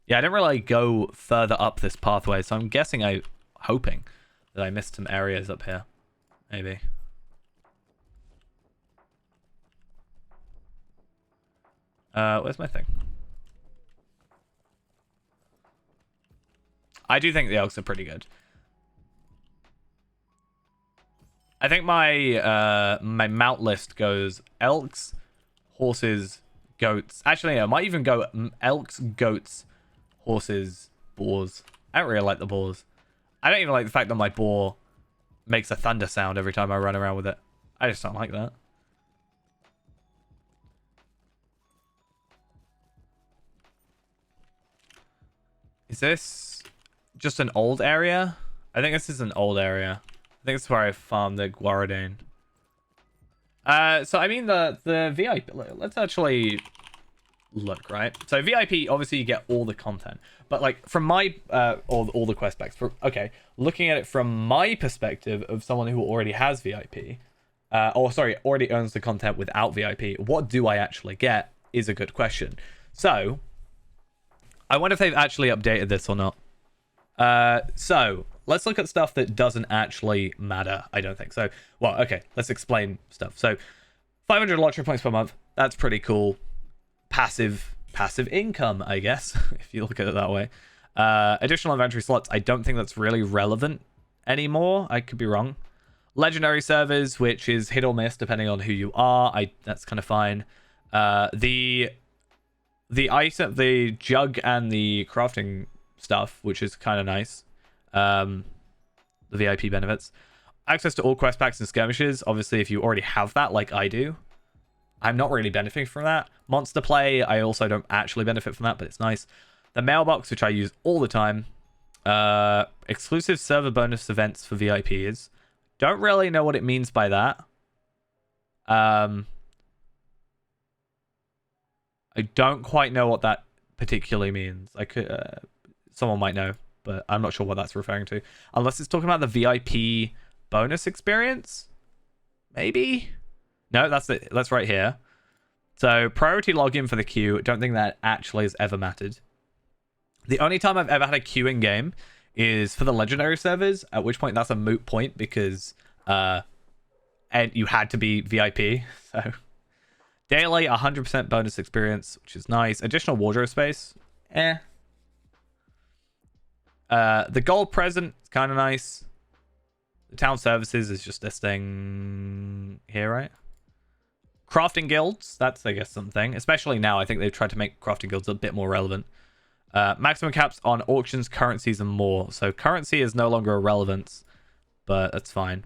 Yeah, I didn't really go further up this pathway, so I'm guessing hoping that I missed some areas up here. Maybe. Where's my thing? I do think the elks are pretty good. I think my my mount list goes elks, horses, goats. Actually, no, I might even go elks, goats, horses, boars. I don't really like the boars. I don't even like the fact that my boar makes a thunder sound every time I run around with it. I just don't like that. Is this just an old area? I think this is an old area. I think it's where I farmed the Guaradane. So I mean the VIP. Let's actually look, right? So VIP, obviously you get all the content, but like from my all the quest packs. Okay, looking at it from my perspective of someone who already has VIP, or sorry, already owns the content without VIP, what do I actually get is a good question. So I wonder if they've actually updated this or not. So let's look at stuff that doesn't actually matter. I don't think so. Well, okay, let's explain stuff. So 500 lottery points per month. That's pretty cool. Passive income, I guess, if you look at it that way. Additional inventory slots. I don't think that's really relevant anymore. I could be wrong. Legendary servers, which is hit or miss depending on who you are. That's kind of fine. The item, the jug and the crafting stuff, which is kind of nice. The VIP benefits. Access to all quest packs and skirmishes. Obviously, if you already have that, like I do, I'm not really benefiting from that. Monster play, I also don't actually benefit from that, but it's nice. The mailbox, which I use all the time. Exclusive server bonus events for VIPs. Don't really know what it means by that. I don't quite know what that particularly means. I could, someone might know, but I'm not sure what that's referring to. Unless it's talking about the VIP bonus experience, maybe. No, that's it. That's right here. So priority login for the queue. Don't think that actually has ever mattered. The only time I've ever had a queue in game is for the legendary servers. At which point that's a moot point because and you had to be VIP. So daily 100% bonus experience, which is nice. Additional wardrobe space. The gold present is kind of nice. The town services is just this thing here, right? Crafting guilds, that's, I guess, something. Especially now, I think they've tried to make crafting guilds a bit more relevant. Maximum caps on auctions, currencies, and more. So currency is no longer a relevance, but that's fine.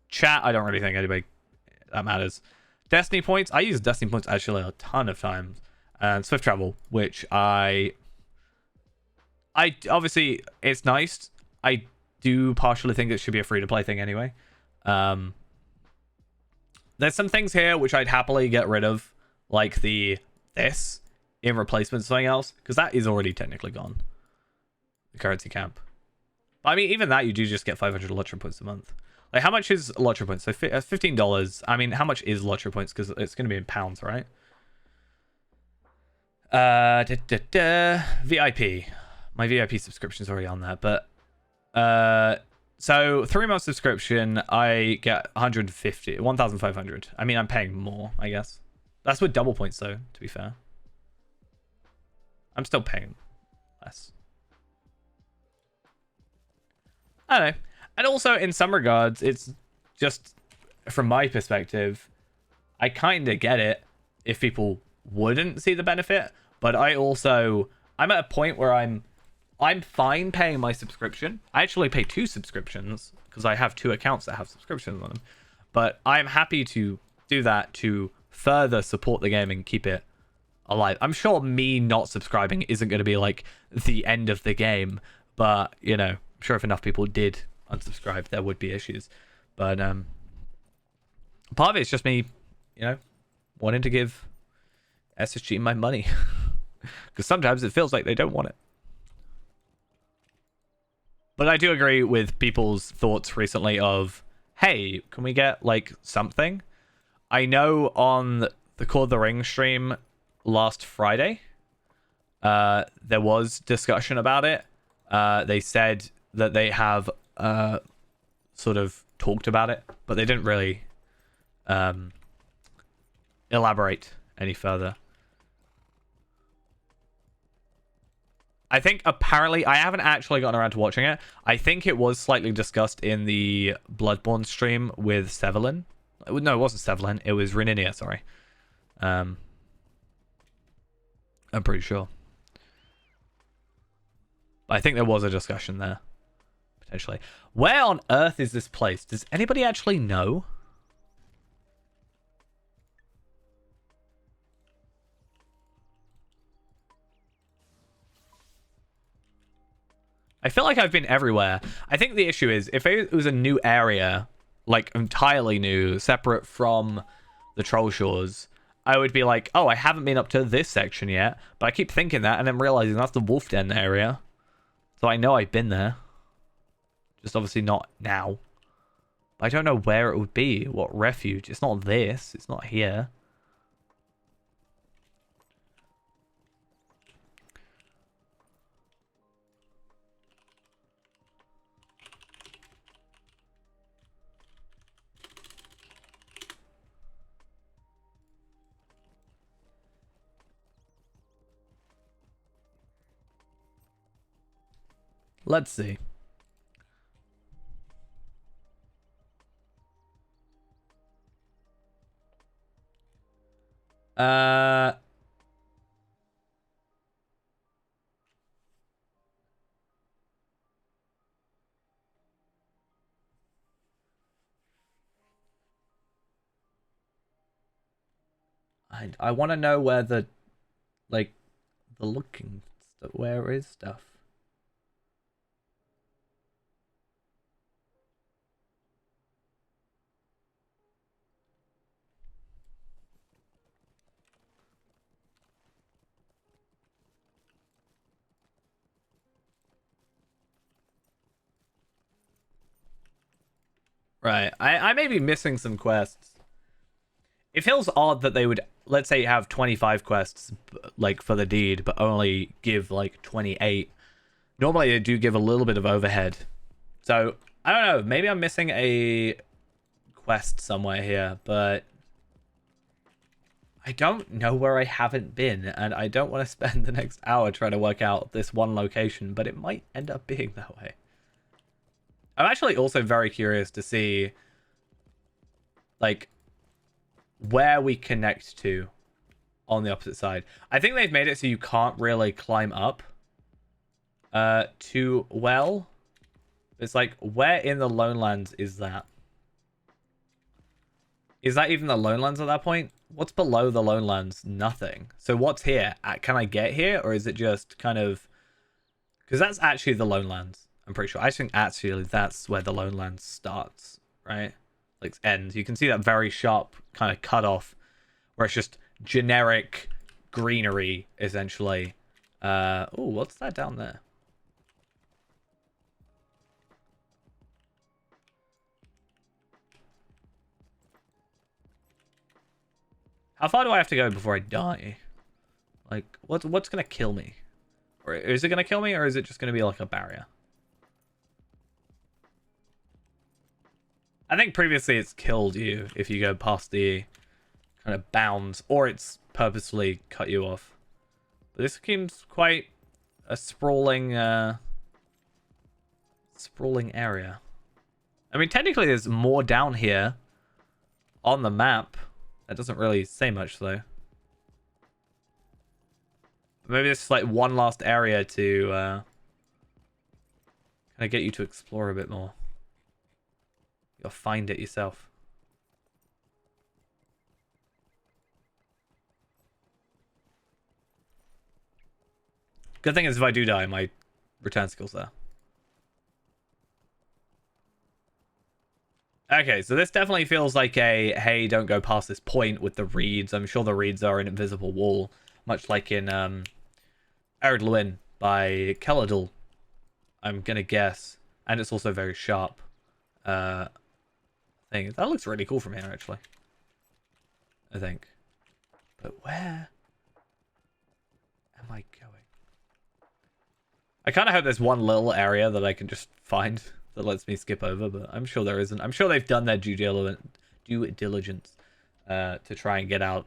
Chat, I don't really think anybody that matters. Destiny points, I use Destiny points actually a ton of times. And Swift travel, which I obviously, it's nice. I do partially think it should be a free-to-play thing anyway. There's some things here which I'd happily get rid of, like this in replacement of something else, because that is already technically gone. The currency camp. But I mean, even that, you do just get 500 lottery points a month. Like, how much is lottery points? So $15. I mean, how much is lottery points? Because it's going to be in pounds, right? VIP. My VIP subscription is already on there, but so 3 month subscription, I get 1,500. I mean, I'm paying more, I guess. That's with double points, though, to be fair. I'm still paying less. I don't know. And also, in some regards, it's just, from my perspective, I kind of get it if people wouldn't see the benefit. But I'm at a point where I'm fine paying my subscription. I actually pay 2 subscriptions because I have 2 accounts that have subscriptions on them. But I'm happy to do that to further support the game and keep it alive. I'm sure me not subscribing isn't going to be like the end of the game. But, you know, I'm sure if enough people did unsubscribe, there would be issues. But part of it's just me, you know, wanting to give SSG my money. Because sometimes it feels like they don't want it. But I do agree with people's thoughts recently of, hey, can we get, like, something? I know on the Core of the Ring stream, last Friday. There was discussion about it. They said that they have sort of talked about it, but they didn't really elaborate any further. I think apparently, I haven't actually gotten around to watching it. I think it was slightly discussed in the Bloodborne stream with Sevelin. No, it wasn't Sevelin. It was Reninia, sorry. I'm pretty sure. I think there was a discussion there, potentially. Where on earth is this place? Does anybody actually know? I feel like I've been everywhere. I think the issue is, if it was a new area, like entirely new, separate from the Troll Shores, I would be like, oh, I haven't been up to this section yet, but I keep thinking that and then realizing that's the Wolf Den area. So I know I've been there. Just obviously not now. I don't know where it would be. What refuge? It's not this. It's not here. Let's see. I want to know where the, like, the looking stuff, where is stuff? Right, I may be missing some quests. It feels odd that they would, let's say, have 25 quests, like, for the deed, but only give, like, 28. Normally, they do give a little bit of overhead. So, I don't know, maybe I'm missing a quest somewhere here, but I don't know where I haven't been, and I don't want to spend the next hour trying to work out this one location, but it might end up being that way. I'm actually also very curious to see, like, where we connect to on the opposite side. I think they've made it so you can't really climb up too well. It's like, where in the Lone Lands is that? Is that even the Lone Lands at that point? What's below the Lone Lands? Nothing. So what's here? Can I get here? Or is it just kind of... Because that's actually the Lone Lands, I'm pretty sure. I think actually that's where the Lone Lands starts, right? Like, ends. You can see that very sharp kind of cut off where it's just generic greenery, essentially. Oh, what's that down there? How far do I have to go before I die? Like, what's gonna kill me? Or is it gonna kill me, or is it just gonna be like a barrier? I think previously it's killed you if you go past the kind of bounds, or it's purposefully cut you off. But this seems quite a sprawling area. I mean, technically there's more down here on the map. That doesn't really say much, though. Maybe it's like one last area to kind of get you to explore a bit more. You'll find it yourself. Good thing is if I do die, my return skill's there. Okay, so this definitely feels like a, hey, don't go past this point with the reeds. I'm sure the reeds are an invisible wall, much like in Ered Luin by Keladul, I'm gonna guess. And it's also very sharp. Thing. That looks really cool from here, actually. I think. But where? am I going? I kind of hope there's one little area that I can just find that lets me skip over, but I'm sure there isn't. I'm sure they've done their due diligence to try and get out.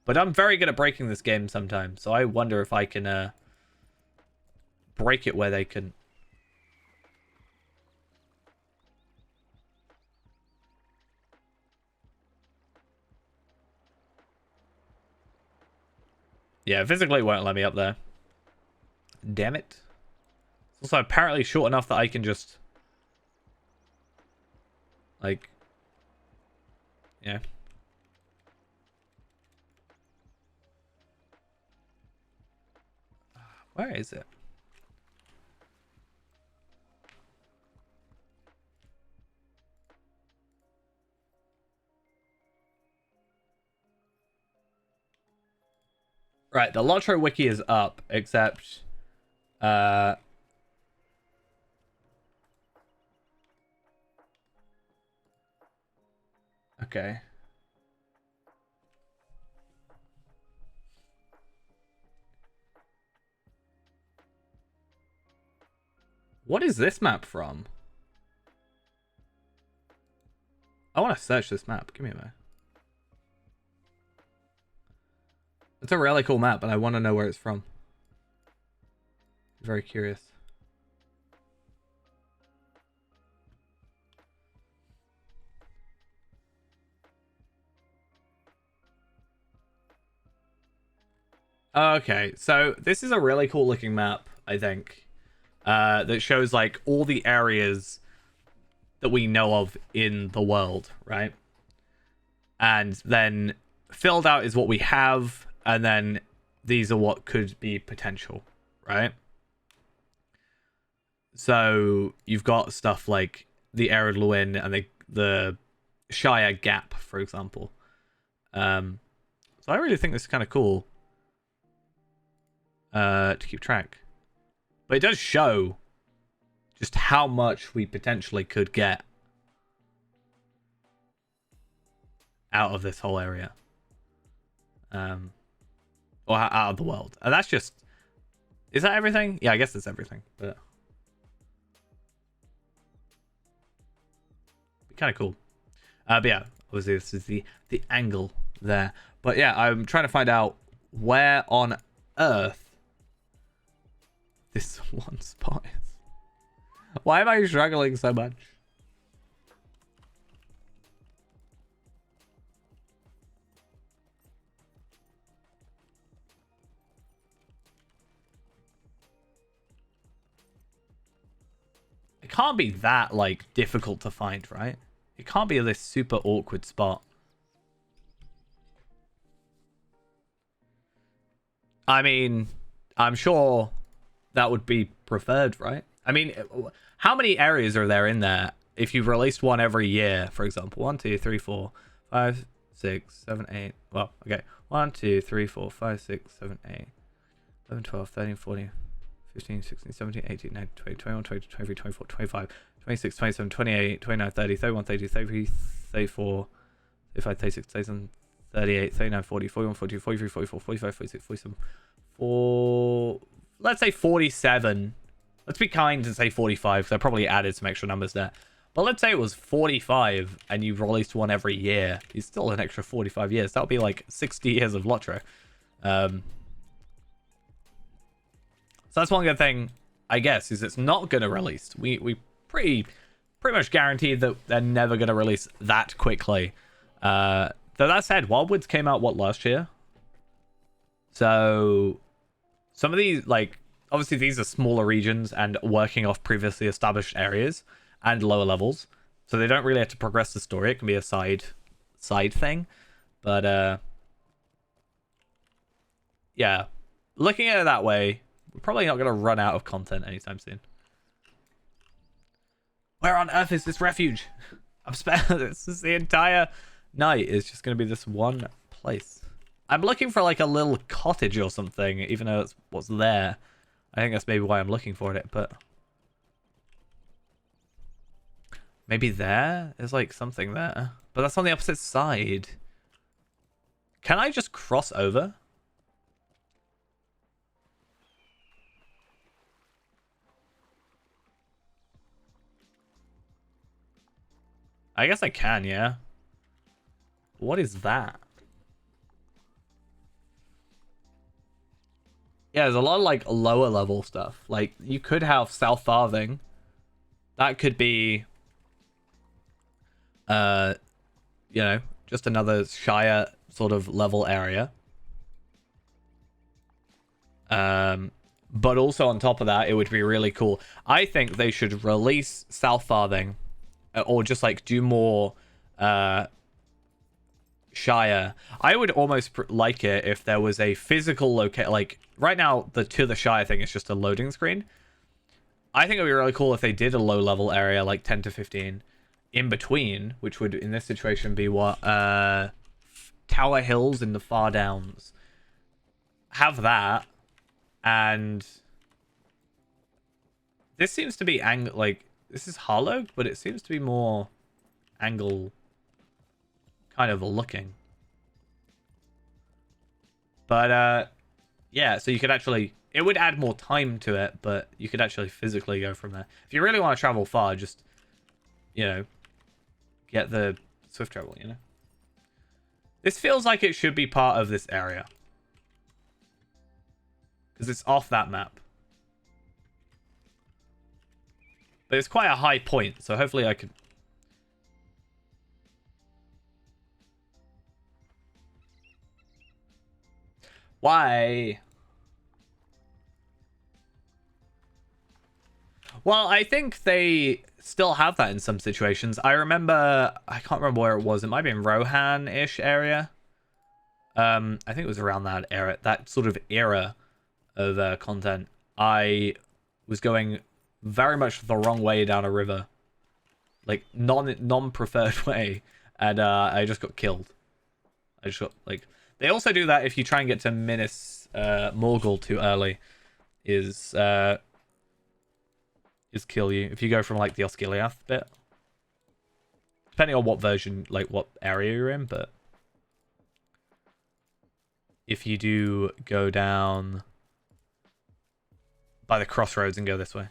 But I'm very good at breaking this game sometimes, so I wonder if I can break it where they can. Yeah, physically it won't let me up there. Damn it. It's also apparently short enough that I can just... like... yeah. Where is it? Right, the Lotro wiki is up, except okay. What is this map from? I want to search this map. Give me a minute. It's a really cool map, and I want to know where it's from. Very curious. Okay, so this is a really cool looking map, I think, that shows like all the areas that we know of in the world, right? And then filled out is what we have, and then these are what could be potential, right? So you've got stuff like the Ered Luin and the Shire Gap, for example. So I really think this is kind of cool to keep track. But it does show just how much we potentially could get out of this whole area. Or out of the world. And that's just... is that everything? Yeah, I guess it's everything. But... kind of cool. But yeah, obviously this is the angle there. But yeah, I'm trying to find out where on earth this one spot is. Why am I struggling so much? It can't be that, like, difficult to find, right? It can't be this super awkward spot. I mean, I'm sure that would be preferred, right? I mean, how many areas are there in there if you've released one every year, for example? 1, 2, 3, 4, 5, 6, 7, 8. Well, okay. 1, 2, 3, 4, 5, 6, 7, 8, 11, 12, 13, 14, 15, 16, 17, 18, 19, 20, 21, 22, 23, 24, 25, 26, 27, 28, 29, 30, 31, 32, 33, 34, 35, 36, 37, 38, 39, 40, 41, 42, 43, 44, 45, 46, 47, 4... let's say 47. Let's be kind and say 45, because I probably added some extra numbers there. But let's say it was 45, and you've released one every year. It's still an extra 45 years. That would be like 60 years of Lotro. So that's one good thing, I guess, is it's not going to release. We pretty much guaranteed that they're never going to release that quickly. Though that said, Wildwoods came out, what, last year? So some of these, like, obviously these are smaller regions and working off previously established areas and lower levels. So they don't really have to progress the story. It can be a side thing. But, yeah. Looking at it that way, we're probably not going to run out of content anytime soon. Where on earth is this refuge? I've spent this is the entire night is just going to be this one place. I'm looking for like a little cottage or something, even though it's what's there. I think that's maybe why I'm looking for it, but maybe there is like something there, but that's on the opposite side. Can I just cross over? I guess I can, yeah. What is that? Yeah, there's a lot of like lower level stuff. Like you could have South Farthing. That could be you know, just another Shire sort of level area. But also on top of that, it would be really cool. I think they should release South Farthing, or just like do more Shire. I would almost like it if there was a physical location. Like right now, the To the Shire thing is just a loading screen. I think it would be really cool if they did a low level area, like 10 to 15, in between, which would in this situation be what Tower Hills in the Far Downs. Have that, and this seems to be like this is hollow, but it seems to be more angle kind of looking. But yeah, so you could actually, it would add more time to it, but you could actually physically go from there. If you really want to travel far, just, you know, get the swift travel, you know. This feels like it should be part of this area, because it's off that map. But it's quite a high point, so hopefully I could... Why? Well, I think they still have that in some situations. I remember, I can't remember where it was. It might be in Rohan-ish area. I think it was around that era, that sort of era of content. I was going very much the wrong way down a river, like non-preferred way, and I just got killed. I just got like. They also do that if you try and get to Minas Morgul too early, is kill you if you go from like the Osgiliath bit, depending on what version, like what area you're in. But if you do go down by the crossroads and go this way.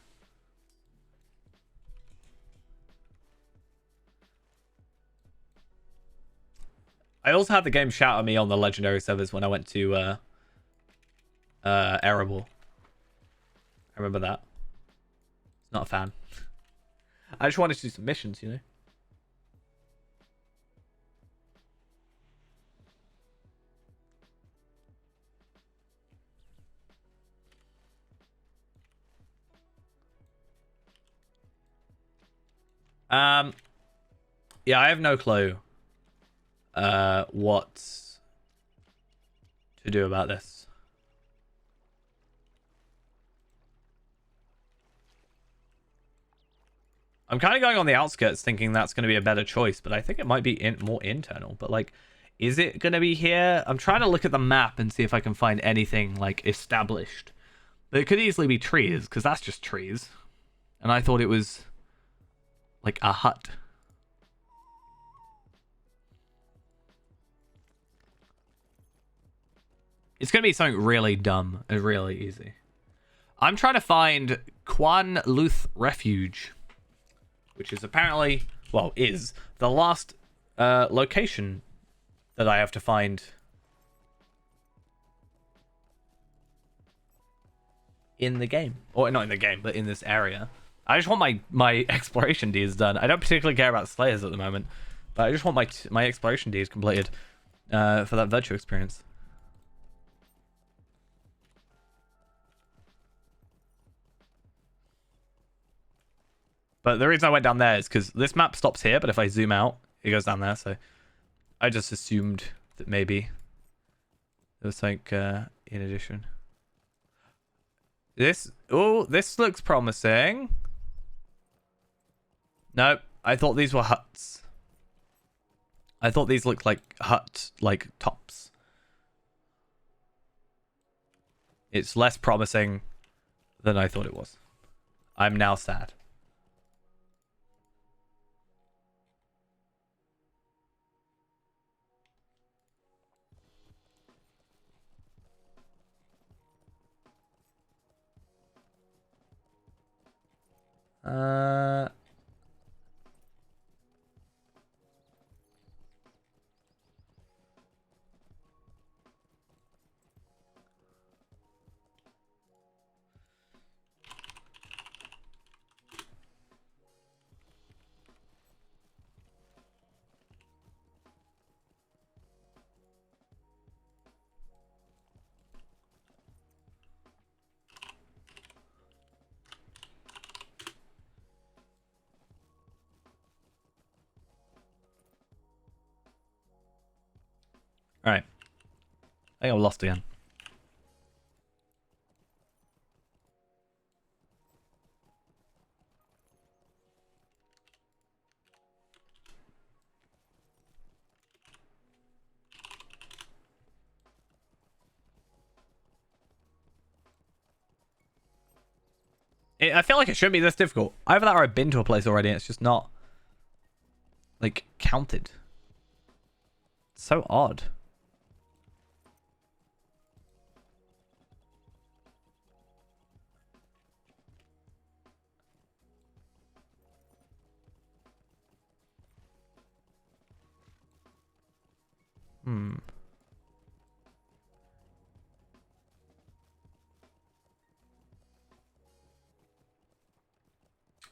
I also had the game shout at me on the legendary servers when I went to Erebor. I remember that. Not a fan. I just wanted to do some missions, you know. Yeah, I have no clue what to do about this. I'm kind of going on the outskirts thinking that's going to be a better choice, but I think it might be more internal. But like, is it going to be here? I'm trying to look at the map and see if I can find anything like established. But it could easily be trees, because that's just trees. And I thought it was like a hut. It's going to be something really dumb and really easy. I'm trying to find Quan Luth Refuge, which is apparently, well, is the last location that I have to find in the game. Or not in the game, but in this area. I just want my exploration deeds done. I don't particularly care about Slayers at the moment, but I just want my exploration deeds completed for that virtual experience. But the reason I went down there is because this map stops here, but if I zoom out, it goes down there. So I just assumed that maybe there was something in addition. This looks promising. Nope, I thought these were huts. I thought these looked like like tops. It's less promising than I thought it was. I'm now sad. Alright. I think I'm lost again. I feel like it shouldn't be this difficult. Either that or I've been to a place already and it's just not, like, counted. It's so odd.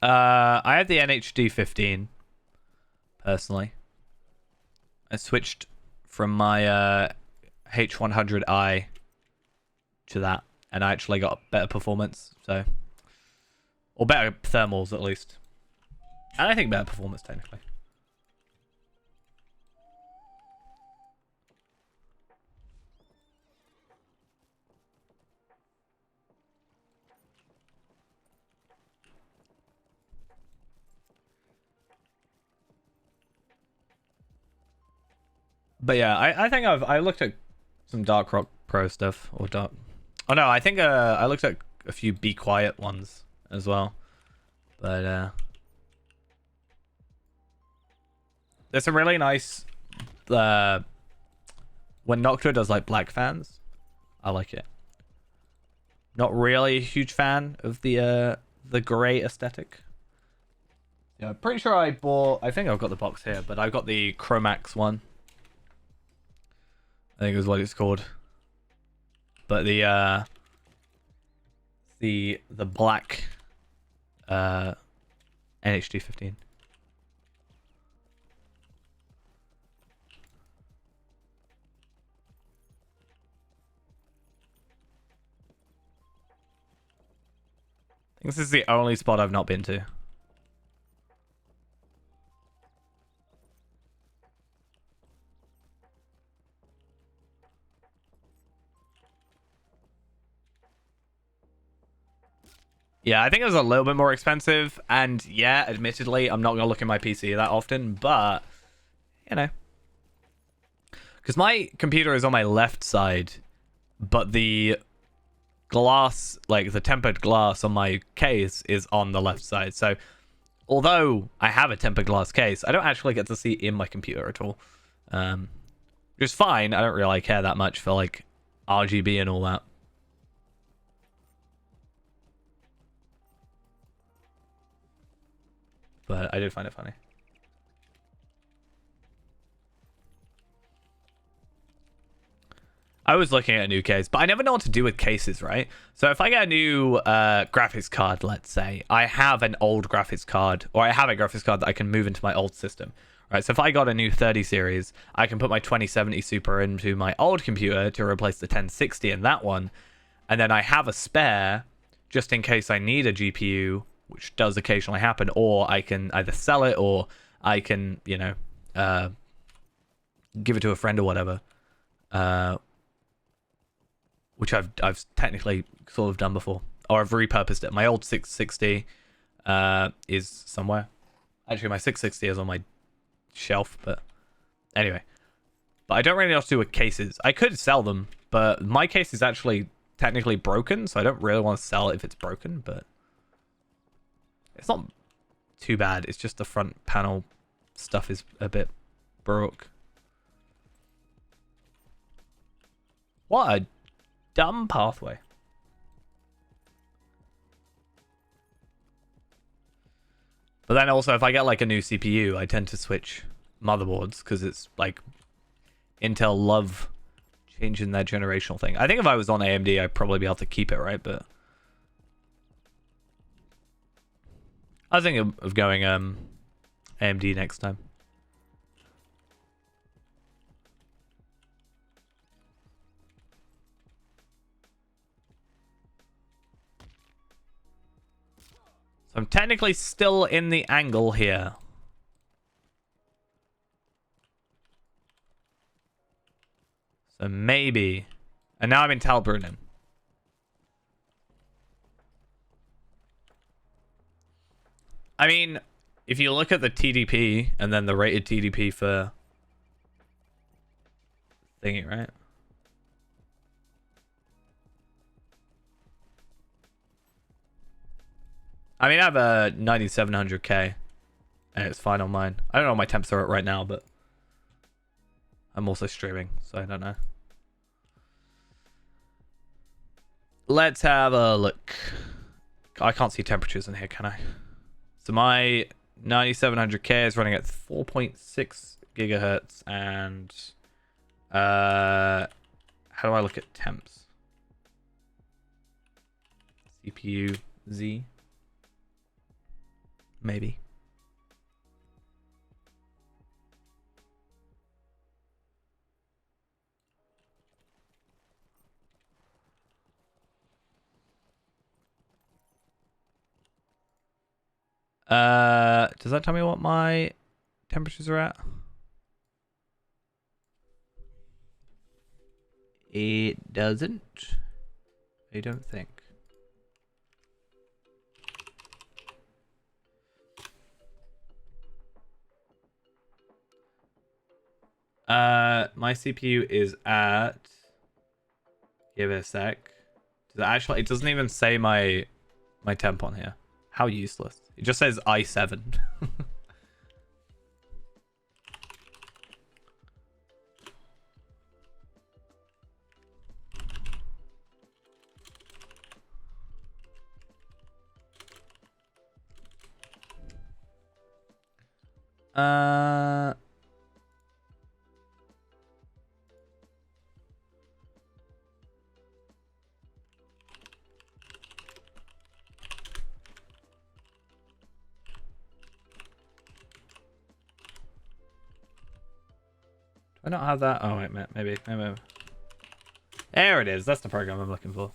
I have the NHD 15 personally. I switched from my H100i to that, and I actually got better performance, so, or better thermals at least, and I think better performance technically. But yeah, I think I looked at some Dark Rock Pro stuff, or Dark. Oh no, I think I looked at a few Be Quiet ones as well, but there's some really nice when Noctua does like black fans. I like it. Not really a huge fan of the gray aesthetic. Yeah, I'm pretty sure I bought. I think I've got the box here, but I got the Chromax one. I think is what it's called. But the black NHD 15. I think this is the only spot I've not been to. Yeah, I think it was a little bit more expensive, and yeah, admittedly, I'm not going to look at my PC that often, but, you know. Because my computer is on my left side, but the glass, like the tempered glass on my case is on the left side. So, although I have a tempered glass case, I don't actually get to see in my computer at all. Which is fine, I don't really care that much for, like, RGB and all that. But I did find it funny. I was looking at a new case, but I never know what to do with cases, right? So if I get a new graphics card, let's say, I have an old graphics card, or I have a graphics card that I can move into my old system, right? So if I got a new 30 series, I can put my 2070 Super into my old computer to replace the 1060 in that one, and then I have a spare just in case I need a GPU, which does occasionally happen, or I can either sell it or I can, you know, give it to a friend or whatever. Which I've technically sort of done before, or I've repurposed it. My old 660 is somewhere. Actually, my 660 is on my shelf, but anyway. But I don't really know what to do with cases. I could sell them, but my case is actually technically broken, so I don't really want to sell it if it's broken, but it's not too bad. It's just the front panel stuff is a bit broke. What a dumb pathway. But then also, if I get like a new CPU, I tend to switch motherboards because it's like Intel love changing their generational thing. I think if I was on AMD, I'd probably be able to keep it, right? But I was thinking of going AMD next time. So I'm technically still in the angle here. So maybe. And now I'm in Talbrunnen. I mean, if you look at the TDP and then the rated TDP for thingy, right? I mean, I have a 9700K and it's fine on mine. I don't know what my temps are at right now, but I'm also streaming, so I don't know. Let's have a look. I can't see temperatures in here, can I? So my 9700K is running at 4.6 gigahertz, and how do I look at temps? CPU Z, maybe. Does that tell me what my temperatures are at? It doesn't. I don't think. My CPU is at. Give it a sec. Does it actually? It doesn't even say my temp on here. How useless. It just says i7. Do I not have that? Oh wait, maybe. There it is. That's the program I'm looking for.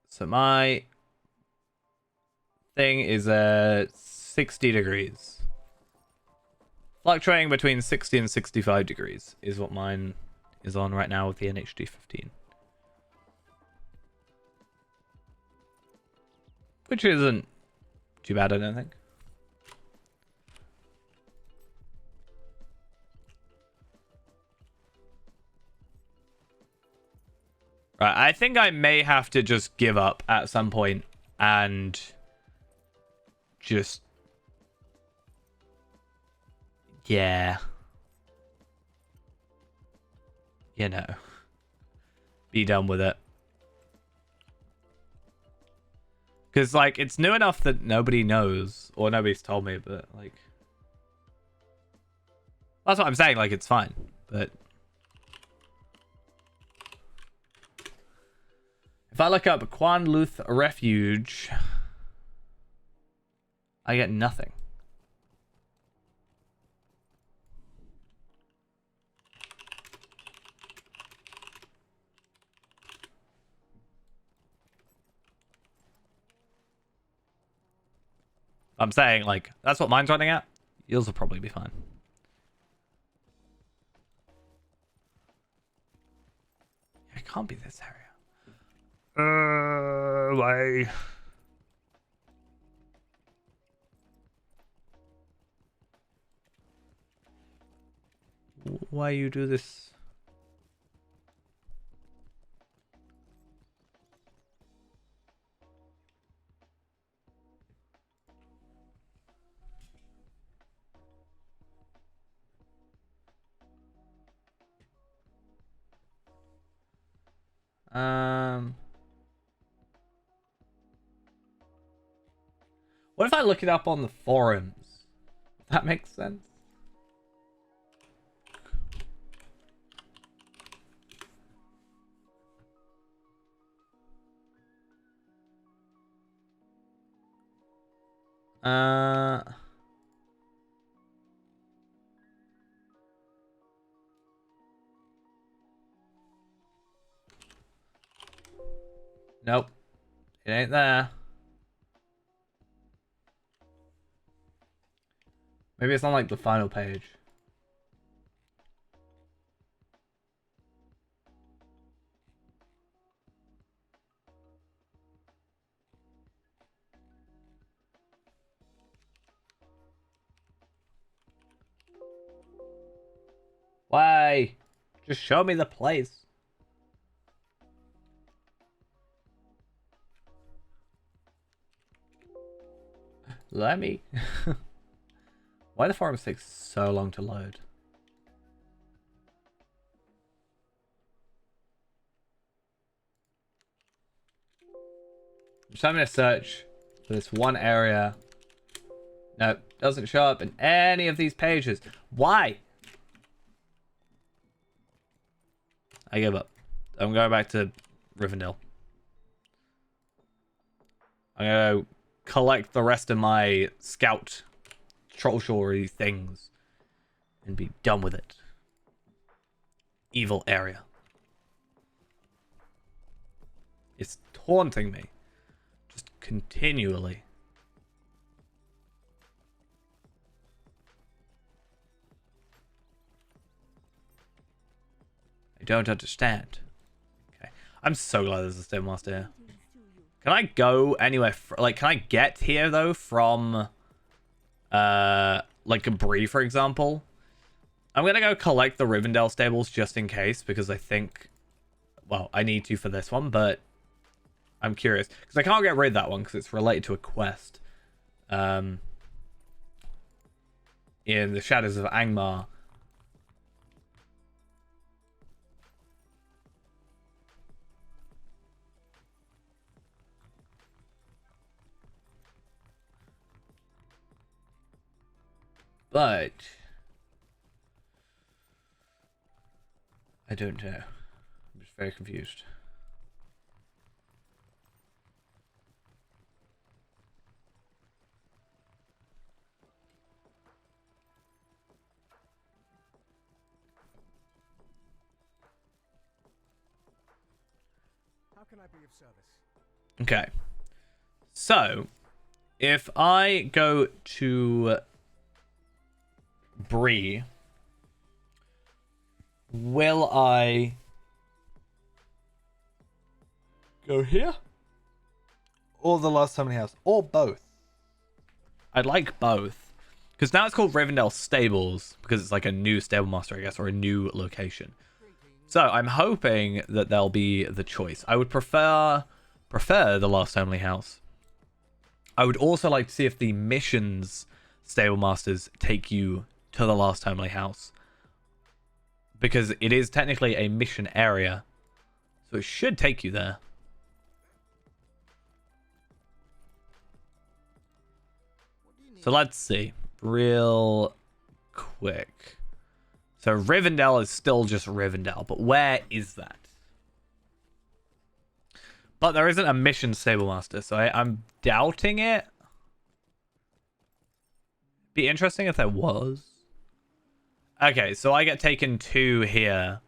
So my thing is at 60 degrees. Fluctuating between 60 and 65 degrees is what mine is on right now with the NHD 15. Which isn't too bad, I don't think. Right, I think I may have to just give up at some point and just... Yeah. You know. Be done with it. Because, like, it's new enough that nobody knows, or nobody's told me, but, like... That's what I'm saying, like, it's fine, but... If I look up Quan Luth Refuge, I get nothing. I'm saying, like, that's what mine's running at. Yours will probably be fine. It can't be this area. Why? Why you do this? What if I look it up on the forums? That makes sense. Nope. It ain't there. Maybe it's on like the final page. Why? Just show me the place. Let me. Why the forums take so long to load? I'm just having a search for this one area. Nope, doesn't show up in any of these pages. Why? I give up. I'm going back to Rivendell. I'm gonna collect the rest of my scout trollshory things and be done with it. Evil area. It's taunting me. Just continually. I don't understand. Okay. I'm so glad there's a Stone Master here. Can I go anywhere? Like, can I get here, though, from, like, a Bree, for example? I'm going to go collect the Rivendell stables just in case, because I think, well, I need to for this one, but I'm curious. Because I can't get rid of that one, because it's related to a quest. In the Shadows of Angmar. But I don't know. I'm just very confused. How can I be of service? Okay. So, if I go to Bree, will I go here? Or the Last Summoning House? Or both? I'd like both. Because now it's called Rivendell Stables, because it's like a new stable master, I guess, or a new location. So I'm hoping that there'll be the choice. I would prefer the Last Homely House. I would also like to see if the missions stable masters take you to the Last Homely House, because it is technically a mission area, so it should take you there. So let's see real quick. So Rivendell is still just Rivendell, but where is that? But there isn't a mission stable master, so I'm doubting it. Be interesting if there was. Okay, so I get taken to here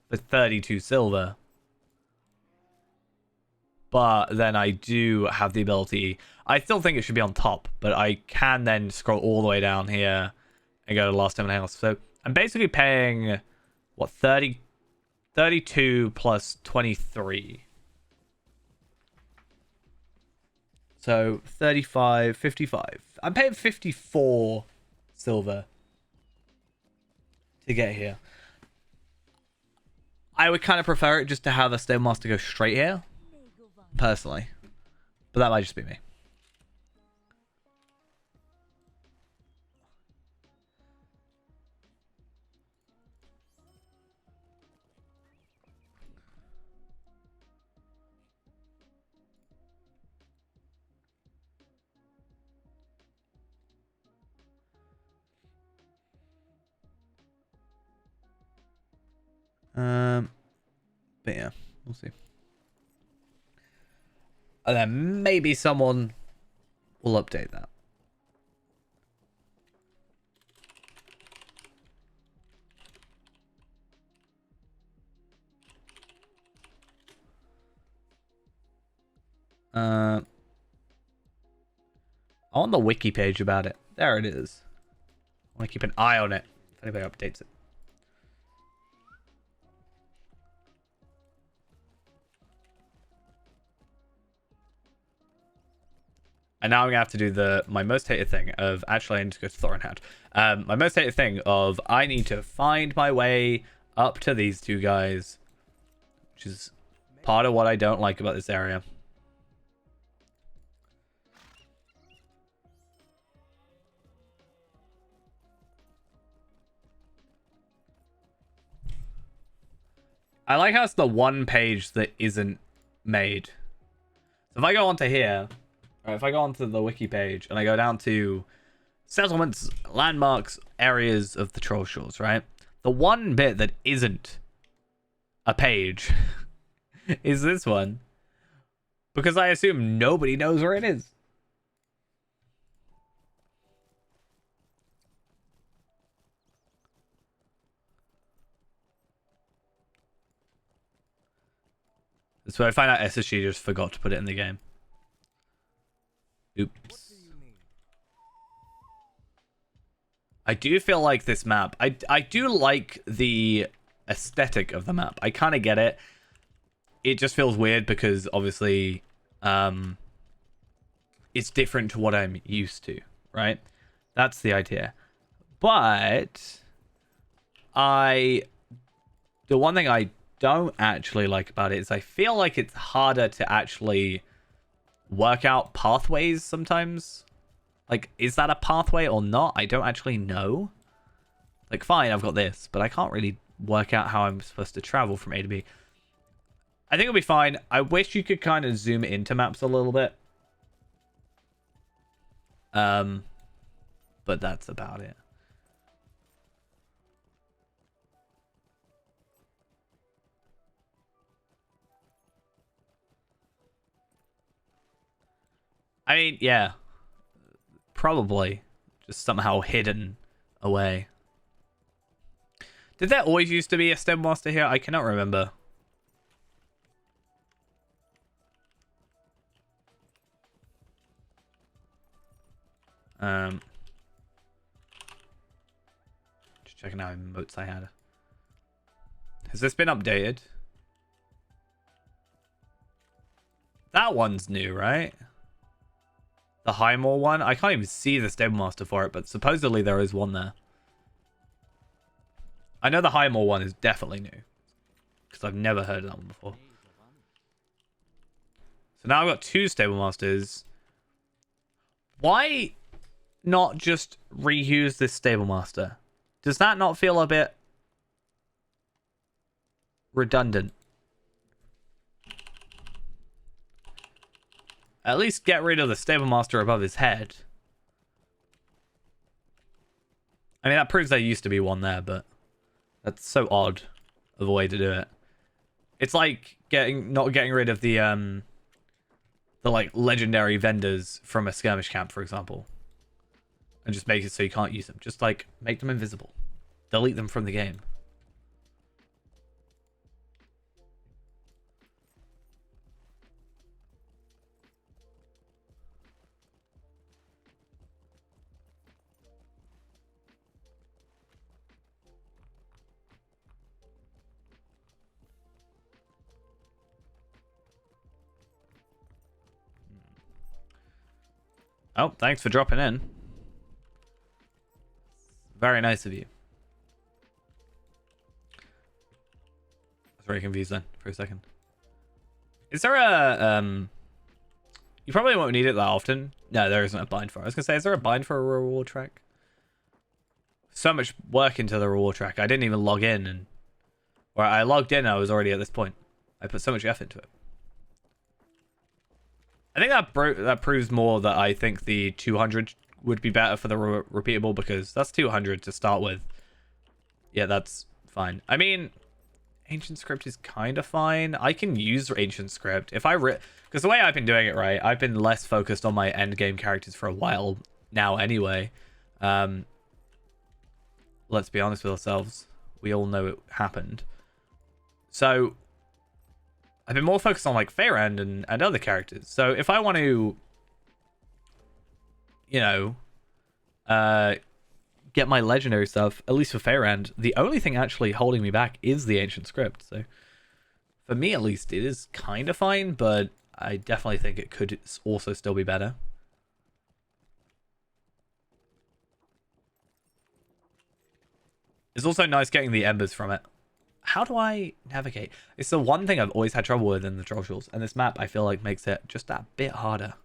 for 32 silver. But then I do have the ability. I still think it should be on top, but I can then scroll all the way down here and go to Last Time in the House. So I'm basically paying, what, 32 plus 23. So 35, 55. I'm paying 54 silver to get here. I would kind of prefer it just to have a stable master go straight here, personally, but that might just be me. But yeah, we'll see. And then maybe someone will update that. On the wiki page about it. There it is. I want to keep an eye on it if anybody updates it. And now I'm gonna have to do my most hated thing of actually I need to go to Thorinhound. My most hated thing of I need to find my way up to these two guys, which is part of what I don't like about this area. I like how it's the one page that isn't made. So if I go onto here, or if I go onto the wiki page and I go down to settlements, landmarks, areas of the Troll Shores, right? The one bit that isn't a page is this one. Because I assume nobody knows where it is. So I find out SSG just forgot to put it in the game. Oops. I do feel like this map. I do like the aesthetic of the map. I kind of get it. It just feels weird because obviously it's different to what I'm used to, right? That's the idea. But the one thing I don't actually like about it is I feel like it's harder to actually work out pathways sometimes. Like, is that a pathway or not? I don't actually know. Like, fine, I've got this, but I can't really work out how I'm supposed to travel from A to B. I think it'll be fine. I wish you could kind of zoom into maps a little bit. But that's about it. I mean, yeah. Probably. Just somehow hidden away. Did there always used to be a Stem Master here? I cannot remember. Just checking how many emotes I had. Has this been updated? That one's new, right? The Highmore one? I can't even see the Stable Master for it, but supposedly there is one there. I know the Highmore one is definitely new. Because I've never heard of that one before. So now I've got two Stable Masters. Why not just reuse this Stable Master? Does that not feel a bit redundant? At least get rid of the Stable Master above his head. I mean, that proves there used to be one there, but that's so odd of a way to do it. It's like not getting rid of the like legendary vendors from a skirmish camp, for example, and just make it so you can't use them. Just like make them invisible, delete them from the game. Oh, thanks for dropping in. Very nice of you. I was very confused then for a second. Is there a you probably won't need it that often. No, there isn't a bind for it. I was gonna say, is there a bind for a reward track? So much work into the reward track. I didn't even log in, and or I logged in, I was already at this point. I put so much effort into it. I think that proves more that I think the 200 would be better for the repeatable, because that's 200 to start with. Yeah, that's fine. I mean, Ancient Script is kind of fine. I can use Ancient Script if I because the way I've been doing it, right, I've been less focused on my end game characters for a while now anyway. Let's be honest with ourselves. We all know it happened. So I've been more focused on like Fairend and other characters. So if I want to, you know, get my legendary stuff, at least for Fairend, the only thing actually holding me back is the ancient script. So for me, at least, it is kind of fine, but I definitely think it could also still be better. It's also nice getting the embers from it. How do I navigate? It's the one thing I've always had trouble with in the Trollshaws, and this map I feel like makes it just that bit harder.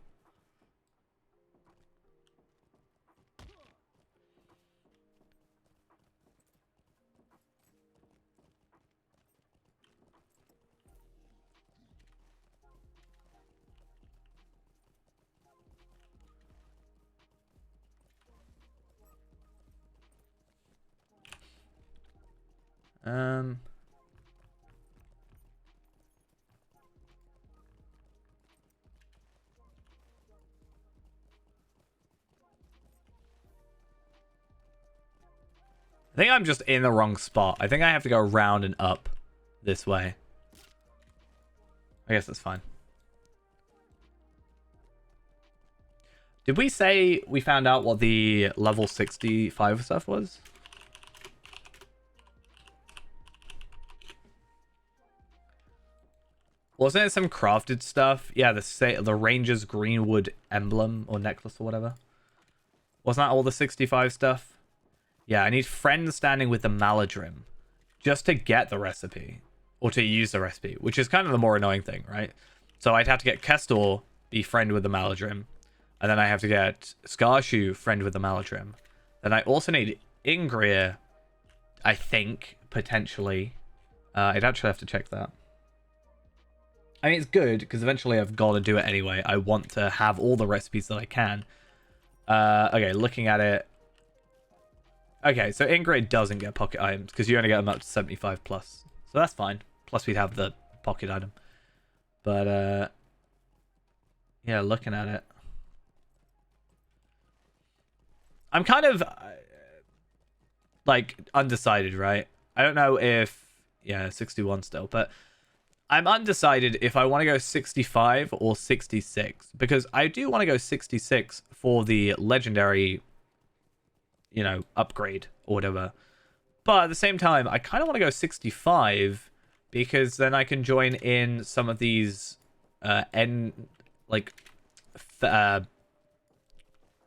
I think I'm just in the wrong spot. I think I have to go around and up this way. I guess that's fine. Did we say we found out what the level 65 stuff was? Wasn't it some crafted stuff? Yeah, the Ranger's Greenwood emblem or necklace or whatever. Wasn't that all the 65 stuff? Yeah, I need friends standing with the Maladrim just to get the recipe or to use the recipe, which is kind of the more annoying thing, right? So I'd have to get Kestor, be friend with the Maladrim, and then I have to get Skarshu, friend with the Maladrim. Then I also need Ingrid, I think, potentially. I'd actually have to check that. I mean, it's good because eventually I've got to do it anyway. I want to have all the recipes that I can. Okay, looking at it. Okay, so Ingrid doesn't get pocket items because you only get them up to 75 plus. So that's fine. Plus we'd have the pocket item. But, yeah, looking at it. I'm kind of, like, undecided, right? I don't know if, yeah, 61 still, but I'm undecided if I want to go 65 or 66. Because I do want to go 66 for the legendary, you know, upgrade or whatever. But at the same time, I kind of want to go 65 because then I can join in some of these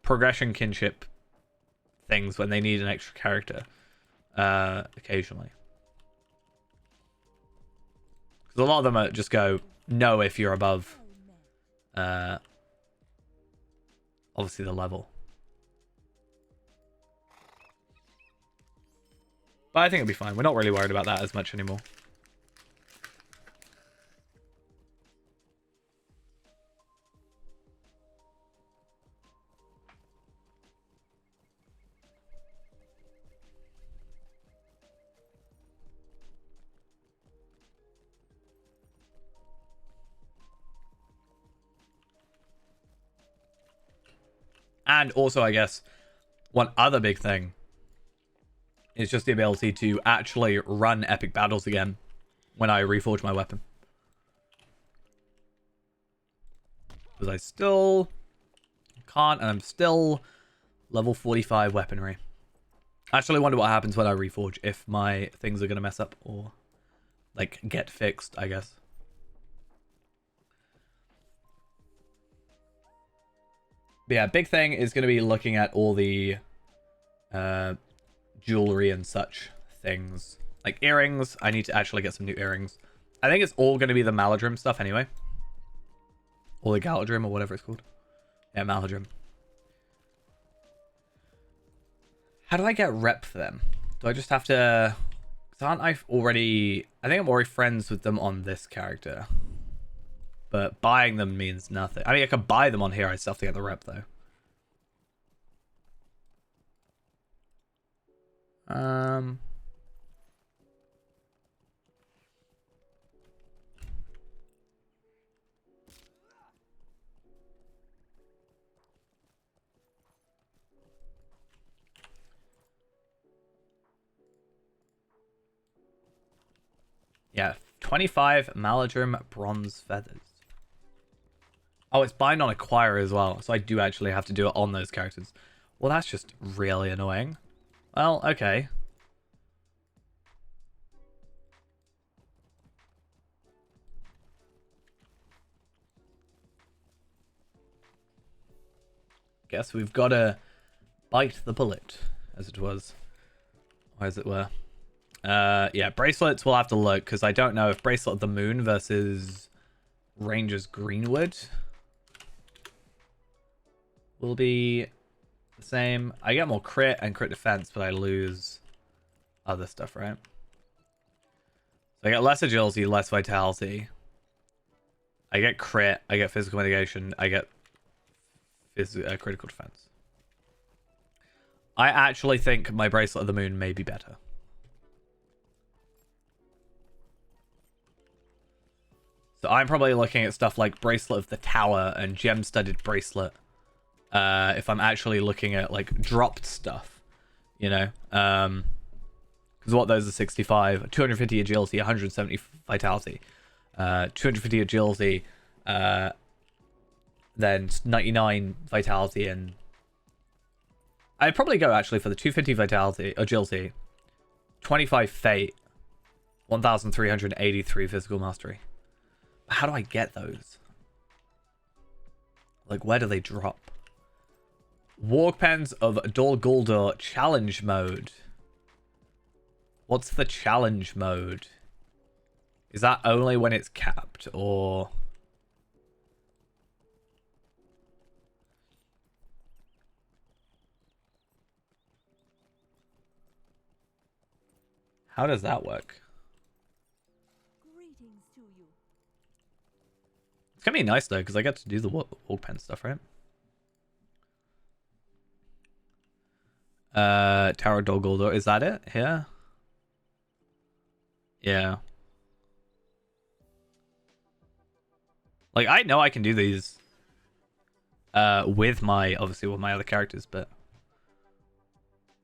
progression kinship things when they need an extra character occasionally. Because a lot of them just go no if you're above obviously the level. But I think it'll be fine. We're not really worried about that as much anymore. And also, I guess, one other big thing is just the ability to actually run epic battles again when I reforge my weapon. Because I still can't, and I'm still level 45 weaponry. I actually wonder what happens when I reforge, if my things are going to mess up or, like, get fixed, I guess. But yeah, big thing is going to be looking at all the jewelry and such things. Like earrings, I need to actually get some new earrings. I think it's all going to be the Maladrim stuff anyway. Or the Galadrim or whatever it's called. Yeah, Maladrim. How do I get rep for them? Do I just have to... Aren't I already... I think I'm already friends with them on this character. But buying them means nothing. I mean, I could buy them on here. I still have to get the rep, though. Yeah, 25 Maladrim bronze feathers. Oh, it's bind on acquire as well, so I do actually have to do it on those characters. Well, that's just really annoying. Well, okay. Guess we've got to bite the bullet, as it was. Or as it were. Yeah, bracelets we'll have to look, because I don't know if Bracelet of the Moon versus Ranger's Greenwood will be the same. I get more crit and crit defense, but I lose other stuff, right? So I get less agility, less vitality. I get crit, I get physical mitigation, I get critical defense. I actually think my Bracelet of the Moon may be better. So I'm probably looking at stuff like Bracelet of the Tower and Gem-Studded Bracelet. If I'm actually looking at, like, dropped stuff. You know? Because what those are 65. 250 agility, 170 vitality. 250 agility, then 99 vitality, and... I'd probably go, actually, for the 250 vitality, agility. 25 fate. 1,383 physical mastery. How do I get those? Like, where do they drop? Warg Pens of Dol Guldur challenge mode. What's the challenge mode? Is that only when it's capped, or... How does that work? Greetings to you. It's gonna be nice though, because I get to do the Warg Pen stuff, right? Tower of Dol Guldur, is that it? Here? Yeah. Like, I know I can do these with my, obviously with my other characters, but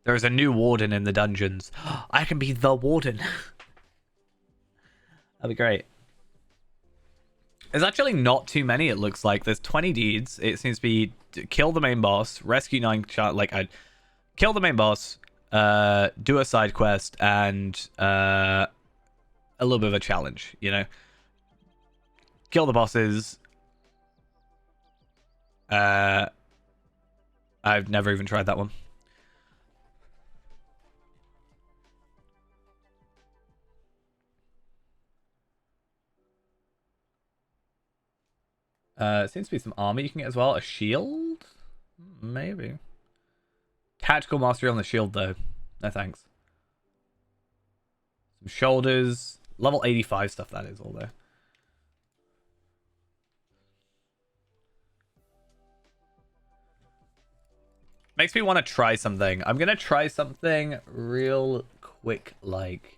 there's a new warden in the dungeons. I can be the warden. That'd be great. There's actually not too many, it looks like. There's 20 deeds. It seems to be kill the main boss, rescue 9 like I'd kill the main boss, do a side quest, and a little bit of a challenge, you know. Kill the bosses. I've never even tried that one. Seems to be some armor you can get as well. A shield? Maybe. Tactical mastery on the shield, though. No thanks. Some shoulders. Level 85 stuff, that is, all there. Makes me want to try something. I'm going to try something real quick, like...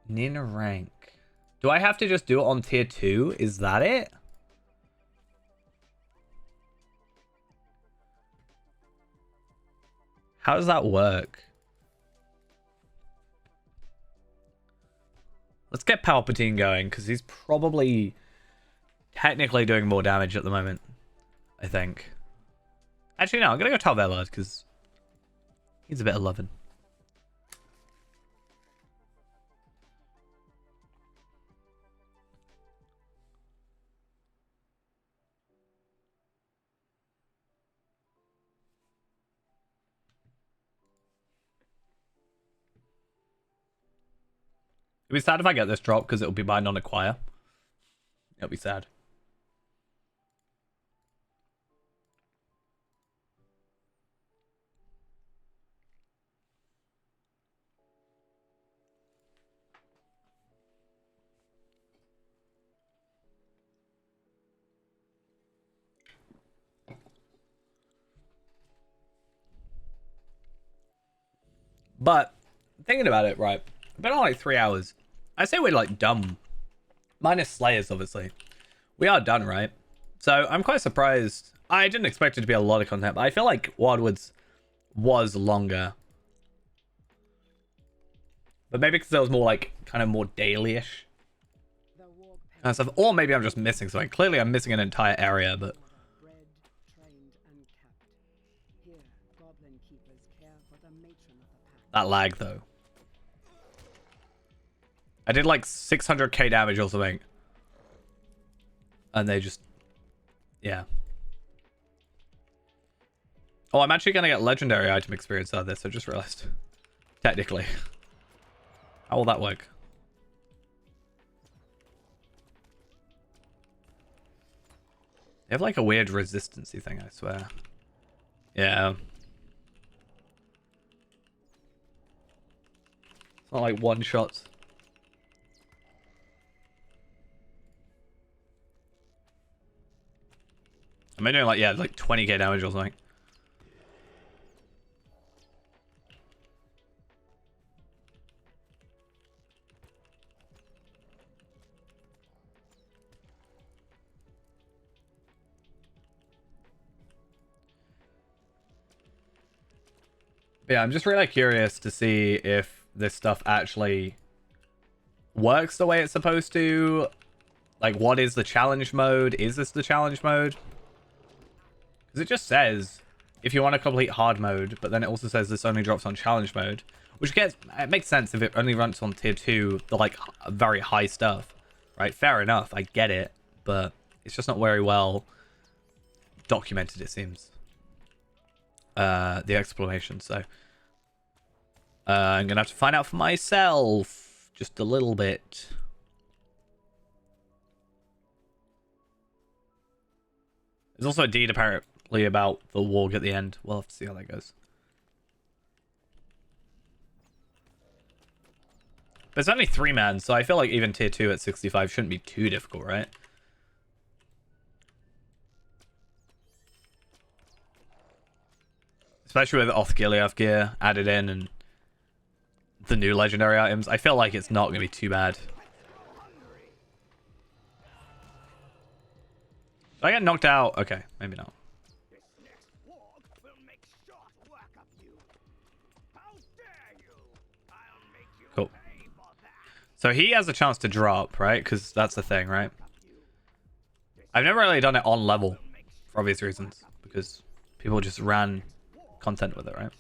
Nin rank. Do I have to just do it on tier 2? Is that it? How does that work? Let's get Palpatine going, because he's probably technically doing more damage at the moment, I think. Actually, no, I'm going to go Tal Velard, because he's a bit of loving. It'll be sad if I get this drop, because it'll be by non-acquire. It'll be sad. But, thinking about it, right, I've been on like 3 hours. I say we're like done. Minus Slayers, obviously. We are done, right? So, I'm quite surprised. I didn't expect it to be a lot of content, but I feel like Wildwoods was longer. But maybe because there was more like, kind of more daily-ish The warg pen kind of stuff. Or maybe I'm just missing something. Clearly I'm missing an entire area, but... bred, trained, and kept. Here, goblin keepers care for the matron of the pack. That lag, though. I did like 600k damage or something. And they just... Yeah. Oh, I'm actually going to get legendary item experience out of this. I just realized. Technically. How will that work? They have like a weird resistancy thing, I swear. Yeah. It's not like one shots. I'm doing like, yeah, like 20k damage or something. But yeah, I'm just really curious to see if this stuff actually works the way it's supposed to. Like, what is the challenge mode? Is this the challenge mode? Because it just says if you want to complete hard mode, but then it also says this only drops on challenge mode, which gets, it makes sense if it only runs on tier 2, the like very high stuff, right? Fair enough, I get it, but it's just not very well documented, it seems. The explanation, so I'm gonna have to find out for myself just a little bit. There's also a deed apparently about the warg at the end. We'll have to see how that goes. But it's only 3-man, so I feel like even tier 2 at 65 shouldn't be too difficult, right? Especially with Othgiliath gear added in and the new legendary items. I feel like it's not going to be too bad. Did I get knocked out? Okay, maybe not. Cool. So he has a chance to drop, right? Because that's the thing, right? I've never really done it on level for obvious reasons. Because people just ran content with it, right?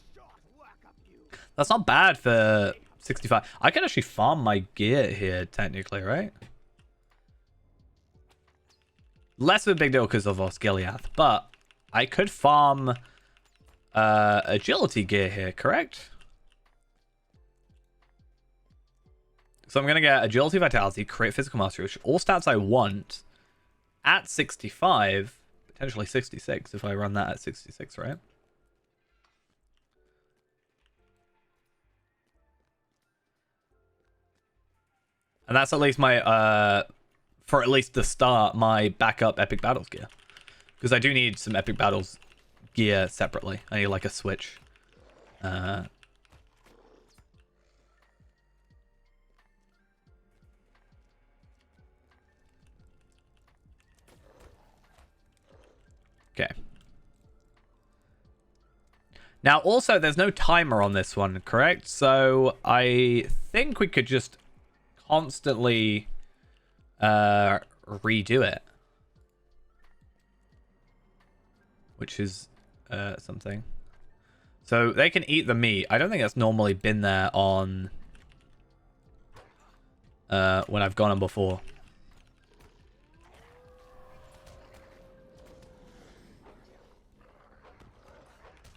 That's not bad for 65. I can actually farm my gear here, technically, right? Less of a big deal because of Osgiliath, but I could farm agility gear here, correct? So I'm going to get agility, vitality, crit physical mastery, which are all stats I want at 65, potentially 66 if I run that at 66, right? And that's at least my, for at least the start, my backup Epic Battles gear. Because I do need some Epic Battles gear separately. I need like a switch. Okay. Now, also, there's no timer on this one, correct? So I think we could just constantly redo it, which is something. So they can eat the meat. I don't think that's normally been there on when I've gone on before.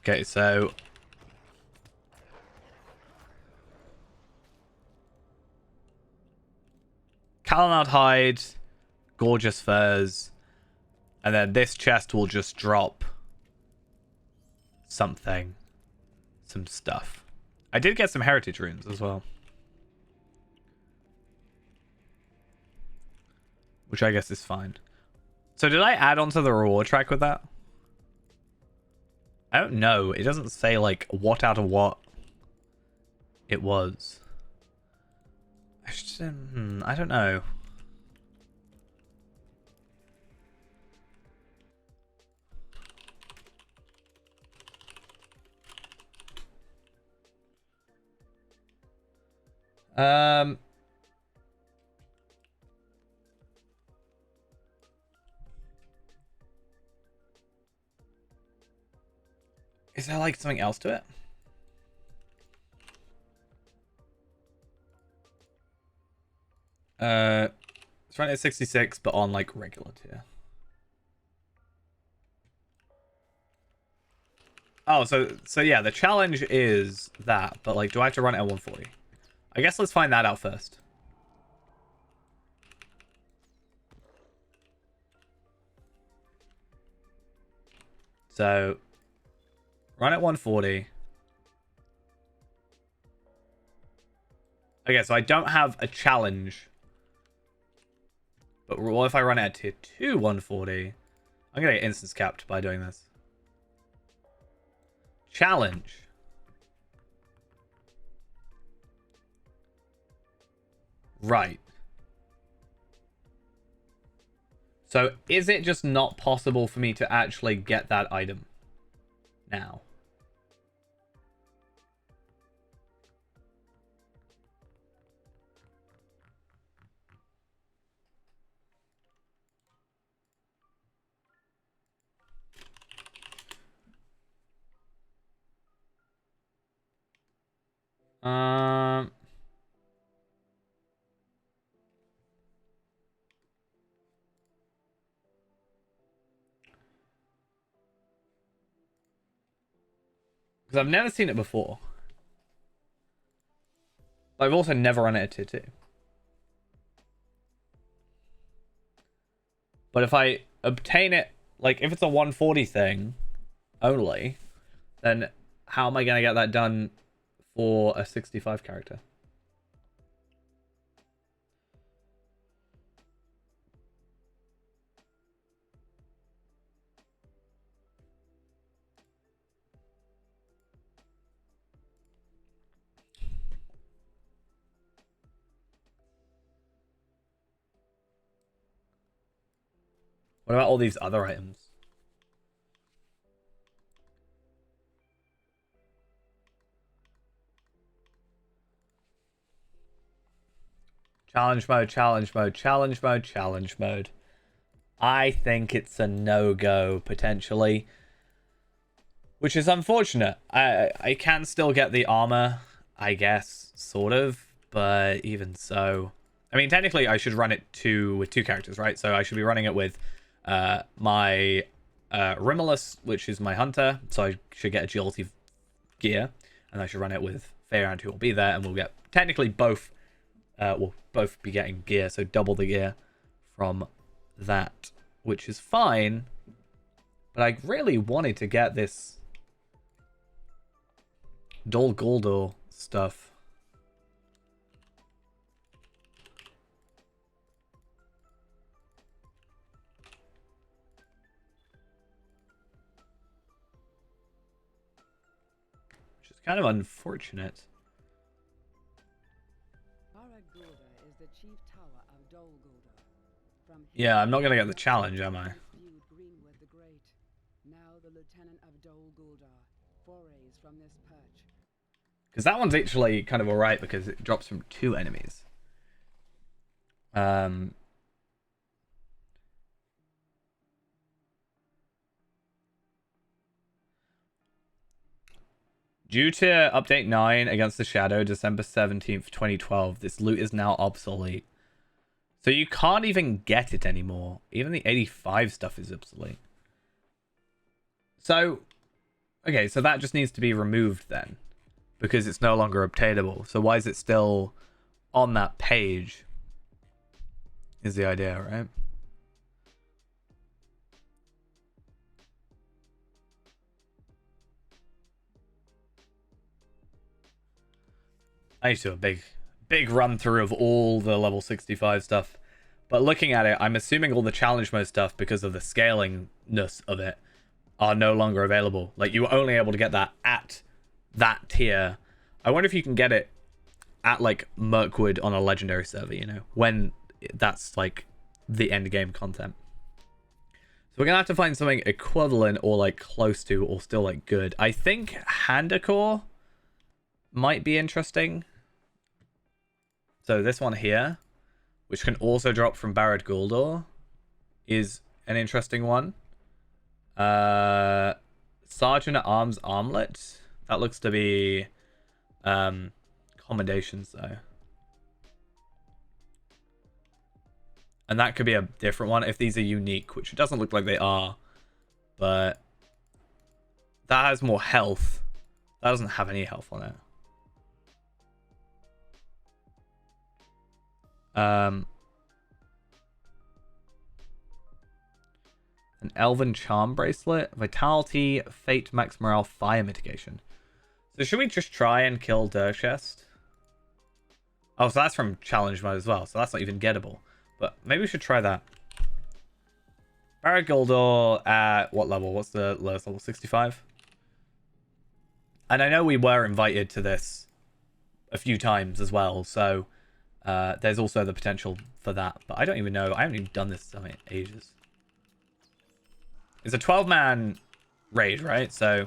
Okay, so Kalanad hide, gorgeous furs, and then this chest will just drop something, some stuff. I did get some heritage runes as well, which I guess is fine. So did I add onto the reward track with that? I don't know. It doesn't say like what out of what it was. I don't know. Is there like something else to it? It's running at 66, but on like regular tier. Oh, so yeah, the challenge is that, but like, do I have to run it at 140? I guess let's find that out first. So, run at 140. Okay, so I don't have a challenge. But what if I run it at tier 2 140? I'm going to get instance capped by doing this. Challenge. Right. So is it just not possible for me to actually get that item now? Um, because I've never seen it before. But I've also never run it at tier 2. But if I obtain it, like if it's a 140 thing only, then how am I going to get that done for a 65 character? What about all these other items? Challenge mode, challenge mode, challenge mode, challenge mode. I think it's a no-go, potentially. Which is unfortunate. I can still get the armor, I guess, sort of. But even so... I mean, technically, I should run it with 2 characters, right? So I should be running it with my Rimulus, which is my hunter. So I should get agility gear. And I should run it with Feyreand, who will be there. And we'll get technically both... we'll both be getting gear, so double the gear from that, which is fine. But I really wanted to get this Dol Guldur stuff. Which is kind of unfortunate. Is the chief tower of Dol Guldur. From Yeah, I'm not gonna get the challenge, am I? viewed Greenwood the Great. Now the lieutenant of Dol Guldur forays from this perch. Because that one's actually kind of alright because it drops from 2 enemies. Due to update 9 against the Shadow, December 17th, 2012, this loot is now obsolete. So you can't even get it anymore. Even the 85 stuff is obsolete. So, okay, so that just needs to be removed then. Because it's no longer obtainable. So why is it still on that page? Is the idea, right? I used to do a big run through of all the level 65 stuff. But looking at it, I'm assuming all the challenge mode stuff, because of the scalingness of it, are no longer available. Like, you were only able to get that at that tier. I wonder if you can get it at, like, Mirkwood on a legendary server, you know, when that's, like, the end game content. So we're going to have to find something equivalent or, like, close to, or still, like, good. I think Handacor might be interesting. So this one here, which can also drop from Barad Guldur, is an interesting one. Sergeant at Arms armlet. That looks to be commendations though. And that could be a different one if these are unique, which it doesn't look like they are. But that has more health. That doesn't have any health on it. An Elven Charm Bracelet, Vitality, Fate, Max Morale, Fire Mitigation. So should we just try and kill Durchest? Oh, so that's from challenge mode as well, so that's not even gettable. But maybe we should try that. Barrett Goldor at what level? What's the lowest level? 65? And I know we were invited to this a few times as well, so there's also the potential for that. But I don't even know. I haven't even done this in ages. It's a 12-man raid, right? So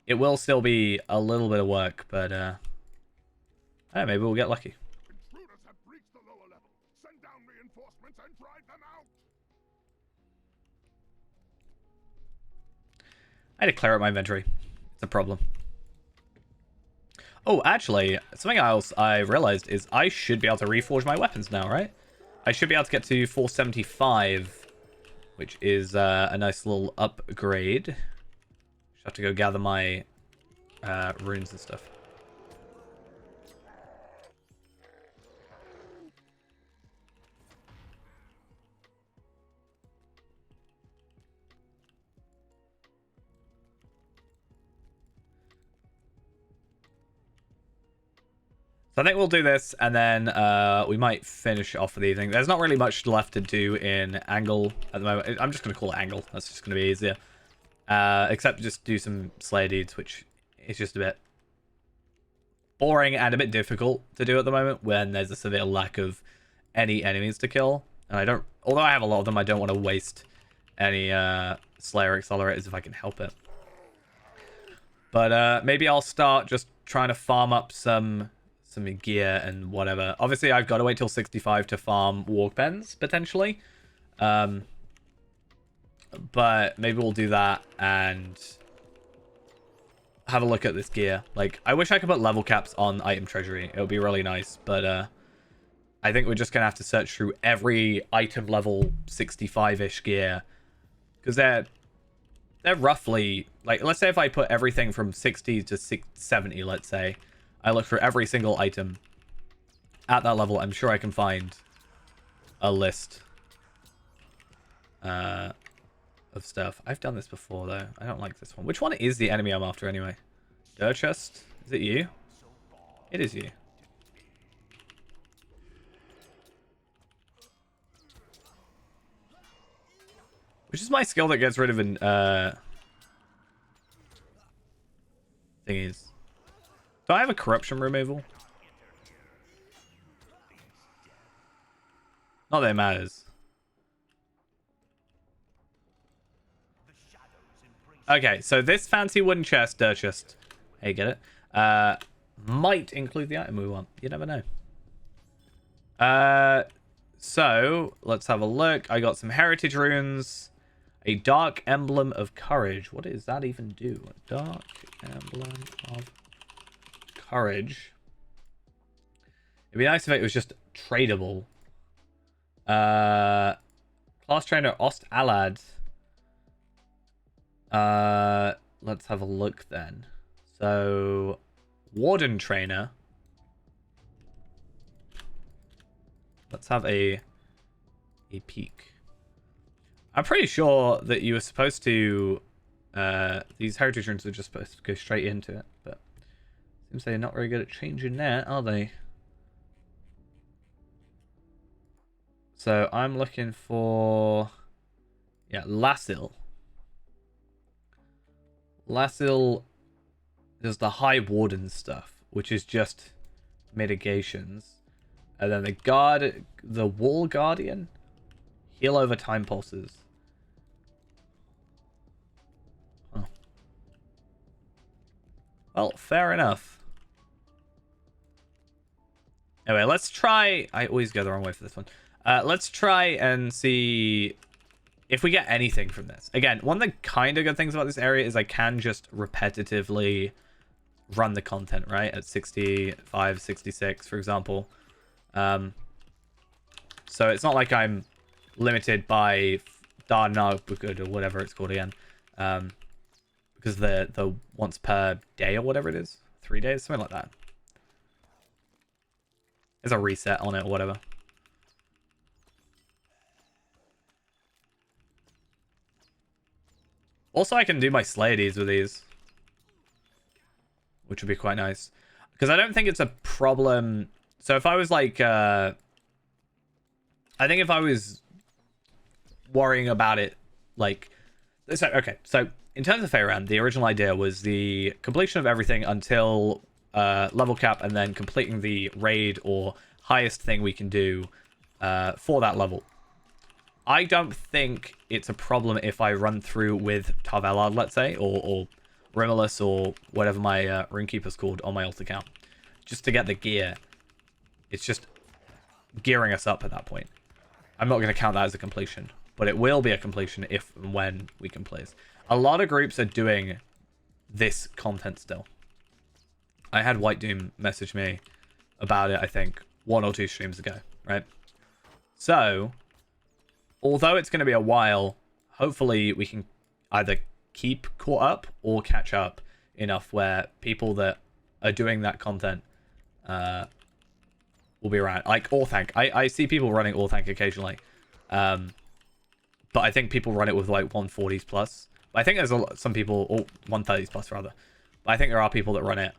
it will still be a little bit of work, but maybe we'll get lucky. Intruders have breached the lower level. Send down reinforcements and drive them out. I had to clear out my inventory. It's a problem. Oh, actually, something else I realized is I should be able to reforge my weapons now, right? I should be able to get to 475, which is a nice little upgrade. Just have to go gather my runes and stuff. So I think we'll do this, and then we might finish off for the evening. There's not really much left to do in Angle at the moment. I'm just going to call it Angle. That's just going to be easier. Except just do some Slayer deeds, which is just a bit boring and a bit difficult to do at the moment when there's a severe lack of any enemies to kill. And I don't... Although I have a lot of them, I don't want to waste any Slayer accelerators if I can help it. But maybe I'll start just trying to farm up some gear and whatever. Obviously, I've got to wait till 65 to farm Warg Pens, potentially. But maybe we'll do that and have a look at this gear. Like, I wish I could put level caps on item treasury. It would be really nice, but I think we're just gonna have to search through every item level 65-ish gear, because they're roughly, like, let's say if I put everything from 60 to 70, let's say, I look for every single item at that level, I'm sure I can find a list of stuff. I've done this before, though. I don't like this one. Which one is the enemy I'm after, anyway? Durchest? Is it you? It is you. Which is my skill that gets rid of an thingies. Do I have a corruption removal? Not that it matters. Okay, so this fancy wooden chest, Durchest, hey, get it? Might include the item we want. You never know. So let's have a look. I got some heritage runes. A dark emblem of courage. What does that even do? A dark emblem of courage. It'd be nice if it was just tradable. Class trainer Ost Alad. Let's have a look then. So, warden trainer. Let's have a peek. I'm pretty sure that you were supposed to these heritage runes are just supposed to go straight into it, but seems they're not very good at changing that, are they? So I'm looking for, yeah, Lasil. Lasil does the High Warden stuff, which is just mitigations. And then the Wall Guardian, heal over time pulses. Oh. Well, fair enough. Anyway, let's try... I always go the wrong way for this one. Let's try and see if we get anything from this, again, one of the kind of good things about this area is I can just repetitively run the content, right, at 65, 66, for example. So it's not like I'm limited by Darnabukud or whatever it's called again, because the once per day or whatever it is, 3 days, something like that. There's a reset on it or whatever. Also, I can do my Slayadies with these, which would be quite nice, because I don't think it's a problem. So if I was like, I think if I was worrying about it, like, so, okay, so in terms of Feyran, the original idea was the completion of everything until level cap, and then completing the raid or highest thing we can do for that level. I don't think it's a problem if I run through with Tarvelard, let's say, or Rimulus, or whatever my Runekeeper's called on my alt account, just to get the gear. It's just gearing us up at that point. I'm not going to count that as a completion, but it will be a completion if and when we can place. A lot of groups are doing this content still. I had White Doom message me about it, I think, 1 or 2 streams ago, right? So, although it's going to be a while, hopefully we can either keep caught up or catch up enough where people that are doing that content will be around. Like Orthanc. I see people running Orthanc occasionally. But I think people run it with like 140s plus. But I think there's some people, or 130s plus rather. But I think there are people that run it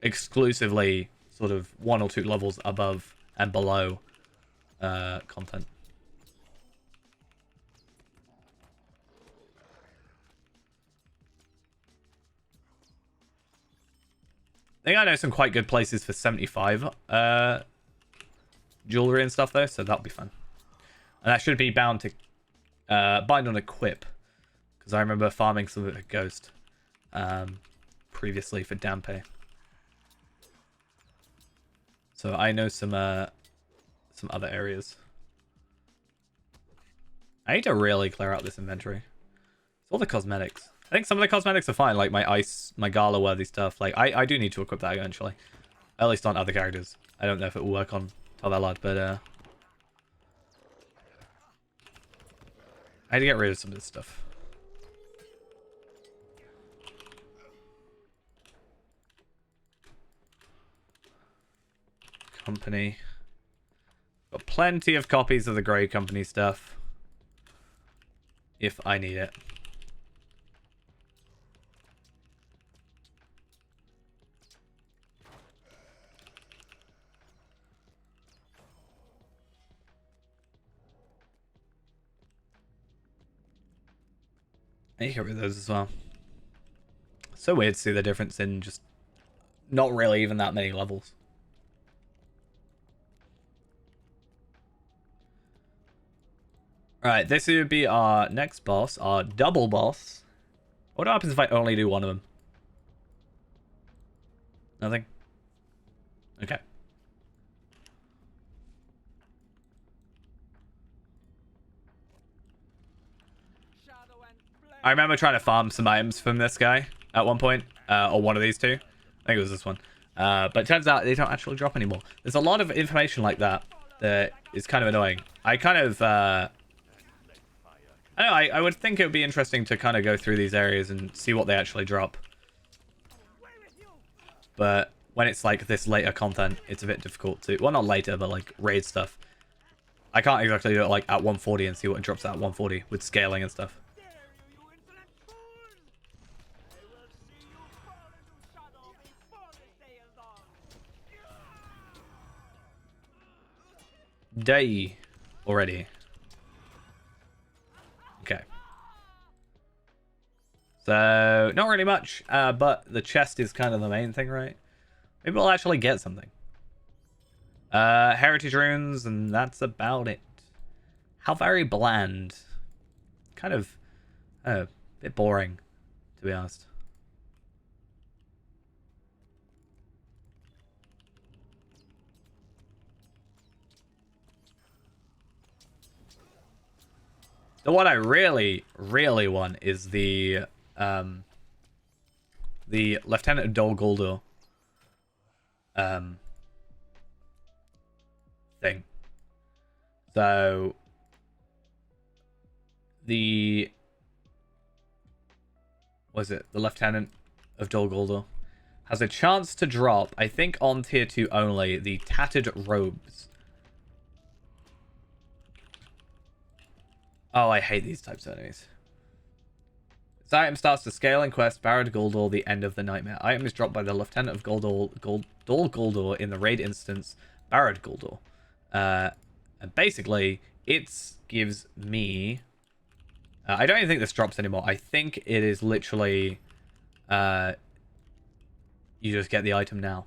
exclusively sort of 1 or 2 levels above and below content. I think I know some quite good places for 75 jewelry and stuff though, so that'll be fun. And that should be bound to bind on equip, because I remember farming some of it at Ghost previously for Dampe. So I know some other areas. I need to really clear out this inventory. It's all the cosmetics. I think some of the cosmetics are fine, like my ice, my Gala worthy stuff. Like I do need to equip that eventually, at least on other characters. I don't know if it will work on Tarvelard, but I had to get rid of some of this stuff. Company. Got plenty of copies of the Grey Company stuff, if I need it. I need to get rid of those as well. So weird to see the difference in just not really even that many levels. Alright, this would be our next boss, our double boss. What happens if I only do one of them? Nothing? Okay. I remember trying to farm some items from this guy at one point, or one of these two. I think it was this one. But it turns out they don't actually drop anymore. There's a lot of information like that that is kind of annoying. I kind of, I don't know, I would think it would be interesting to kind of go through these areas and see what they actually drop. But when it's like this later content, it's a bit difficult to, well, not later, but like raid stuff. I can't exactly do it like at 140 and see what it drops at 140 with scaling and stuff. Day already. Okay. So, not really much, but the chest is kind of the main thing, right? Maybe we'll actually get something. Heritage runes, and that's about it. How very bland. Kind of, a bit boring, to be honest. The one I really, really want is the Lieutenant of Dol Guldur thing. So the Lieutenant of Dol Guldur has a chance to drop, I think on tier 2 only, the Tattered Robes. Oh, I hate these types of enemies. This item starts to scale in quest Barad Guldur, the end of the nightmare. Item is dropped by the Lieutenant of Dol Guldur in the raid instance Barad Guldur. And basically, it gives me... I don't even think this drops anymore. I think it is literally... you just get the item now.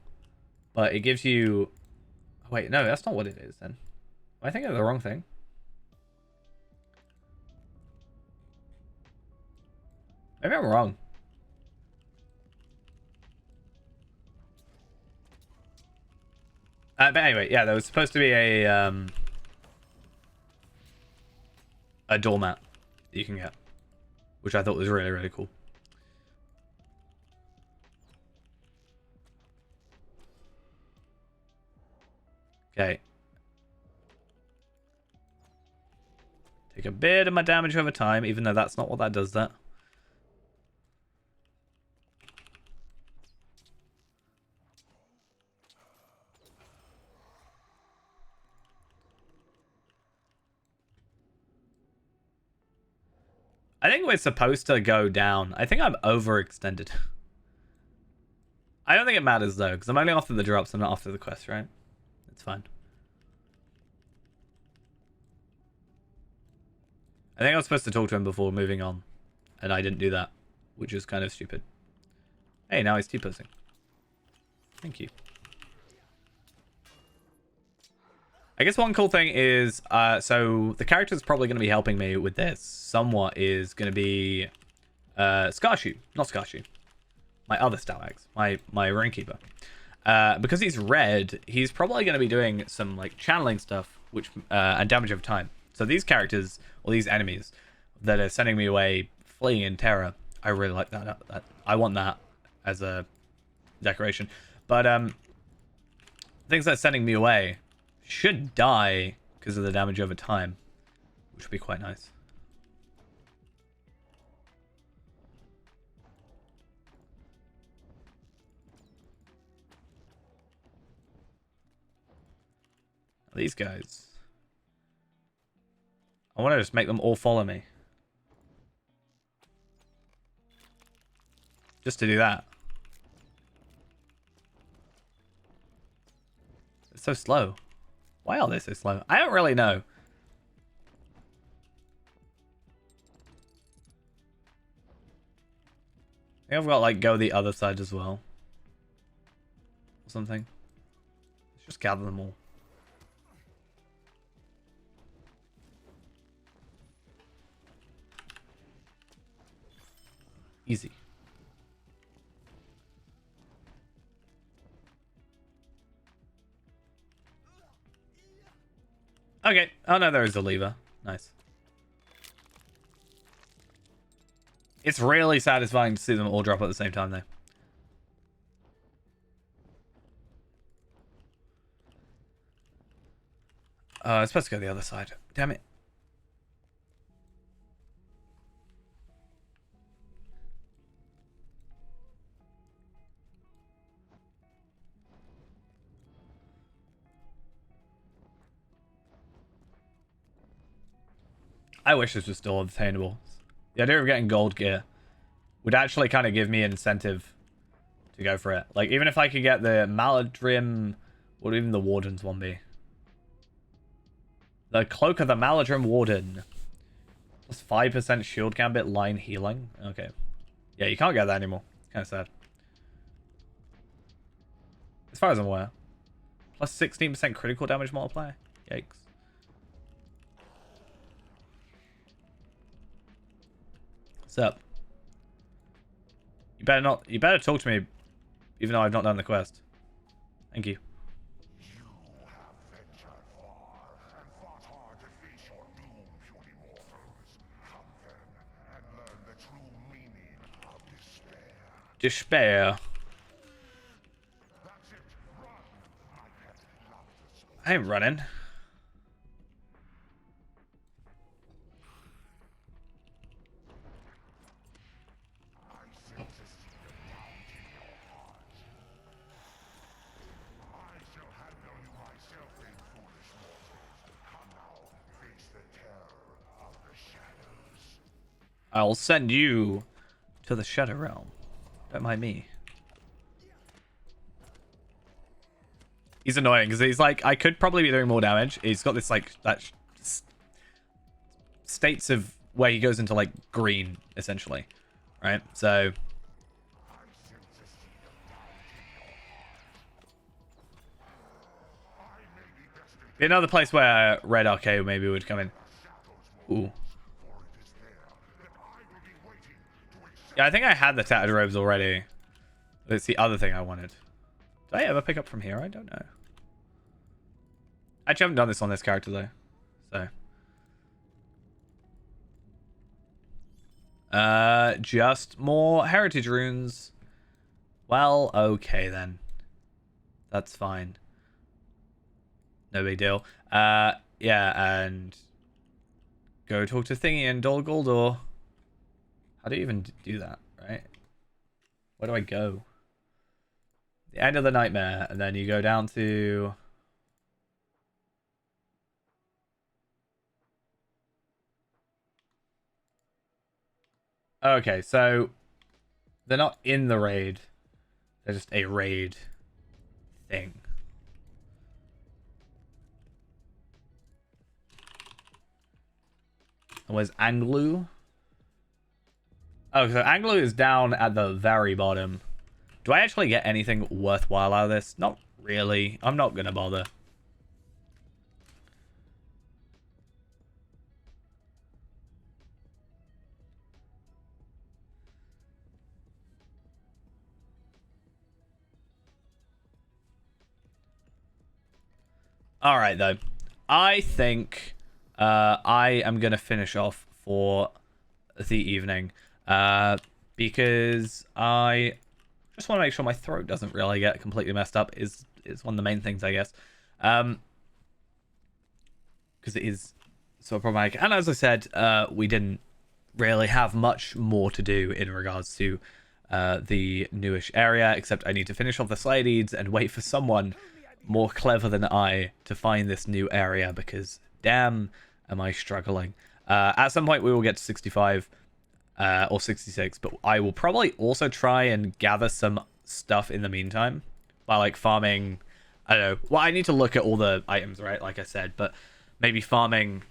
But it gives you... Wait, no, that's not what it is then. Am I thinking of the wrong thing? Maybe I'm wrong. But anyway, yeah, there was supposed to be a doormat that you can get, which I thought was really, really cool. Okay. Take a bit of my damage over time, even though that's not what that does, that. I think we're supposed to go down. I think I'm overextended. I don't think it matters, though, because I'm only after the drops. I'm not after the quest, right? It's fine. I think I was supposed to talk to him before moving on, and I didn't do that, which is kind of stupid. Hey, now he's T-posing. Thank you. I guess one cool thing is, so the character that's probably going to be helping me with this somewhat is going to be Skarshu. Not Skarshu. My other Stalags. My Rainkeeper. Because he's red, he's probably going to be doing some like channeling stuff which and damage over time. So these characters, or these enemies that are sending me away, fleeing in terror, I really like that. I want that as a decoration. But things that are sending me away should die because of the damage over time, which would be quite nice. These guys, I want to just make them all follow me. Just to do that. It's so slow. Why are they so slow? I don't really know. I think I've got to like go the other side as well. Or something. Let's just gather them all. Easy. Okay. Oh no, there is a lever. Nice. It's really satisfying to see them all drop at the same time, though. I'm supposed to go the other side. Damn it. I wish this was still obtainable. The idea of getting gold gear would actually kind of give me an incentive to go for it. Like, even if I could get the Maladrim, what would even the Warden's one be? The Cloak of the Maladrim Warden. Plus 5% shield gambit line healing. Okay. Yeah, you can't get that anymore. Kind of sad. As far as I'm aware. Plus 16% critical damage multiplier. Yikes. What's up? You better talk to me, even though I've not done the quest. Thank you. You have ventured far and fought hard to face your doom, puny mortals. despair. I ain't running. I'll send you to the Shadow Realm. Don't mind me. He's annoying because he's like, I could probably be doing more damage. He's got this like states of where he goes into like green essentially, right? So another place where Red Arcade maybe would come in. Ooh. Yeah, I think I had the tattered robes already. That's the other thing I wanted. Did I ever pick up from here? I don't know. Actually, I haven't done this on this character though. So. Just more heritage runes. Well, okay then. That's fine. No big deal. Yeah, and go talk to Thingy and Dol Guldur. How do you even do that, right? Where do I go? The end of the nightmare, and then you go down to... Okay, so they're not in the raid. They're just a raid thing. And where's Anglu? Oh, so Anglu is down at the very bottom. Do I actually get anything worthwhile out of this? Not really. I'm not going to bother. Alright, though. I think I am going to finish off for the evening. Because I just want to make sure my throat doesn't really get completely messed up is one of the main things, I guess. Because it is so problematic. And as I said, we didn't really have much more to do in regards to the newish area, except I need to finish off the slide deeds and wait for someone more clever than I to find this new area, because damn am I struggling. At some point we will get to 65 or 66, but I will probably also try and gather some stuff in the meantime by like farming. I don't know. Well, I need to look at all the items, right? Like I said, but maybe farming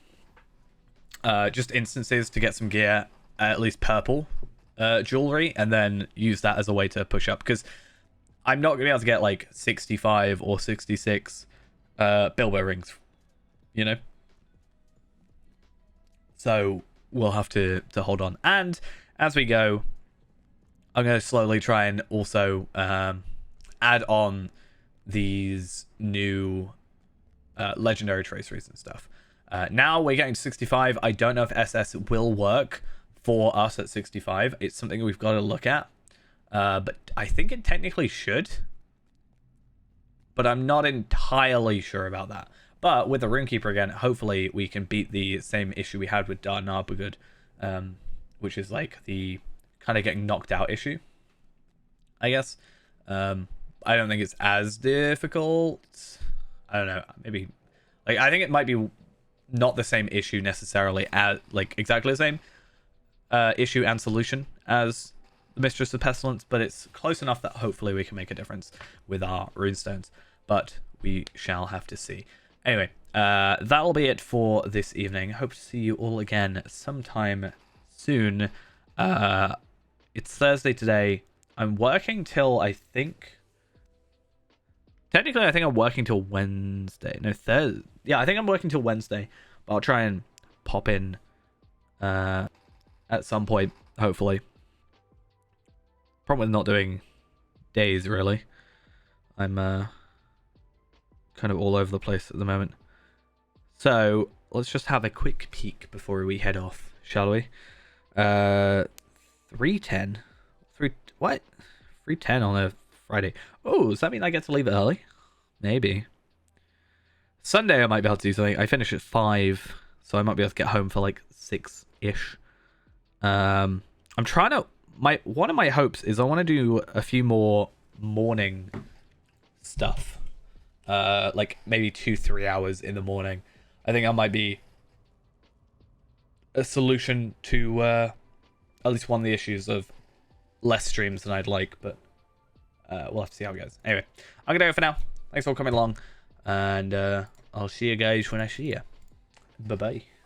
just instances to get some gear, at least purple jewelry, and then use that as a way to push up, because I'm not gonna be able to get like 65 or 66 Bilbo rings, you know. So we'll have to hold on. And as we go, I'm going to slowly try and also add on these new legendary traceries and stuff. Now we're getting to 65. I don't know if SS will work for us at 65. It's something we've got to look at. But I think it technically should. But I'm not entirely sure about that. But with the Runekeeper again, hopefully we can beat the same issue we had with Dar Narbogud, which is like the kind of getting knocked out issue, I guess. I don't think it's as difficult. I don't know. Maybe, like, I think it might be not the same issue necessarily as, like, exactly the same issue and solution as the Mistress of Pestilence, but it's close enough that hopefully we can make a difference with our runestones. But we shall have to see. Anyway, that'll be it for this evening. Hope to see you all again sometime soon. It's Thursday today. I'm working till, I think... Technically, I think I'm working till Wednesday. No, Thursday. Yeah, I think I'm working till Wednesday. But I'll try and pop in at some point, hopefully. Problem with not doing days, really. I'm kind of all over the place at the moment. So, let's just have a quick peek before we head off, shall we? 310? What? 3:10 on a Friday. Oh, does that mean I get to leave early? Maybe. Sunday I might be able to do something. I finish at 5, so I might be able to get home for like 6-ish. I'm trying to... One of my hopes is I want to do a few more morning stuff. Like maybe 2-3 hours in the morning. I think that might be a solution to at least one of the issues of less streams than I'd like, but we'll have to see how it goes. Anyway, I'm gonna go for now. Thanks for coming along, and I'll see you guys when I see you. Bye bye.